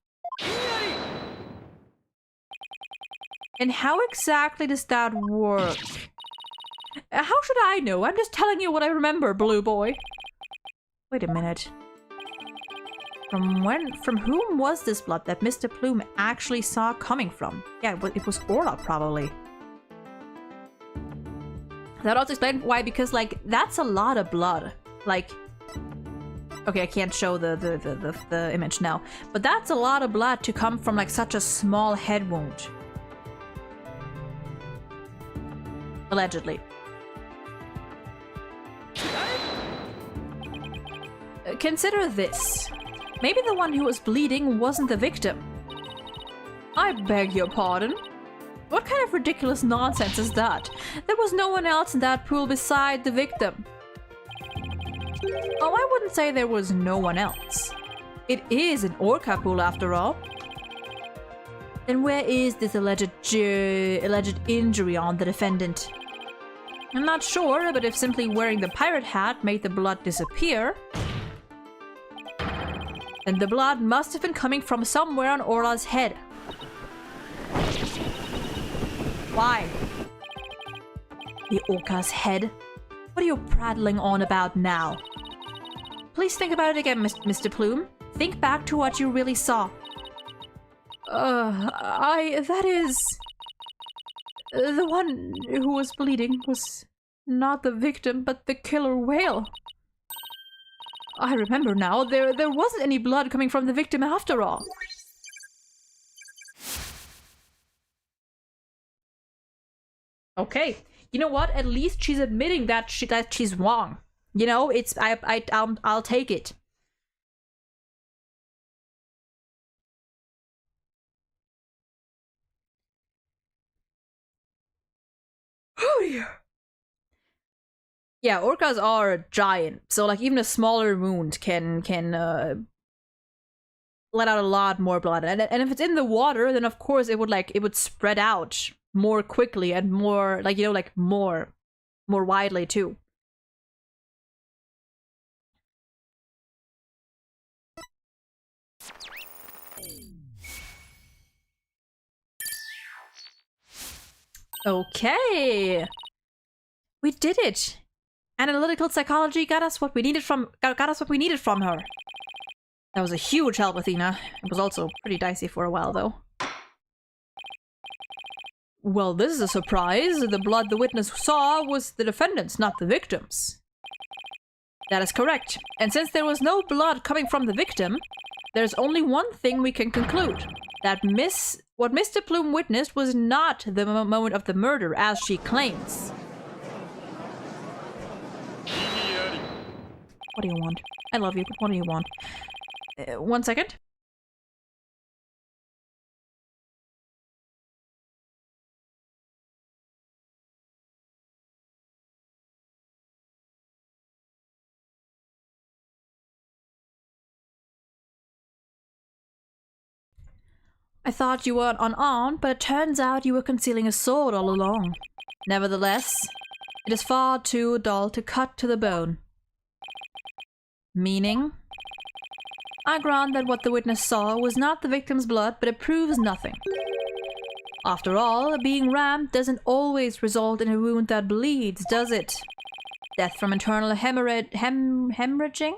And how exactly does that work? How should I know? I'm just telling you what I remember, Blue Boy. Wait a minute. From whom was this blood that Mr. Plume actually saw coming from? Yeah, it was Orla, probably. That also explains why, because, like, that's a lot of blood. Like, okay, I can't show the image now, but that's a lot of blood to come from, like, such a small head wound. Allegedly. Consider this. Maybe the one who was bleeding wasn't the victim. I beg your pardon? What kind of ridiculous nonsense is that? There was no one else in that pool beside the victim. Oh, I wouldn't say there was no one else. It is an orca pool after all. Then where is this alleged injury on the defendant? I'm not sure, but if simply wearing the pirate hat made the blood disappear, then the blood must have been coming from somewhere on Orla's head. Why? The orca's head? What are you prattling on about now? Please think about it again, Mr. Plume. Think back to what you really saw. That is... The one who was bleeding was not the victim, but the killer whale. I remember now, there wasn't any blood coming from the victim after all. Okay, you know what? At least she's admitting that she's wrong. You know, it's I'll take it. Oh yeah. Yeah, orcas are giant, so like even a smaller wound can let out a lot more blood. And if it's in the water, then of course it would spread out more quickly and more, like, you know, like more widely too. Okay. We did it. Analytical psychology got us what we needed from her. That was a huge help, Athena. It was also pretty dicey for a while, though. Well, this is a surprise. The blood the witness saw was the defendant's, not the victim's. That is correct. And since there was no blood coming from the victim, there's only one thing we can conclude. That what Mr. Plume witnessed was not the moment of the murder, as she claims. What do you want? I love you, but what do you want? 1 second. I thought you were unarmed, but it turns out you were concealing a sword all along. Nevertheless, it is far too dull to cut to the bone. Meaning? I grant that what the witness saw was not the victim's blood, but it proves nothing. After all, being rammed doesn't always result in a wound that bleeds, does it? Death from internal hemorrhaging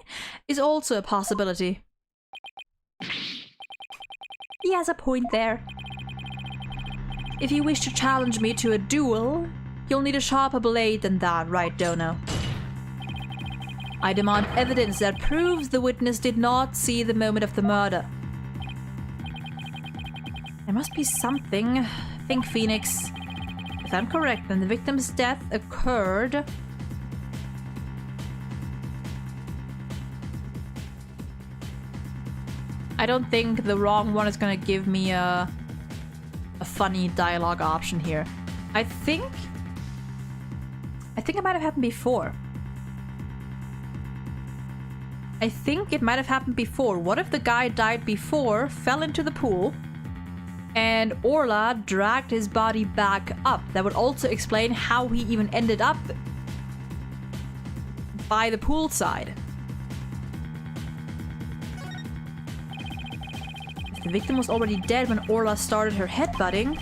is also a possibility. He has a point there. If you wish to challenge me to a duel, you'll need a sharper blade than that, right, Dono? I demand evidence that proves the witness did not see the moment of the murder. There must be something. Think, Phoenix. If I'm correct, then the victim's death occurred... I don't think the wrong one is gonna give me a funny dialogue option here. I think it might have happened before. I think it might have happened before. What if the guy died before, fell into the pool, and Orla dragged his body back up? That would also explain how he even ended up by the poolside. If the victim was already dead when Orla started her headbutting,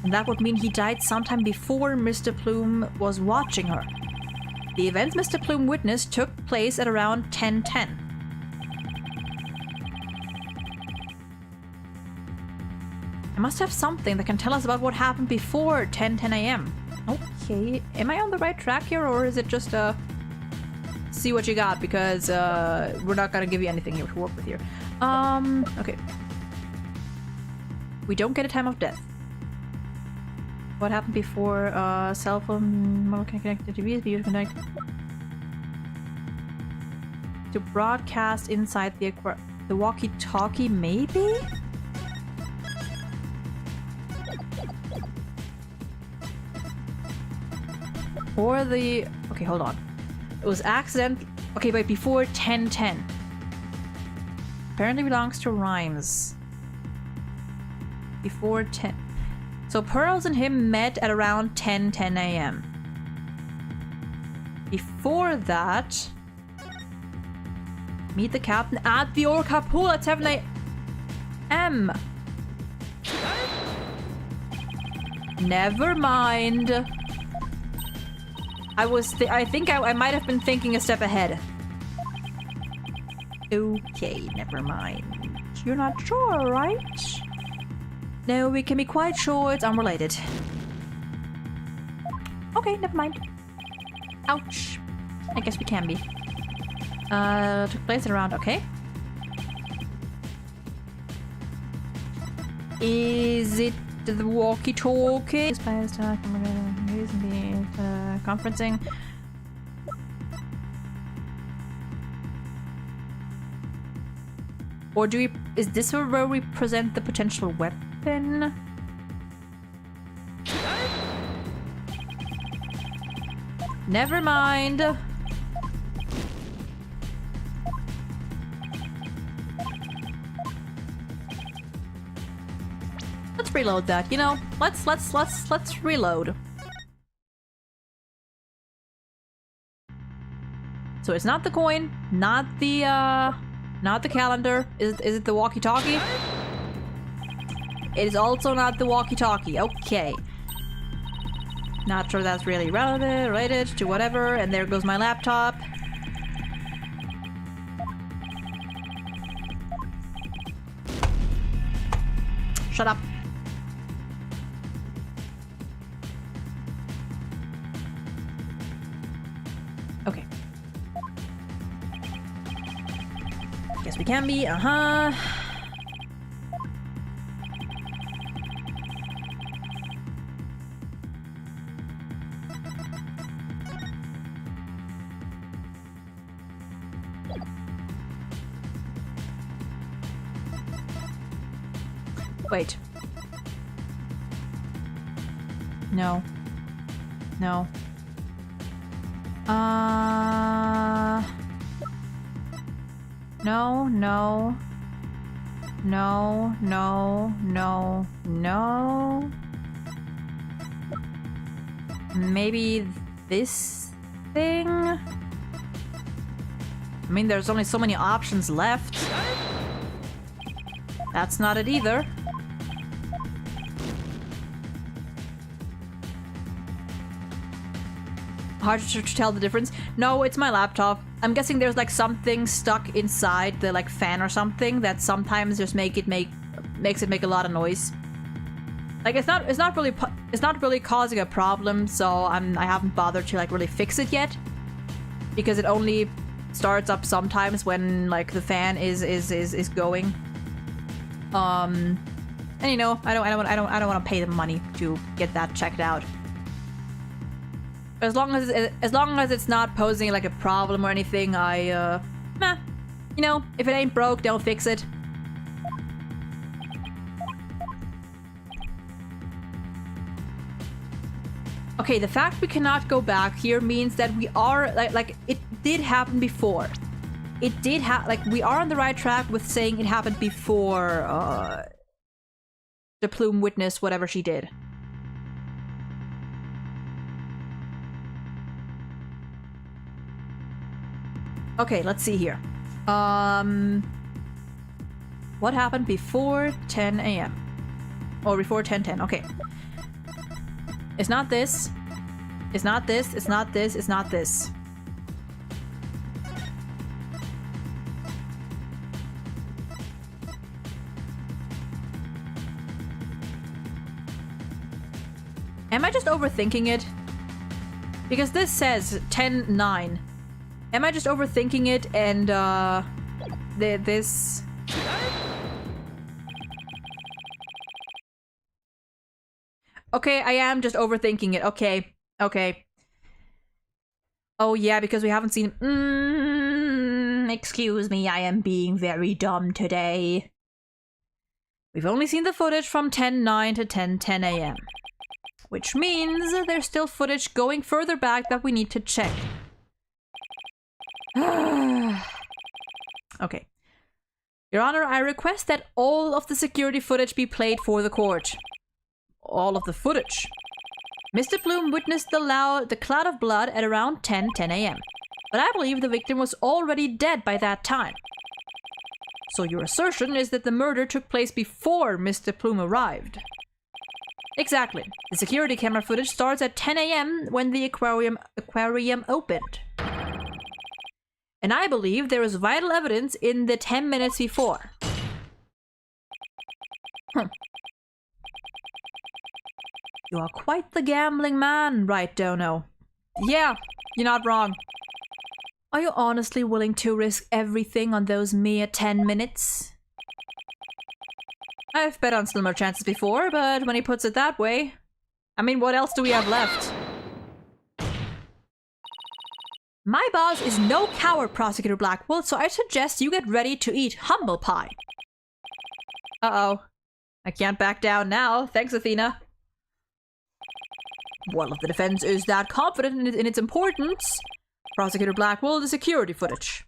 then that would mean he died sometime before Mr. Plume was watching her. The events Mr. Plume witnessed took place at around 10:10. I must have something that can tell us about what happened before 10:10 a.m. Okay, am I on the right track here, or is it just see what you got, because we're not gonna give you anything here to work with here. Okay. We don't get a time of death. What happened before cell phone model can connect to TV, video connect to broadcast inside the walkie-talkie, maybe? Or the... Okay, hold on. It was accident... Okay, but before 10:10. Apparently belongs to Rhymes. Before 10... So Pearls and him met at around 10:10 a.m. Before that... Meet the captain at the Orca pool at 7 a.m. Never mind. I think I might have been thinking a step ahead. Okay, never mind. You're not sure, right? No, we can be quite sure it's unrelated. Okay, never mind. Ouch. I guess we can be. Took place at around, okay. Is it the walkie-talkie? Conferencing. Or do we... Is this where we present the potential weapon? Never mind. Let's reload that. You know, let's reload. So it's not the coin, not the calendar. Is it the walkie-talkie? It is also not the walkie-talkie. Okay. Not sure that's really related to whatever. And there goes my laptop. Shut up. Okay. Guess we can be. Uh-huh. Wait. No. No. No, no. No, no, no, no. Maybe this thing? I mean, there's only so many options left. That's not it either. Hard to tell the difference. No, it's my laptop. I'm guessing there's like something stuck inside the like fan or something that sometimes just makes it make a lot of noise. Like it's not really causing a problem, so I haven't bothered to like really fix it yet, because it only starts up sometimes when like the fan is going. And you know, I don't want to pay the money to get that checked out. As long as it's not posing like a problem or anything, you know, if it ain't broke, don't fix it. Okay, the fact we cannot go back here means that we are like it did happen before. It did like we are on the right track with saying it happened before the plume witnessed whatever she did. Okay, let's see here. What happened before 10 a.m.? Or before 10:10, okay. It's not this. It's not this. It's not this. It's not this. Am I just overthinking it? Because this says 10:09. Am I just overthinking it and this? Okay, I am just overthinking it. Okay, okay. Oh yeah, because we haven't seen. Excuse me, I am being very dumb today. We've only seen the footage from 10:09 to 10:10 a.m. Which means there's still footage going further back that we need to check. Okay. Your Honor, I request that all of the security footage be played for the court. All of the footage. Mr. Bloom witnessed the cloud of blood at around 10:10 a.m. But I believe the victim was already dead by that time. So your assertion is that the murder took place before Mr. Plume arrived. Exactly. The security camera footage starts at 10 a.m. when the aquarium opened. And I believe there is vital evidence in the 10 minutes before. You are quite the gambling man, right, Dono? Yeah, you're not wrong. Are you honestly willing to risk everything on those mere 10 minutes? I've bet on slimmer chances before, but when he puts it that way... I mean, what else do we have left? My boss is no coward, Prosecutor Blackwell, so I suggest you get ready to eat humble pie. Uh-oh. I can't back down now. Thanks, Athena. Well, if the defense is that confident in its importance, Prosecutor Blackwell, the security footage.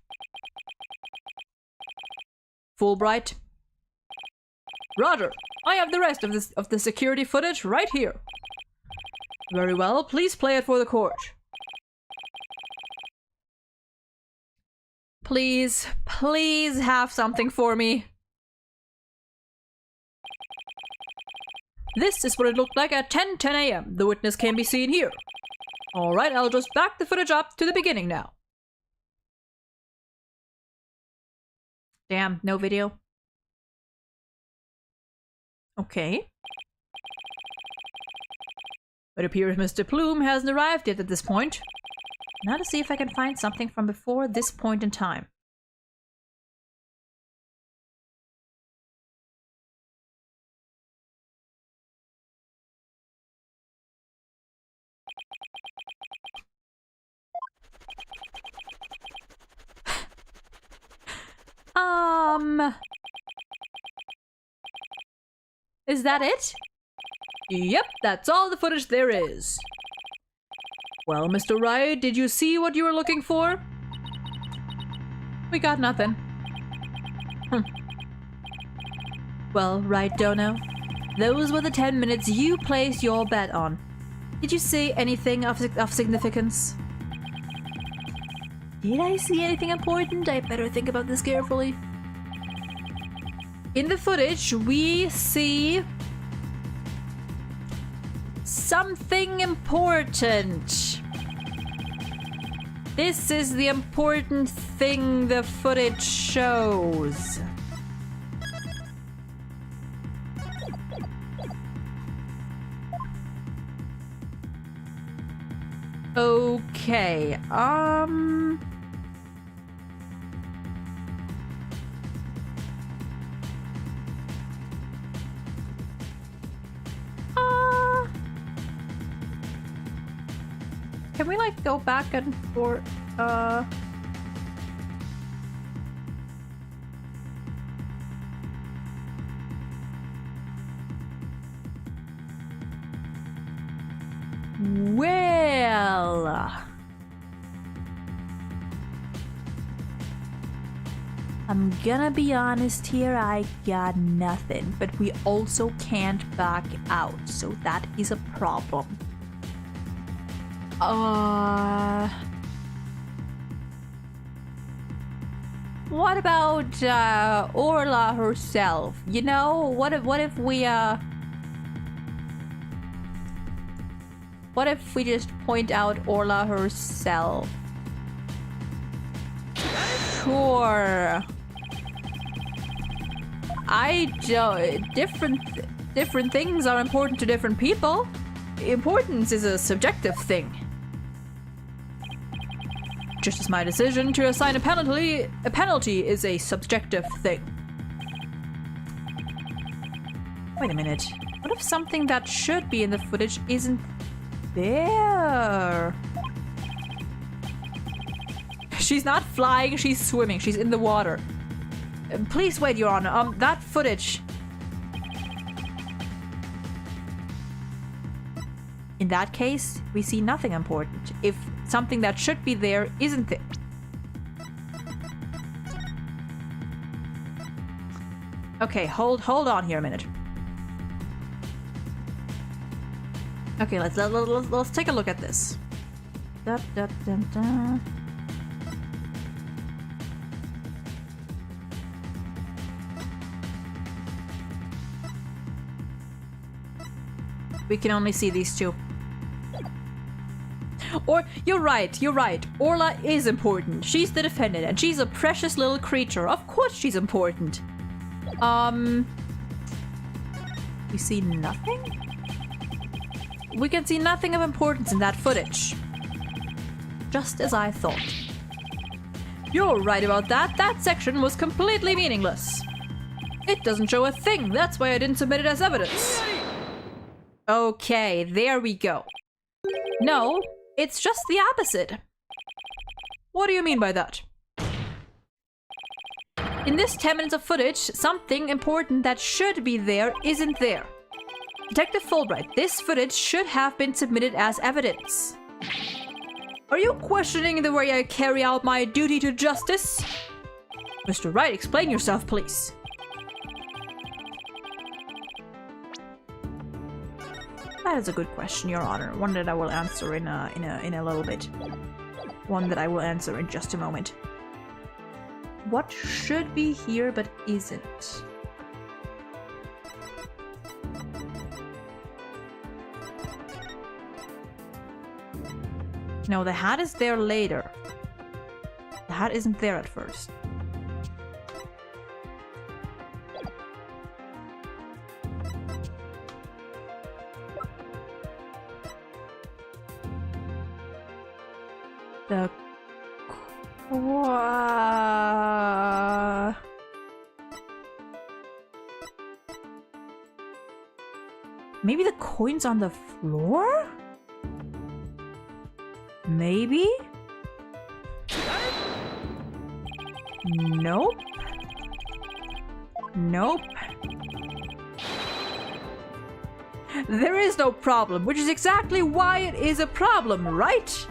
Fulbright. Roger. I have the rest of the security footage right here. Very well, please play it for the court. Please, please have something for me. This is what it looked like at 10:10 a.m. The witness can be seen here. Alright, I'll just back the footage up to the beginning now. Damn, no video. Okay. It appears Mr. Plume hasn't arrived yet at this point. Now to see if I can find something from before this point in time. Is that it? Yep, that's all the footage there is. Well, Mr. Wright, did you see what you were looking for? We got nothing. Well, right, Dono. Those were the 10 minutes you placed your bet on. Did you see anything of significance? Did I see anything important? I better think about this carefully. In the footage, we see something important. This is the important thing the footage shows. Okay, can we, like, go back and forth? Well... I'm gonna be honest here, I got nothing. But we also can't back out, so that is a problem. What about Orla herself? You know, what if we just point out Orla herself? Sure. I don't. Different things are important to different people. Importance is a subjective thing. Just as my decision to assign a penalty is a subjective thing. Wait a minute. What if something that should be in the footage isn't there? She's not flying, she's swimming, she's in the water. Please wait, Your Honor. That footage. In that case, we see nothing important. If something that should be there isn't there. Okay, hold on here a minute. Okay, let's take a look at this. Da, da, da, da. We can only see these two. Or, you're right. Orla is important. She's the defendant, and she's a precious little creature. Of course she's important. We see nothing? We can see nothing of importance in that footage. Just as I thought. You're right about that. That section was completely meaningless. It doesn't show a thing. That's why I didn't submit it as evidence. Okay, there we go. No, it's just the opposite. What do you mean by that? In this 10 minutes of footage, something important that should be there isn't there. Detective Fulbright, this footage should have been submitted as evidence. Are you questioning the way I carry out my duty to justice? Mr. Wright, explain yourself, please. That is a good question, Your Honor. One that I will answer in a little bit. One that I will answer in just a moment. What should be here but isn't? No, the hat is there later. The hat isn't there at first. The maybe the coin's on the floor? Maybe? Nope. Nope. There is no problem, which is exactly why it is a problem, right?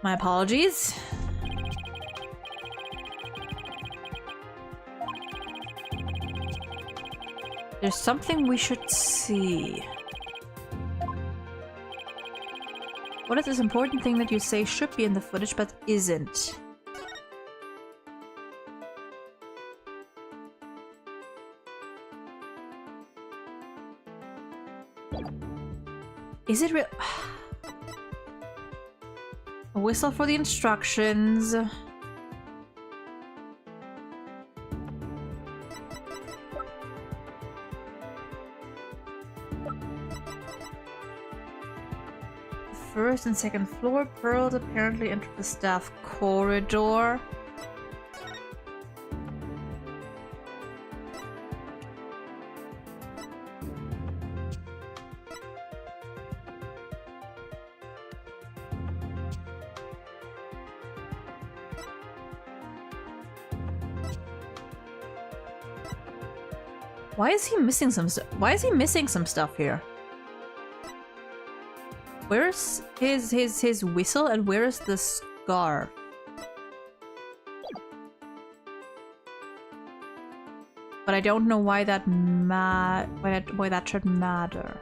My apologies. There's something we should see. What is this important thing that you say should be in the footage but isn't? Is it real? A whistle for the instructions. First and second floor, pearls apparently entered the staff corridor. Why is he missing some stuff? Why is he missing some stuff here? Where's his whistle and where is the scarf? But I don't know why that why that should matter.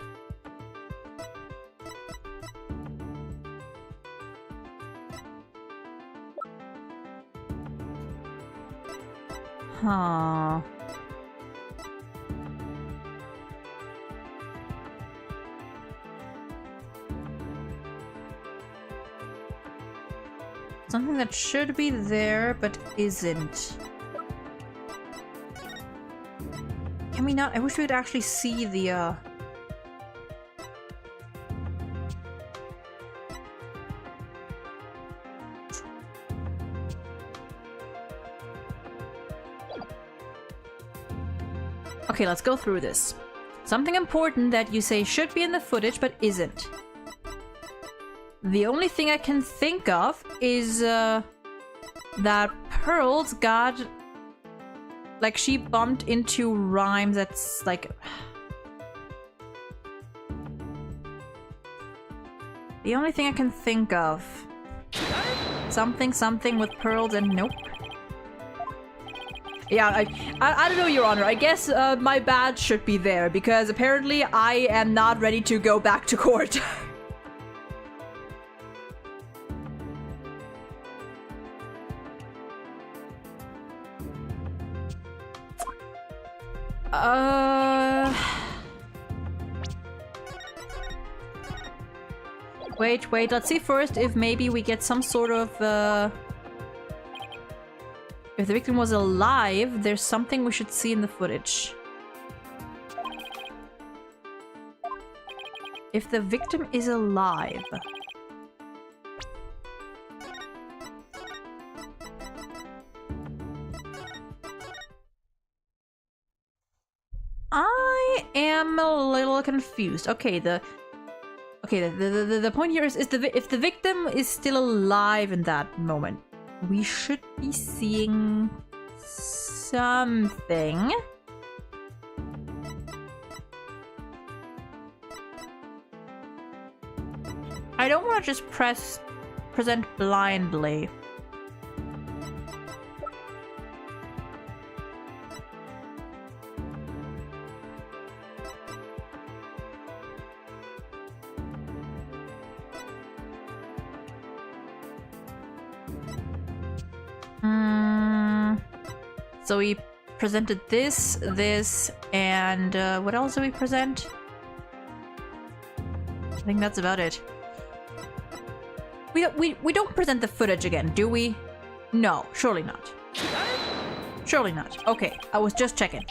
Huh. Something that should be there, but isn't. Can we not? I wish we could actually see the, Okay, let's go through this. Something important that you say should be in the footage, but isn't. The only thing I can think of is that Pearls got, like, she bumped into rhymes that's like, the only thing I can think of. Something with Pearls and nope. Yeah, I don't know, Your Honor. I guess my badge should be there because apparently I am not ready to go back to court. Wait, let's see first if maybe we get some sort of, if the victim was alive, there's something we should see in the footage. If the victim is alive. I am a little confused. Okay, the point here is if the victim is still alive in that moment, we should be seeing something. I don't want to just present blindly. So we presented this, and what else do we present? I think that's about it. We don't present the footage again, do we? No, surely not. Surely not. Okay, I was just checking.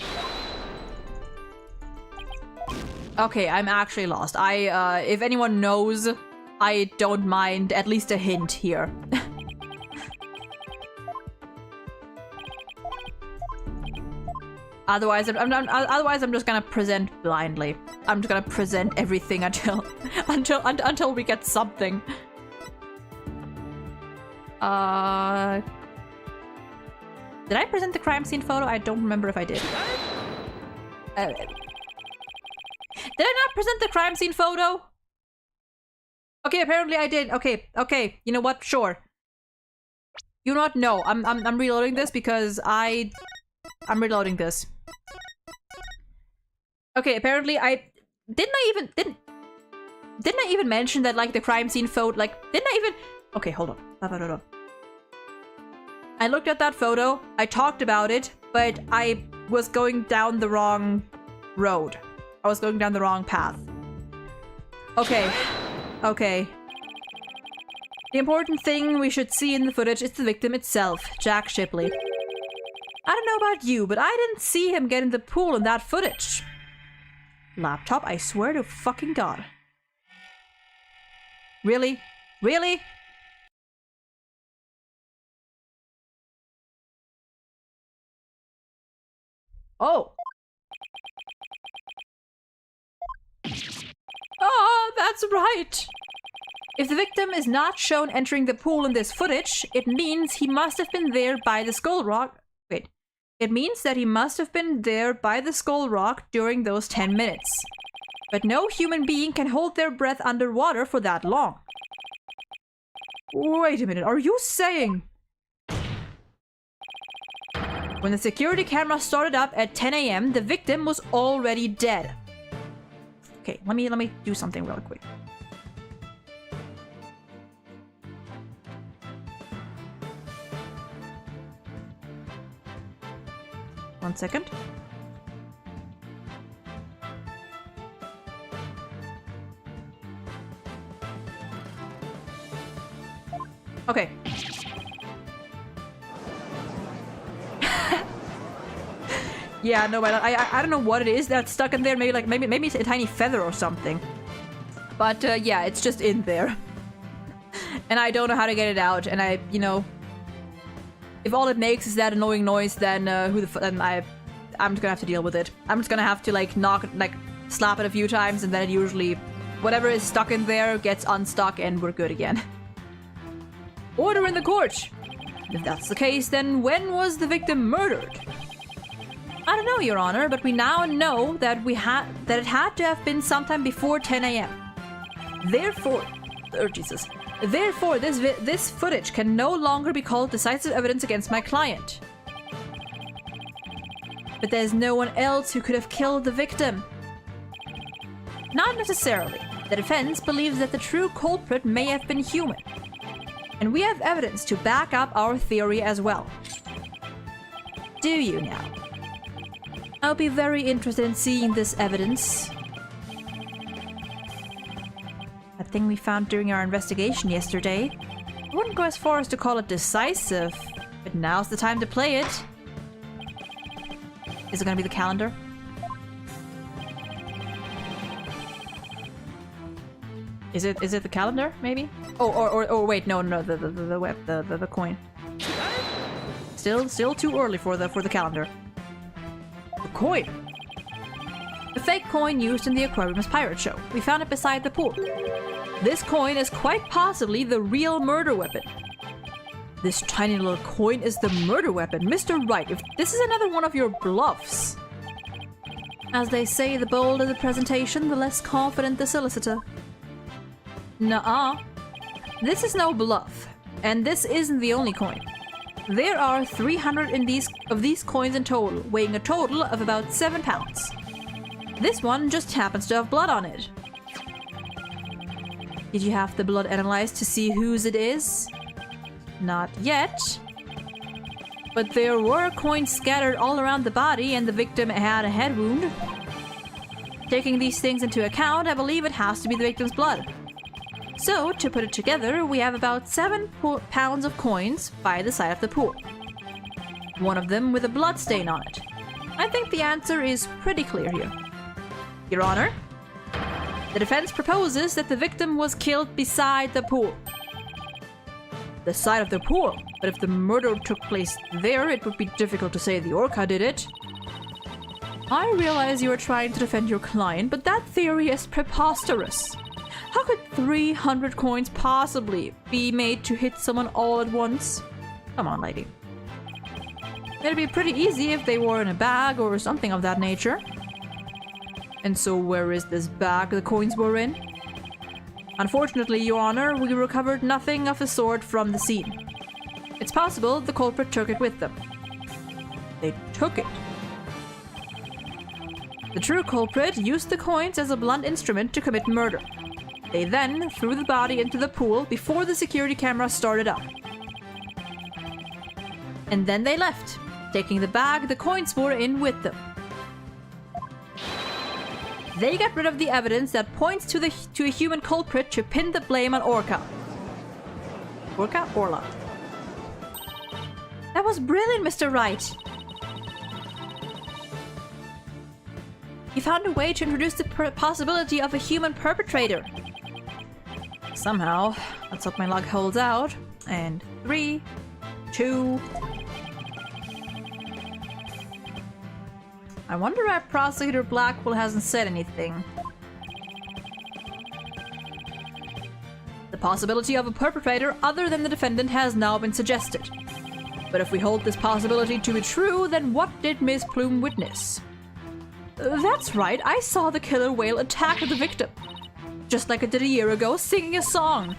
Okay, I'm actually lost. If anyone knows, I don't mind at least a hint here. Otherwise, I'm just gonna present blindly. I'm just gonna present everything until we get something. Did I present the crime scene photo? I don't remember if I did. Did I not present the crime scene photo? Okay, apparently I did. Okay. You know what? Sure. You know what? No, I'm reloading this because I'm reloading this. Okay, apparently didn't I even mention that, like, the crime scene photo, like, didn't I even... Okay, hold on. Hold on. I looked at that photo, I talked about it, but I was going down the wrong road. I was going down the wrong path. Okay. The important thing we should see in the footage is the victim itself, Jack Shipley. I don't know about you, but I didn't see him get in the pool in that footage. Laptop, I swear to fucking God. Really? Really? Oh. Oh, that's right. If the victim is not shown entering the pool in this footage, it means he must have been there by the skull rock. Wait. It means that he must have been there by the skull rock during those 10 minutes. But no human being can hold their breath underwater for that long. Wait a minute, are you saying... When the security camera started up at 10 AM, the victim was already dead. Okay, let me do something real quick. One second. Okay. Yeah, no, but I don't know what it is that's stuck in there. Maybe it's a tiny feather or something. But yeah, it's just in there. And I don't know how to get it out. And if all it makes is that annoying noise, then I'm just gonna have to deal with it. I'm just gonna have to slap it a few times, and then it usually, whatever is stuck in there gets unstuck, and we're good again. Order in the court. If that's the case, then when was the victim murdered? I don't know, Your Honor, but we now know that it had to have been sometime before 10 AM. Therefore, this footage can no longer be called decisive evidence against my client. But there's no one else who could have killed the victim. Not necessarily. The defense believes that the true culprit may have been human. And we have evidence to back up our theory as well. Do you now? I'll be very interested in seeing this evidence. That thing we found during our investigation yesterday. I wouldn't go as far as to call it decisive, but now's the time to play it. Is it gonna be the calendar? Is it the calendar, maybe? Oh, or wait, no, the coin. Still too early for the calendar. The coin. The fake coin used in the Aquarium's pirate show. We found it beside the pool. This coin is quite possibly the real murder weapon. This tiny little coin is the murder weapon. Mr. Wright, if this is another one of your bluffs. As they say, the bolder the presentation, the less confident the solicitor. Nuh-uh. This is no bluff, and this isn't the only coin. There are 300 of these coins in total, weighing a total of about 7 pounds. This one just happens to have blood on it. Did you have the blood analyzed to see whose it is? Not yet. But there were coins scattered all around the body, and the victim had a head wound. Taking these things into account, I believe it has to be the victim's blood. So, to put it together, we have about 7 pounds of coins by the side of the pool. One of them with a blood stain on it. I think the answer is pretty clear here. Your Honor, the defense proposes that the victim was killed beside the pool. The side of the pool? But if the murder took place there, it would be difficult to say the orca did it. I realize you are trying to defend your client, but that theory is preposterous. How could 300 coins possibly be made to hit someone all at once? Come on, lady. It'd be pretty easy if they were in a bag or something of that nature. And so where is this bag the coins were in? Unfortunately, Your Honor, we recovered nothing of the sort from the scene. It's possible the culprit took it with them. They took it. The true culprit used the coins as a blunt instrument to commit murder. They then threw the body into the pool before the security camera started up. And then they left, taking the bag the coins were in with them. They got rid of the evidence that points to a human culprit to pin the blame on Orca. Orca? Orla. That was brilliant, Mr. Wright. You found a way to introduce the possibility of a human perpetrator. Somehow. Let's hope my luck holds out. And 3, 2... I wonder why Prosecutor Blackwell hasn't said anything. The possibility of a perpetrator other than the defendant has now been suggested. But if we hold this possibility to be true, then what did Miss Plume witness? That's right, I saw the killer whale attack the victim. Just like it did a year ago, singing a song.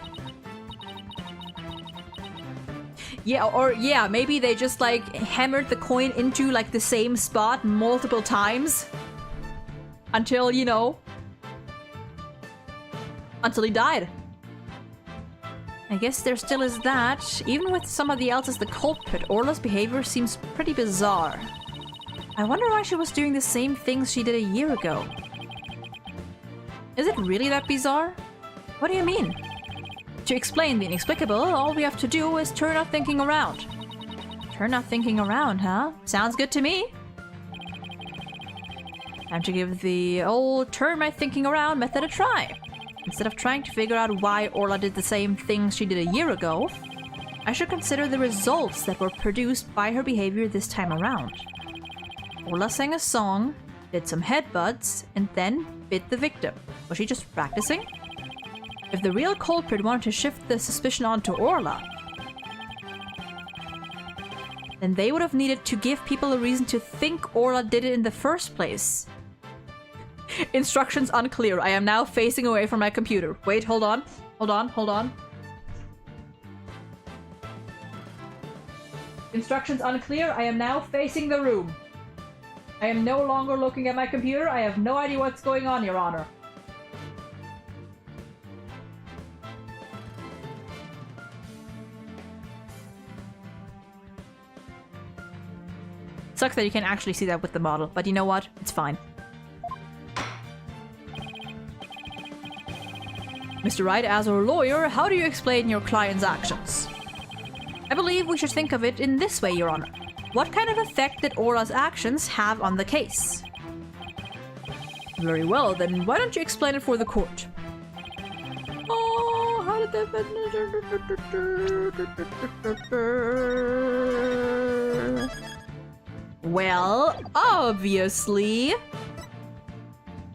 Yeah, maybe they just like hammered the coin into like the same spot multiple times. Until, you know, until he died. I guess there still is that. Even with somebody else as the culprit, Orla's behavior seems pretty bizarre. I wonder why she was doing the same things she did a year ago. Is it really that bizarre? What do you mean? To explain the inexplicable, all we have to do is turn our thinking around. Turn our thinking around, huh? Sounds good to me. Time to give the old turn my thinking around method a try. Instead of trying to figure out why Orla did the same things she did a year ago, I should consider the results that were produced by her behavior this time around. Orla sang a song, did some headbutts, and then bit the victim. Was she just practicing? If the real culprit wanted to shift the suspicion onto Orla, then they would have needed to give people a reason to think Orla did it in the first place. Instructions unclear. I am now facing away from my computer. Wait, hold on. Hold on. Instructions unclear. I am now facing the room. I am no longer looking at my computer. I have no idea what's going on, Your Honor. Sucks that you can't actually see that with the model, but you know what? It's fine. Mr. Wright, as our lawyer, how do you explain your client's actions? I believe we should think of it in this way, Your Honor. What kind of effect did Orla's actions have on the case? Very well, then why don't you explain it for the court? Oh, how did that... Well, obviously,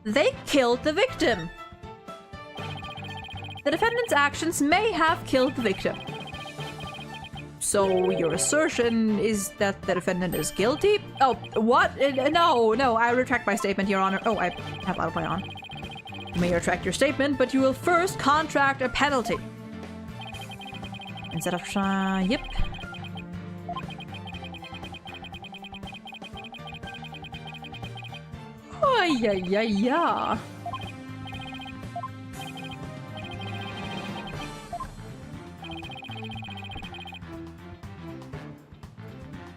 they killed the victim. The defendant's actions may have killed the victim. So your assertion is that the defendant is guilty? Oh, what? No, I retract my statement, Your Honor. Oh, I have autoplay on. You may retract your statement, but you will first contract a penalty. Instead of yep. Oh, yeah.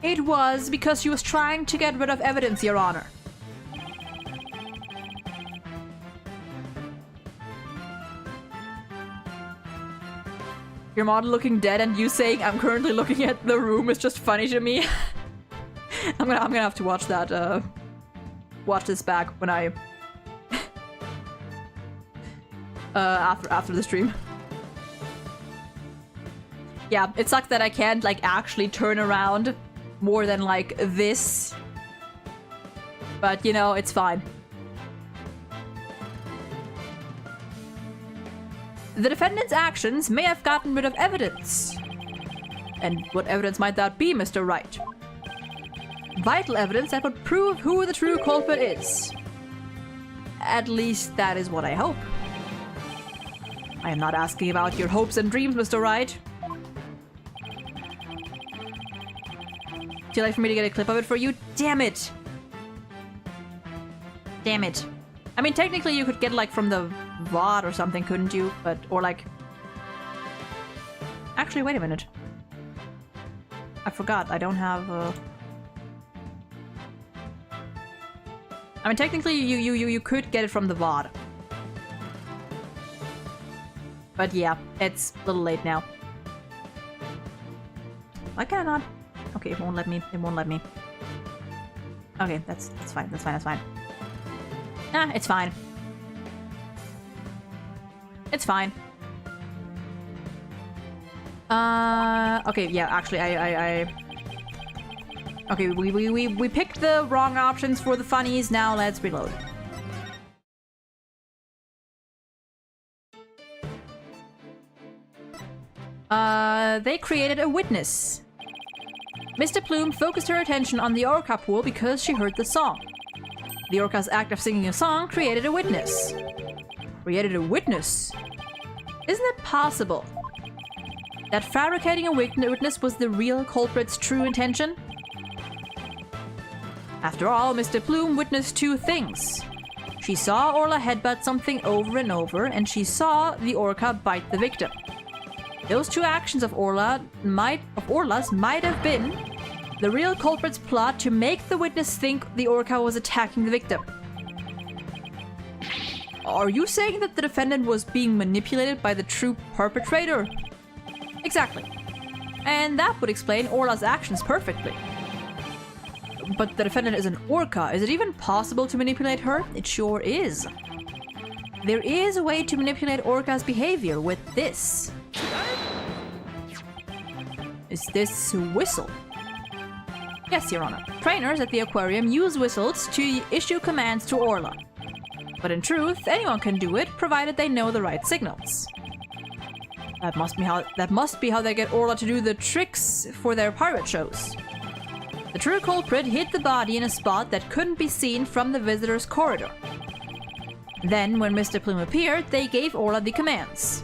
It was because she was trying to get rid of evidence, Your Honor. Your model looking dead and you saying I'm currently looking at the room is just funny to me. I'm gonna have to watch that, watch this back when I after the stream. Yeah, it sucks that I can't like actually turn around more than like this. But you know, it's fine. The defendant's actions may have gotten rid of evidence. And what evidence might that be, Mr. Wright? Vital evidence that would prove who the true culprit is. At least that is what I hope. I am not asking about your hopes and dreams, Mr. Wright. Too late for me to get a clip of it for you? Damn it! Damn it. I mean, technically you could get like from the VOD or something, couldn't you? But, or like... Actually, wait a minute. I forgot, I don't have I mean, technically you could get it from the VOD. But yeah, it's a little late now. Why can I not? Okay, it won't let me. It won't let me. Okay, that's fine. That's fine. That's fine. Ah, it's fine. It's fine. Okay, yeah, actually, Okay, we picked the wrong options for the funnies. Now let's reload. They created a witness. Mr. Plume focused her attention on the orca pool because she heard the song. The orca's act of singing a song created a witness. Created a witness? Isn't it possible that fabricating a witness was the real culprit's true intention? After all, Mr. Plume witnessed two things. She saw Orla headbutt something over and over, and she saw the orca bite the victim. Those two actions of Orla's might have been the real culprit's plot to make the witness think the orca was attacking the victim. Are you saying that the defendant was being manipulated by the true perpetrator? Exactly. And that would explain Orla's actions perfectly. But the defendant is an orca. Is it even possible to manipulate her? It sure is. There is a way to manipulate Orca's behavior with this. Is this a whistle? Yes, Your Honor. Trainers at the aquarium use whistles to issue commands to Orla. But in truth, anyone can do it, provided they know the right signals. That must be how they get Orla to do the tricks for their pirate shows. The true culprit hid the body in a spot that couldn't be seen from the visitor's corridor. Then, when Mr. Plume appeared, they gave Orla the commands.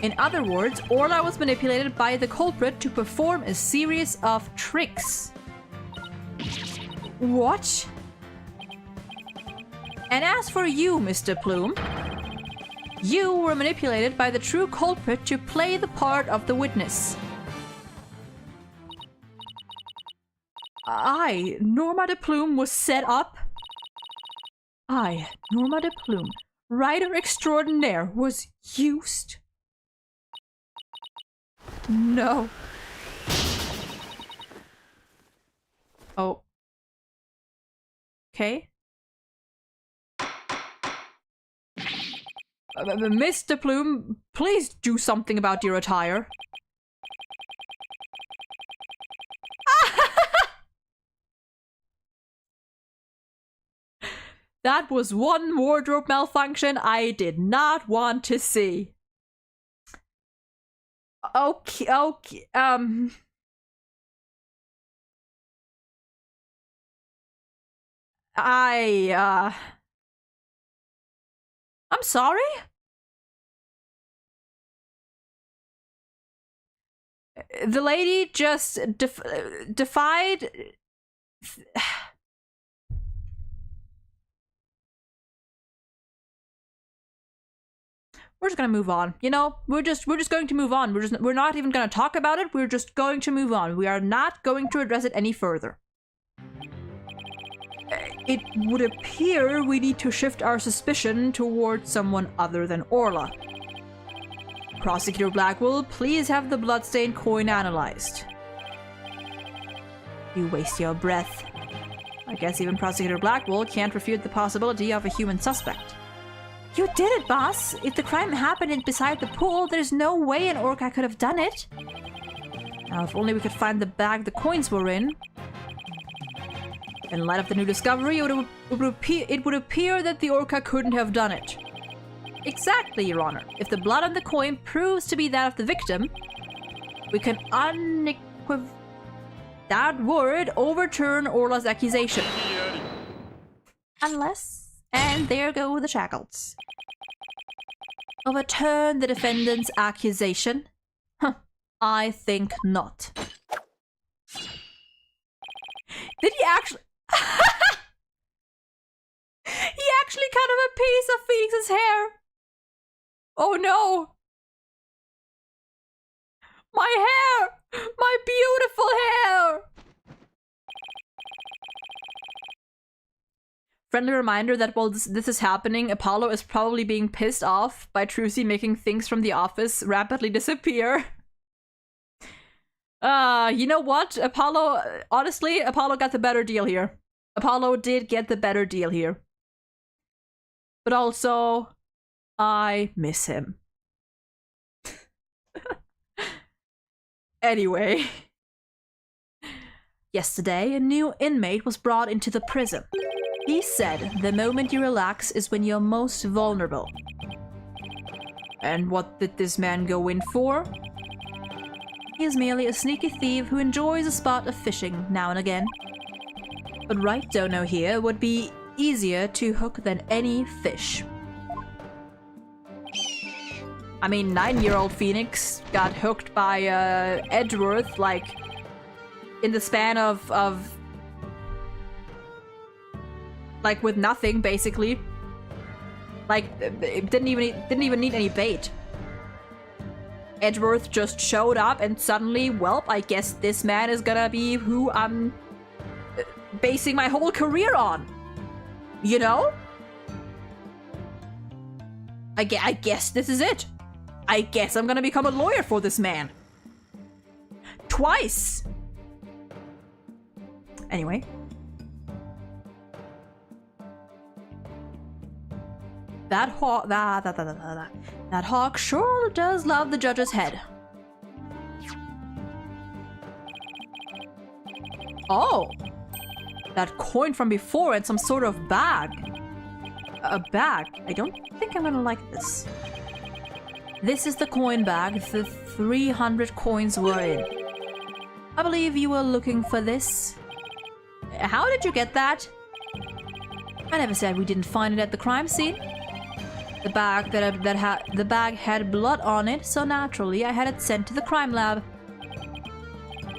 In other words, Orla was manipulated by the culprit to perform a series of tricks. What? And as for you, Mr. Plume, you were manipulated by the true culprit to play the part of the witness. I, Norma de Plume, was set up. I, Norma de Plume, writer extraordinaire, was used. No. Oh. Okay. Mr. Plume, please do something about your attire. That was one wardrobe malfunction I did not want to see. Okay, I'm sorry? The lady just defied... We're just gonna move on. You know, we're just going to move on. We're not even gonna talk about it. We're just going to move on. We are not going to address it any further. It would appear we need to shift our suspicion towards someone other than Orla. Prosecutor Blackwell, please have the bloodstained coin analyzed. You waste your breath. I guess even Prosecutor Blackwell can't refute the possibility of a human suspect. You did it, boss! If the crime happened beside the pool, there's no way an orca could have done it. Now, if only we could find the bag the coins were in. In light of the new discovery, it would appear that the orca couldn't have done it. Exactly, Your Honor. If the blood on the coin proves to be that of the victim, we can that word overturn Orla's accusation. Unless... And there go the shackles. Overturn the defendant's accusation? Huh, I think not. Did he actually... He actually cut off a piece of Phoenix's hair! Oh no! My hair! My beautiful hair! Friendly reminder that while this is happening, Apollo is probably being pissed off by Trucy making things from the office rapidly disappear. You know what? Honestly, Apollo got the better deal here. Apollo did get the better deal here. But also, I miss him. Anyway. Yesterday, a new inmate was brought into the prison. He said the moment you relax is when you're most vulnerable. And what did this man go in for? He is merely a sneaky thief who enjoys a spot of fishing now and again. But right dono here would be easier to hook than any fish. I mean, 9-year-old Phoenix got hooked by Edgeworth, like, in the span of like with nothing, basically. Like, it didn't even need any bait. Edgeworth just showed up and suddenly, well, I guess this man is gonna be who I'm basing my whole career on. You know? I guess this is it. I guess I'm gonna become a lawyer for this man. Twice! Anyway. That hawk sure does love the judge's head. Oh! That coin from before and some sort of bag. A bag. I don't think I'm gonna like this. This is the coin bag the 300 coins were in. I believe you were looking for this. How did you get that? I never said we didn't find it at the crime scene. The bag had blood on it, so naturally I had it sent to the crime lab.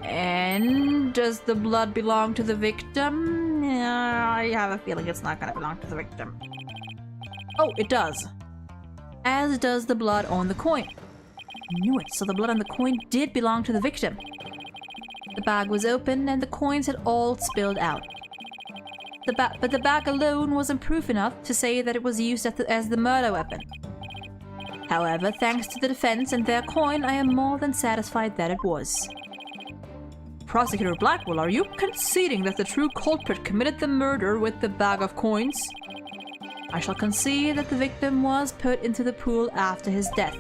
And does the blood belong to the victim? I have a feeling it's not gonna belong to the victim. Oh, it does. As does the blood on the coin. I knew it, so the blood on the coin did belong to the victim. The bag was open and the coins had all spilled out. But the bag alone wasn't proof enough to say that it was used as the murder weapon. However, thanks to the defense and their coin, I am more than satisfied that it was. Prosecutor Blackwell, are you conceding that the true culprit committed the murder with the bag of coins? I shall concede that the victim was put into the pool after his death.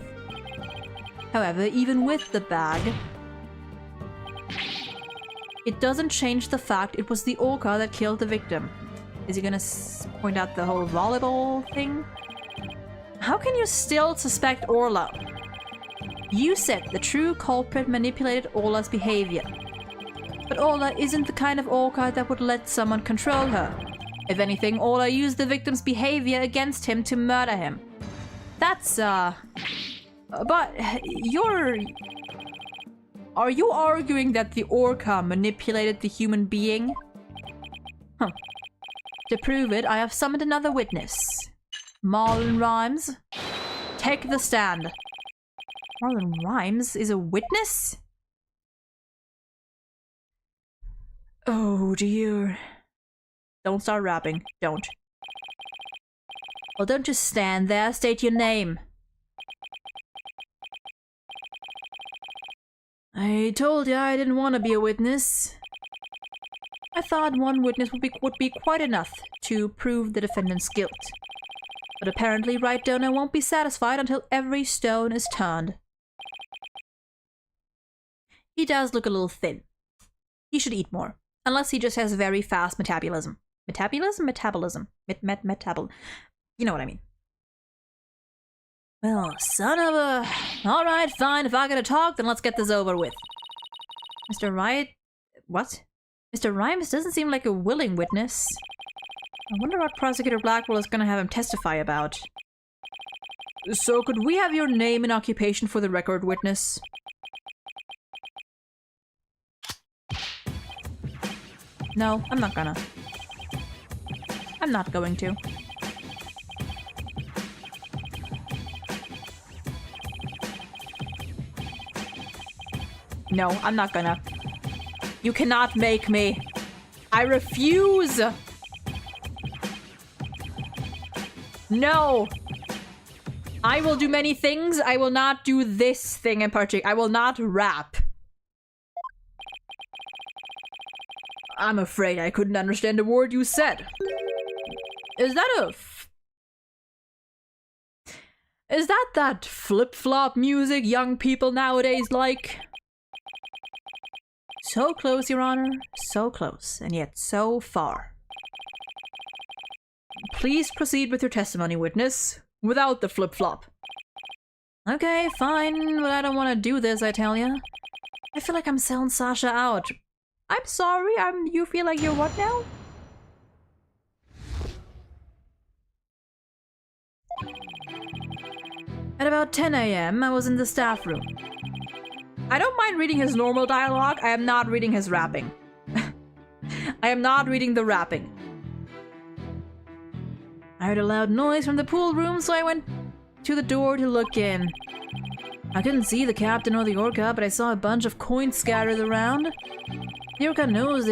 However, even with the bag, it doesn't change the fact it was the orca that killed the victim. Is he gonna point out the whole volleyball thing? How can you still suspect Orla? You said the true culprit manipulated Orla's behavior. But Orla isn't the kind of orca that would let someone control her. If anything, Orla used the victim's behavior against him to murder him. That's, but are you arguing that the orca manipulated the human being? Huh. To prove it, I have summoned another witness. Marlon Rhymes, take the stand. Marlon Rhymes is a witness? Oh dear. Don't start rapping. Don't. Well, don't just stand there. State your name. I told you I didn't want to be a witness. I thought one witness would be quite enough to prove the defendant's guilt. But apparently Right Donor won't be satisfied until every stone is turned. He does look a little thin. He should eat more. Unless he just has very fast metabolism. Metabolism? You know what I mean. Well, son of a... Alright, fine. If I gotta talk, then let's get this over with. Mr. Wright... What? Mr. Rhymes doesn't seem like a willing witness. I wonder what Prosecutor Blackwell is gonna have him testify about. So, could we have your name and occupation for the record, witness? No, I'm not gonna. I'm not going to. No, I'm not gonna. You cannot make me. I refuse! No! I will do many things. I will not do this thing in particular. I will not rap. I'm afraid I couldn't understand a word you said. Is that flip-flop music young people nowadays like? So close, Your Honor. So close, and yet so far. Please proceed with your testimony, witness. Without the flip-flop. Okay, fine, but I don't want to do this, I tell ya. I feel like I'm selling Sasha out. I'm sorry, you feel like you're what now? At about 10 AM, I was in the staff room. I don't mind reading his normal dialogue, I am not reading his rapping. I am not reading the rapping. I heard a loud noise from the pool room, so I went to the door to look in. I couldn't see the captain or the orca, but I saw a bunch of coins scattered around. The orca knows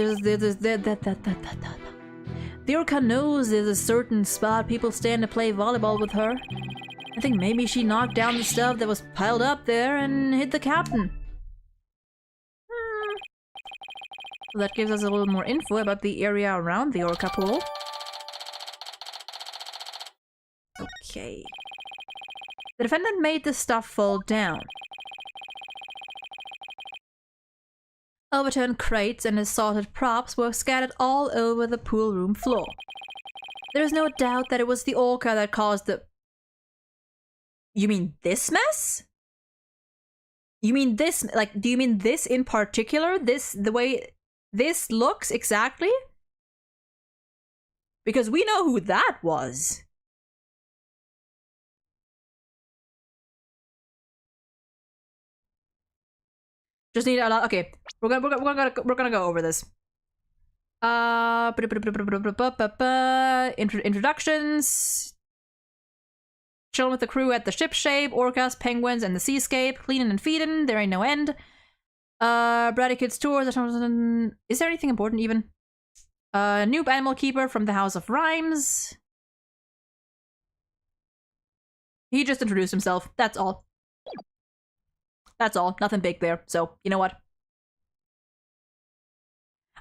The orca knows there's a certain spot people stand to play volleyball with her. I think maybe she knocked down the stuff that was piled up there and hit the captain. Well, that gives us a little more info about the area around the orca pool. Okay. The defendant made the stuff fall down. Overturned crates and assorted props were scattered all over the pool room floor. There is no doubt that it was the orca that caused the... You mean this mess? You mean this, like, do you mean this in particular? This, the way this looks exactly? Because we know who that was. Just need a lot. Okay, we're gonna go over this. Introductions. Chilling with the crew at the ship shape, orcas, penguins, and the seascape. Cleaning and feeding. There ain't no end. Bratty Kids tours. Is there anything important even? Noob animal keeper from the House of Rhymes. He just introduced himself. That's all. That's all. Nothing big there. So, you know what?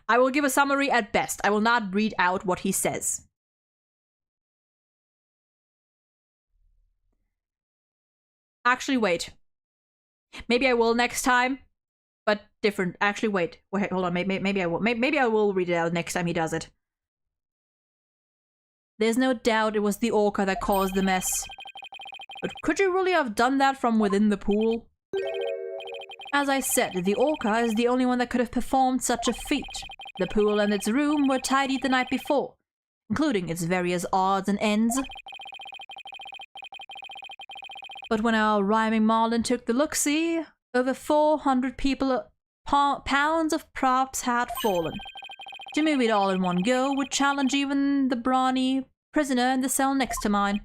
I will give a summary at best. I will not read out what he says. Actually, wait. Maybe I will next time. But different. Actually, wait. Wait, hold on. Maybe I will. Maybe I will read it out next time he does it. There's no doubt it was the orca that caused the mess. But could you really have done that from within the pool? As I said, the orca is the only one that could have performed such a feat. The pool and its room were tidied the night before, including its various odds and ends. But when our rhyming Marlin took the look-see, over 400 pounds of props had fallen. To move it all in one go would challenge even the brawny prisoner in the cell next to mine.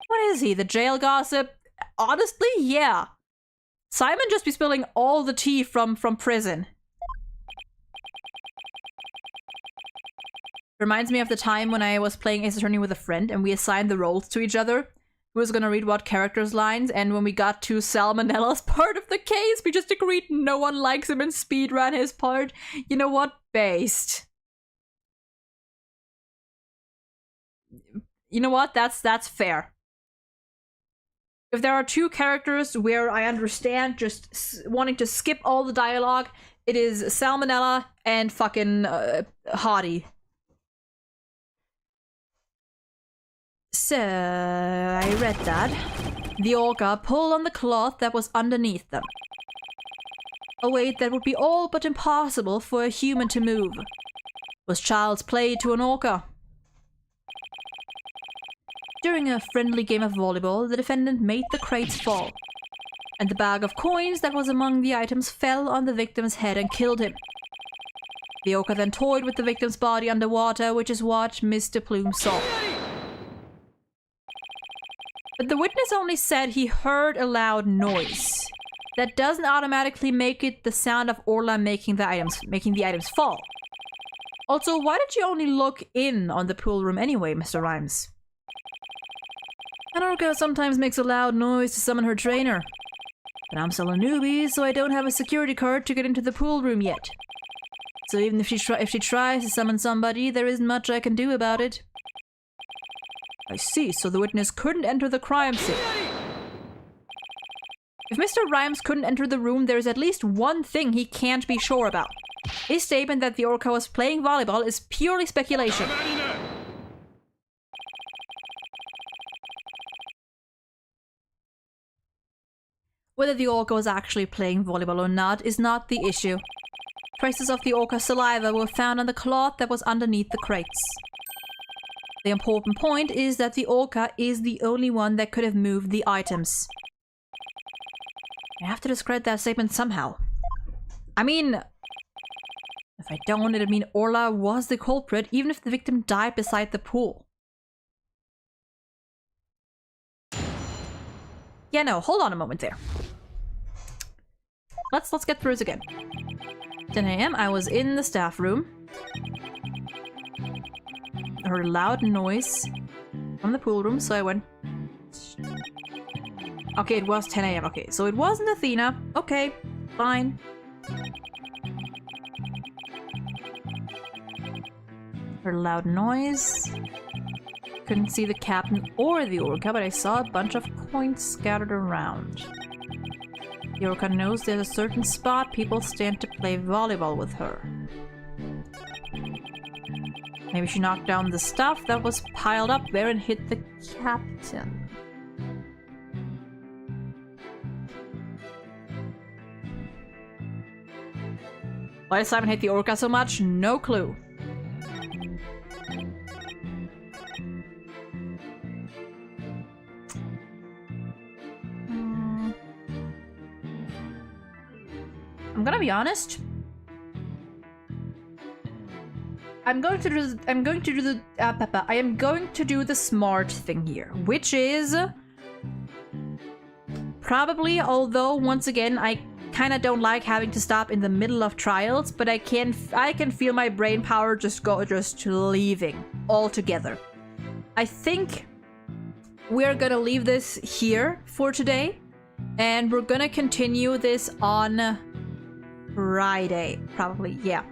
What is he, the jail gossip? Honestly, yeah. Simon just be spilling all the tea from prison. Reminds me of the time when I was playing Ace Attorney with a friend and we assigned the roles to each other. Who was gonna read what character's lines, and when we got to Salmonella's part of the case, we just agreed no one likes him and speedrun his part. You know what? Based. You know what? That's fair. If there are two characters where I understand just wanting to skip all the dialogue, it is Salmonella and fucking Hottie. So, I read that. The orca pulled on the cloth that was underneath them. A weight that would be all but impossible for a human to move. Was child's play to an orca. During a friendly game of volleyball, the defendant made the crates fall. And the bag of coins that was among the items fell on the victim's head and killed him. The orca then toyed with the victim's body underwater, which is what Mr. Plume saw. But the witness only said he heard a loud noise. That doesn't automatically make it the sound of Orla making the items fall. Also, why did you only look in on the pool room anyway, Mr. Rhymes? An orca sometimes makes a loud noise to summon her trainer. But I'm still a newbie, so I don't have a security card to get into the pool room yet. So even if she tries to summon somebody, there isn't much I can do about it. I see, so the witness couldn't enter the crime scene. If Mr. Rhymes couldn't enter the room, there is at least one thing he can't be sure about. His statement that the orca was playing volleyball is purely speculation. Whether the orca was actually playing volleyball or not is not the issue. Traces of the orca's saliva were found on the cloth that was underneath the crates. The important point is that the orca is the only one that could have moved the items. I have to discredit that statement somehow. I mean, if I don't, it'd mean Orla was the culprit even if the victim died beside the pool. Yeah, no, hold on a moment there. Let's get through this again. 10 a.m. I was in the staff room. I heard a loud noise from the pool room, so I went... Okay, it was 10 a.m. Okay, so it wasn't Athena. Okay, fine. Heard a loud noise. Couldn't see the captain or the orca, but I saw a bunch of coins scattered around. The orca knows there's a certain spot people stand to play volleyball with her. Maybe she knocked down the stuff that was piled up there and hit the captain. Why did Simon hate the orca so much? No clue. I'm gonna be honest. I am going to do the smart thing here, which is probably, although once again I kind of don't like having to stop in the middle of trials, but I can feel my brain power just leaving altogether. I think we're gonna leave this here for today, and we're gonna continue this on Friday, probably, yeah.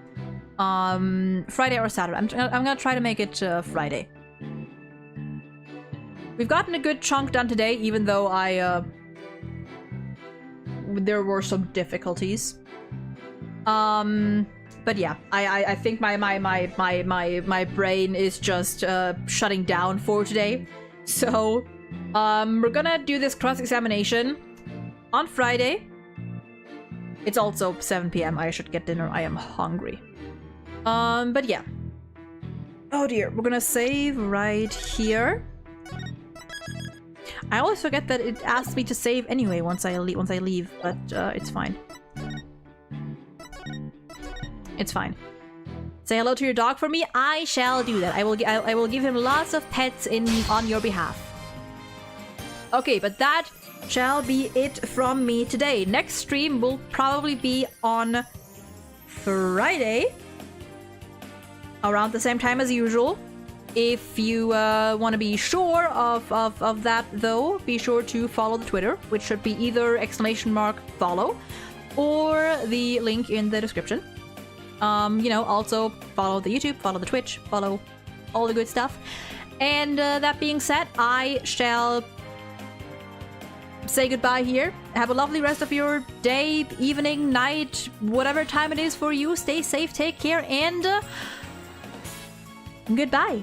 Friday or Saturday. I'm gonna try to make it Friday. We've gotten a good chunk done today, even though there were some difficulties. But yeah, I think my brain is just shutting down for today. So we're gonna do this cross-examination on Friday. It's also 7 p.m. I should get dinner. I am hungry. But yeah. Oh dear, we're gonna save right here. I always forget that it asks me to save anyway once I leave, but it's fine. It's fine. Say hello to your dog for me. I shall do that. I will give him lots of pets on your behalf. Okay, but that shall be it from me today. Next stream will probably be on Friday, around the same time as usual. If you want to be sure of that, though, be sure to follow the Twitter, which should be either !follow or the link in the description. You know, also follow the YouTube, follow the Twitch, follow all the good stuff. And that being said, I shall say goodbye here. Have a lovely rest of your day, evening, night, whatever time it is for you. Stay safe, take care, and goodbye.